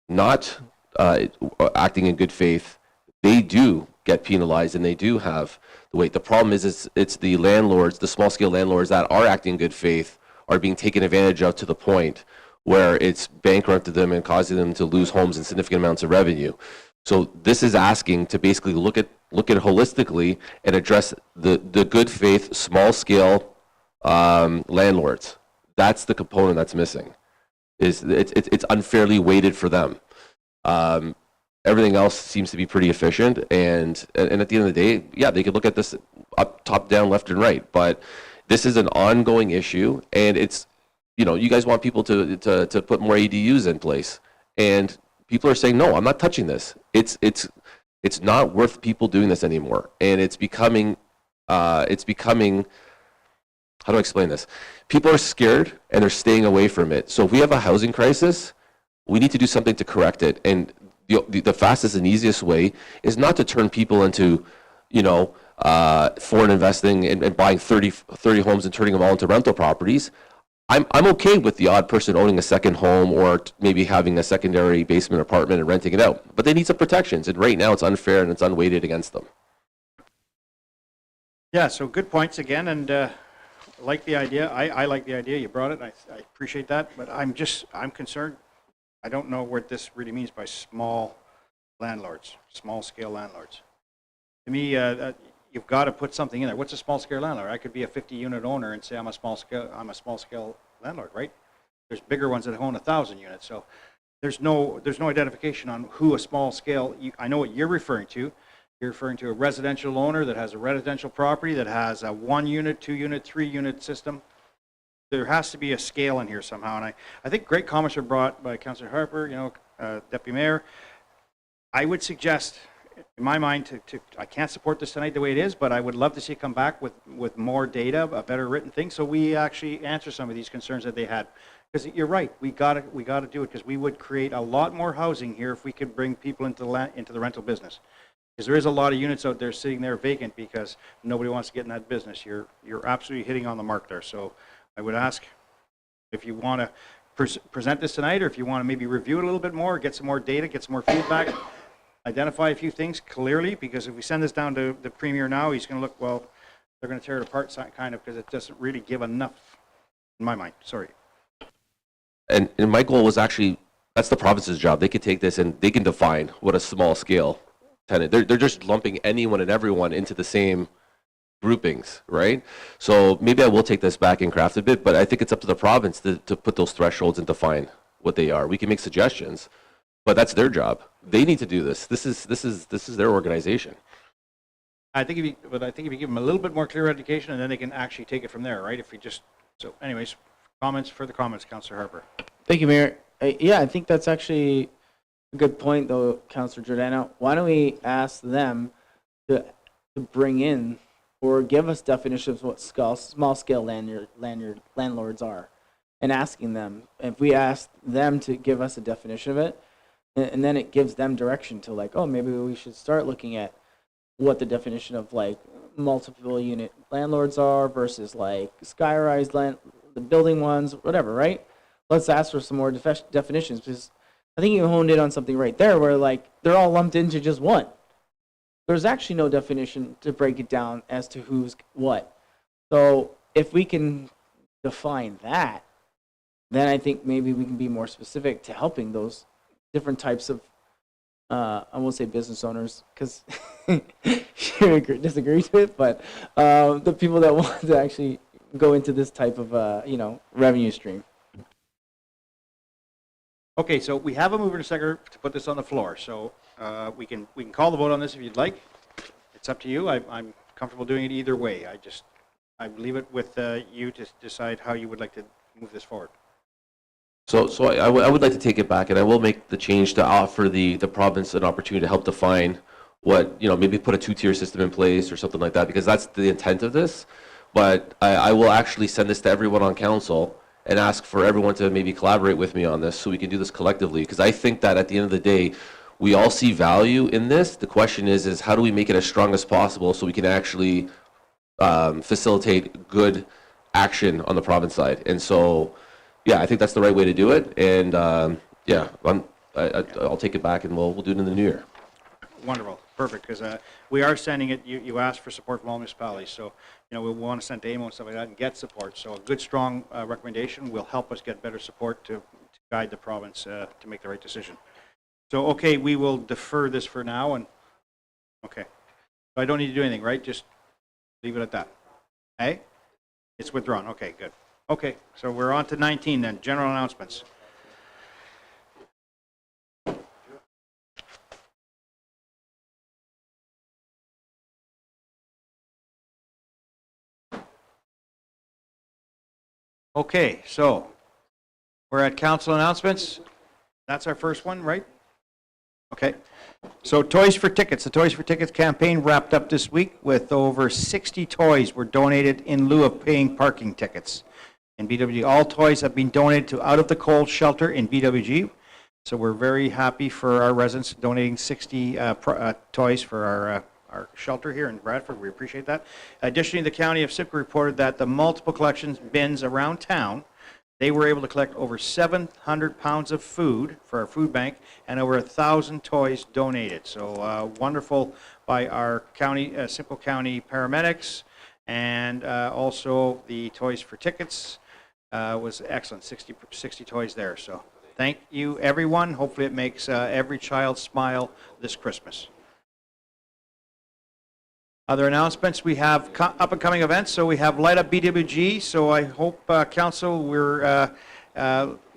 not acting in good faith, they do get penalized and they do have the weight. The problem is it's the landlords, the small-scale landlords that are acting in good faith are being taken advantage of to the point where it's bankrupted them and causing them to lose homes and significant amounts of revenue. So this is asking to basically look at it holistically and address the good faith small scale landlords. That's the component that's missing. It's unfairly weighted for them. Everything else seems to be pretty efficient, and at the end of the day, yeah, they could look at this up, top, down, left, and right. But this is an ongoing issue, and it's, you know, you guys want people to put more ADUs in place, and people are saying, no, I'm not touching this. It's not worth people doing this anymore, and it's becoming how do I explain this? People are scared and they're staying away from it. So if we have a housing crisis, we need to do something to correct it. And the fastest and easiest way is not to turn people into, you know, foreign investing and buying 30 homes and turning them all into rental properties. I'm okay with the odd person owning a second home or maybe having a secondary basement apartment and renting it out, but they need some protections. And right now it's unfair and it's unweighted against them. Yeah, so good points again, and I like the idea. I like the idea. You brought it. I appreciate that, but I'm concerned. I don't know what this really means by small landlords, small-scale landlords. To me, you've got to put something in there. What's a small-scale landlord? I could be a 50-unit owner and say I'm a small-scale landlord, right? There's bigger ones that own 1,000 units. So there's no identification on who a small-scale. I know what you're referring to. You're referring to a residential owner that has a residential property that has a 1-unit, 2-unit, 3-unit system. There has to be a scale in here somehow, and I think great comments were brought by Councillor Harper, you know, Deputy Mayor. I would suggest, in my mind, I can't support this tonight the way it is, but I would love to see it come back with more data, a better written thing, so we actually answer some of these concerns that they had. Because you're right, we got to do it, because we would create a lot more housing here if we could bring people into the rental business. Because there is a lot of units out there sitting there vacant because nobody wants to get in that business. You're absolutely hitting on the mark there. So I would ask if you want to present this tonight, or if you want to maybe review it a little bit more, get some more data, get some more feedback, identify a few things clearly, because if we send this down to the Premier now, he's going to look, well, they're going to tear it apart kind of, because it doesn't really give enough, in my mind. Sorry. And my goal was actually, that's the province's job. They could take this and they can define what a small scale tenant. They're just lumping anyone and everyone into the same groupings, right? So maybe I will take this back and craft a bit, but I think it's up to the province to put those thresholds and define what they are. We can make suggestions, but that's their job. They need to do this. This is their organization. I think if you give them a little bit more clear education, and then they can actually take it from there, right? If we just, so anyways, further comments, Councillor Harper. Thank you, Mayor. Yeah, I think that's actually a good point, though, Councillor Giordano. Why don't we ask them to bring in or give us definitions of what small-scale landlords are, and asking them. If we ask them to give us a definition of it, and then it gives them direction to like, oh, maybe we should start looking at what the definition of like multiple unit landlords are versus like sky-rise the building ones, whatever, right? Let's ask for some more definitions, because I think you honed in on something right there where like they're all lumped into just one. There's actually no definition to break it down as to who's what. So if we can define that, then I think maybe we can be more specific to helping those different types of, I won't say business owners, because she disagrees with it, but the people that want to actually go into this type of, revenue stream. Okay, so we have a mover and a seconder to put this on the floor. So we can call the vote on this if you'd like. It's up to you. I'm comfortable doing it either way. I leave it with you to decide how you would like to move this forward. So I would like to take it back, and I will make the change to offer the province an opportunity to help define what, maybe put a two-tier system in place or something like that, because that's the intent of this. But I will actually send this to everyone on council and ask for everyone to maybe collaborate with me on this so we can do this collectively, because I think that at the end of the day, we all see value in this. The question is how do we make it as strong as possible so we can actually facilitate good action on the province side. And so, yeah, I think that's the right way to do it. And I'll take it back and we'll do it in the new year. Wonderful, perfect, because we are sending it, you asked for support from all municipalities, so, we want to send to AMO and stuff like that and get support. So a good, strong recommendation will help us get better support to guide the province to make the right decision. So, okay, we will defer this for now, and, okay. So I don't need to do anything, right? Just leave it at that. Hey? It's withdrawn, okay, good. Okay, so we're on to 19 then, general announcements. Okay, so we're at council announcements. That's our first one, right? Okay. So Toys for Tickets. The Toys for Tickets campaign wrapped up this week with over 60 toys were donated in lieu of paying parking tickets. In BWG, all toys have been donated to Out of the Cold shelter in BWG. So we're very happy for our residents donating 60 toys for our shelter here in Bradford. We appreciate that. Additionally, the County of Simcoe reported that the multiple collections bins around town, they were able to collect over 700 pounds of food for our food bank and over 1,000 toys donated. So wonderful by our county, Simcoe County paramedics, and also the Toys for Tickets was excellent. 60 toys there. So thank you, everyone. Hopefully it makes every child smile this Christmas. Other announcements, we have up and coming events. So we have Light Up BWG. So I hope council, we're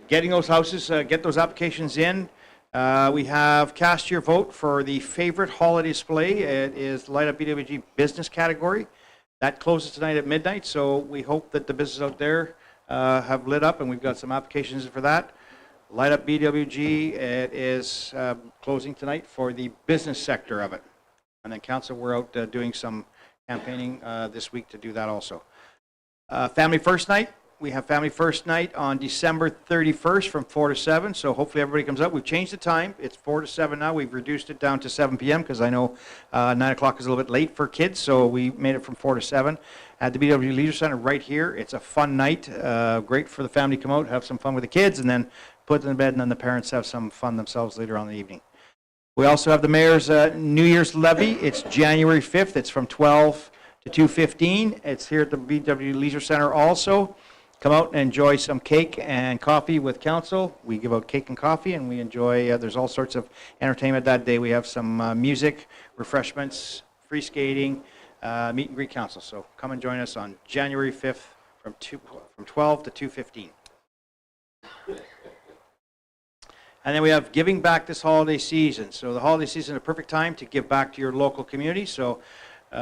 getting those houses, get those applications in. We have cast your vote for the favorite holiday display. It is Light Up BWG business category. That closes tonight at midnight. So we hope that the businesses out there have lit up, and we've got some applications for that. Light Up BWG, it is closing tonight for the business sector of it. And then council, we're out doing some campaigning this week to do that also. Family First Night, we have Family First Night on December 31st from 4 to 7, so hopefully everybody comes out. We've changed the time. It's 4 to 7 now. We've reduced it down to 7 p.m. because I know 9 o'clock is a little bit late for kids, so we made it from 4 to 7 at the BW Leisure Center right here. It's a fun night, great for the family to come out, have some fun with the kids, and then put them in bed, and then the parents have some fun themselves later on in the evening. We also have the Mayor's New Year's Levy. It's January 5th. It's from 12 to 2:15. It's here at the BW Leisure Center also. Come out and enjoy some cake and coffee with council. We give out cake and coffee, and we enjoy, there's all sorts of entertainment that day. We have some music, refreshments, free skating, meet and greet council. So come and join us on January 5th from 12 to 2:15. And then we have giving back this holiday season. So the holiday season is a perfect time to give back to your local community. So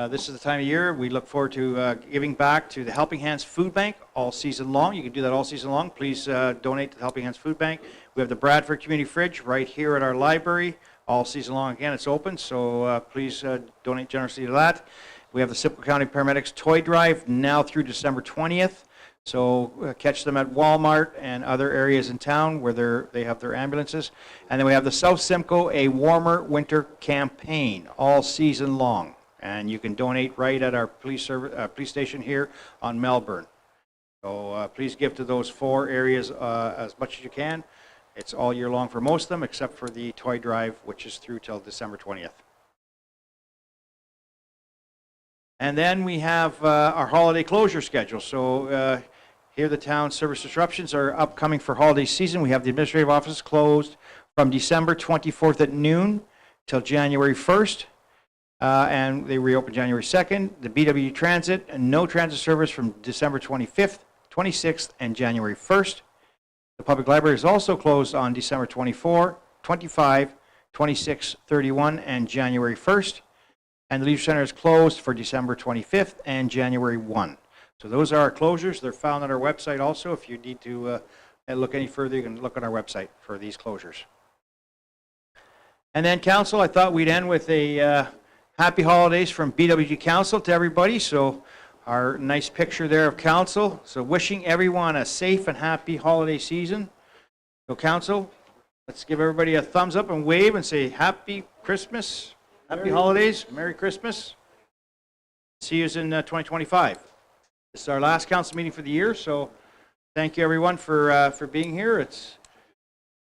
this is the time of year we look forward to giving back to the Helping Hands Food Bank all season long. You can do that all season long. Please donate to the Helping Hands Food Bank. We have the Bradford Community Fridge right here at our library all season long. Again, it's open, so please donate generously to that. We have the Simcoe County Paramedics Toy Drive now through December 20th. So catch them at Walmart and other areas in town where they have their ambulances. And then we have the South Simcoe A Warmer Winter Campaign all season long. And you can donate right at our police station here on Melbourne. So please give to those 4 areas as much as you can. It's all year long for most of them, except for the toy drive, which is through till December 20th. And then we have our holiday closure schedule. So here the town service disruptions are upcoming for holiday season. We have the administrative office closed from December 24th at noon till January 1st. And they reopen January 2nd. The BW Transit, no transit service from December 25th, 26th, and January 1st. The public library is also closed on December 24, 25, 26, 31, and January 1st. And the Leisure Center is closed for December 25th and January 1. So those are our closures. They're found on our website also. If you need to look any further, you can look on our website for these closures. And then council, I thought we'd end with a happy holidays from BWG Council to everybody. So our nice picture there of council. So wishing everyone a safe and happy holiday season. So council, let's give everybody a thumbs up and wave and say happy Christmas, happy holidays, Merry Christmas. See you in 2025. This is our last council meeting for the year. So thank you everyone for being here. It's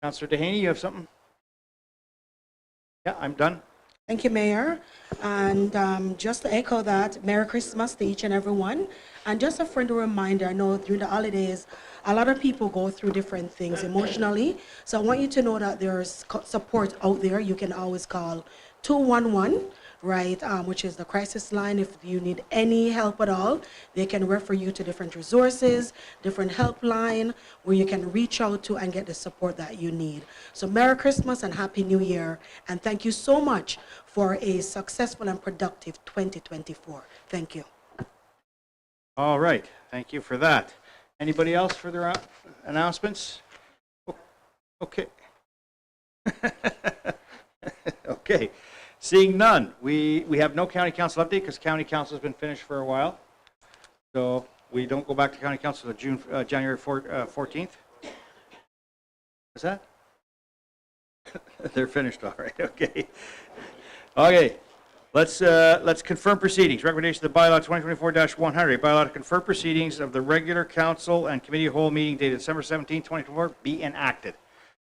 Councillor Dehaney, you have something? Yeah, I'm done. Thank you, Mayor. And just to echo that, Merry Christmas to each and every one. And just a friendly reminder, I know during the holidays, a lot of people go through different things emotionally. So I want you to know that there's support out there. You can always call 211, right, which is the crisis line. If you need any help at all, they can refer you to different resources, different helpline, where you can reach out to and get the support that you need. So Merry Christmas and Happy New Year. And thank you so much for a successful and productive 2024. Thank you. All right, thank you for that. Anybody else for their announcements? Okay. Okay. Seeing none, we have no county council update because county council has been finished for a while. So we don't go back to county council until January 14th. What's that? They're finished, all right, okay. Okay, let's confirm proceedings. Recommendation of the bylaw 2024-100, a bylaw to confirm proceedings of the regular council and committee of whole meeting dated December 17, 2024 be enacted.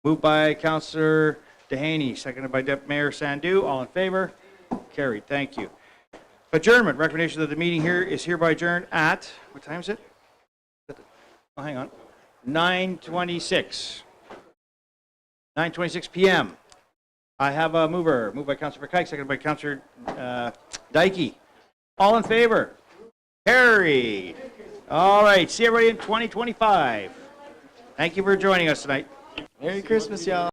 Moved by Councillor Dehaney, seconded by Deputy Mayor Sandu. All in favor? Carried. Thank you. Adjournment. Recommendation that the meeting here is hereby adjourned at, what time is it? Oh, hang on. 9:26 p.m. I have a mover. Moved by Councillor McKay, seconded by Councillor Dykey. All in favor? Carried. All right. See everybody in 2025. Thank you for joining us tonight. Merry Christmas, y'all.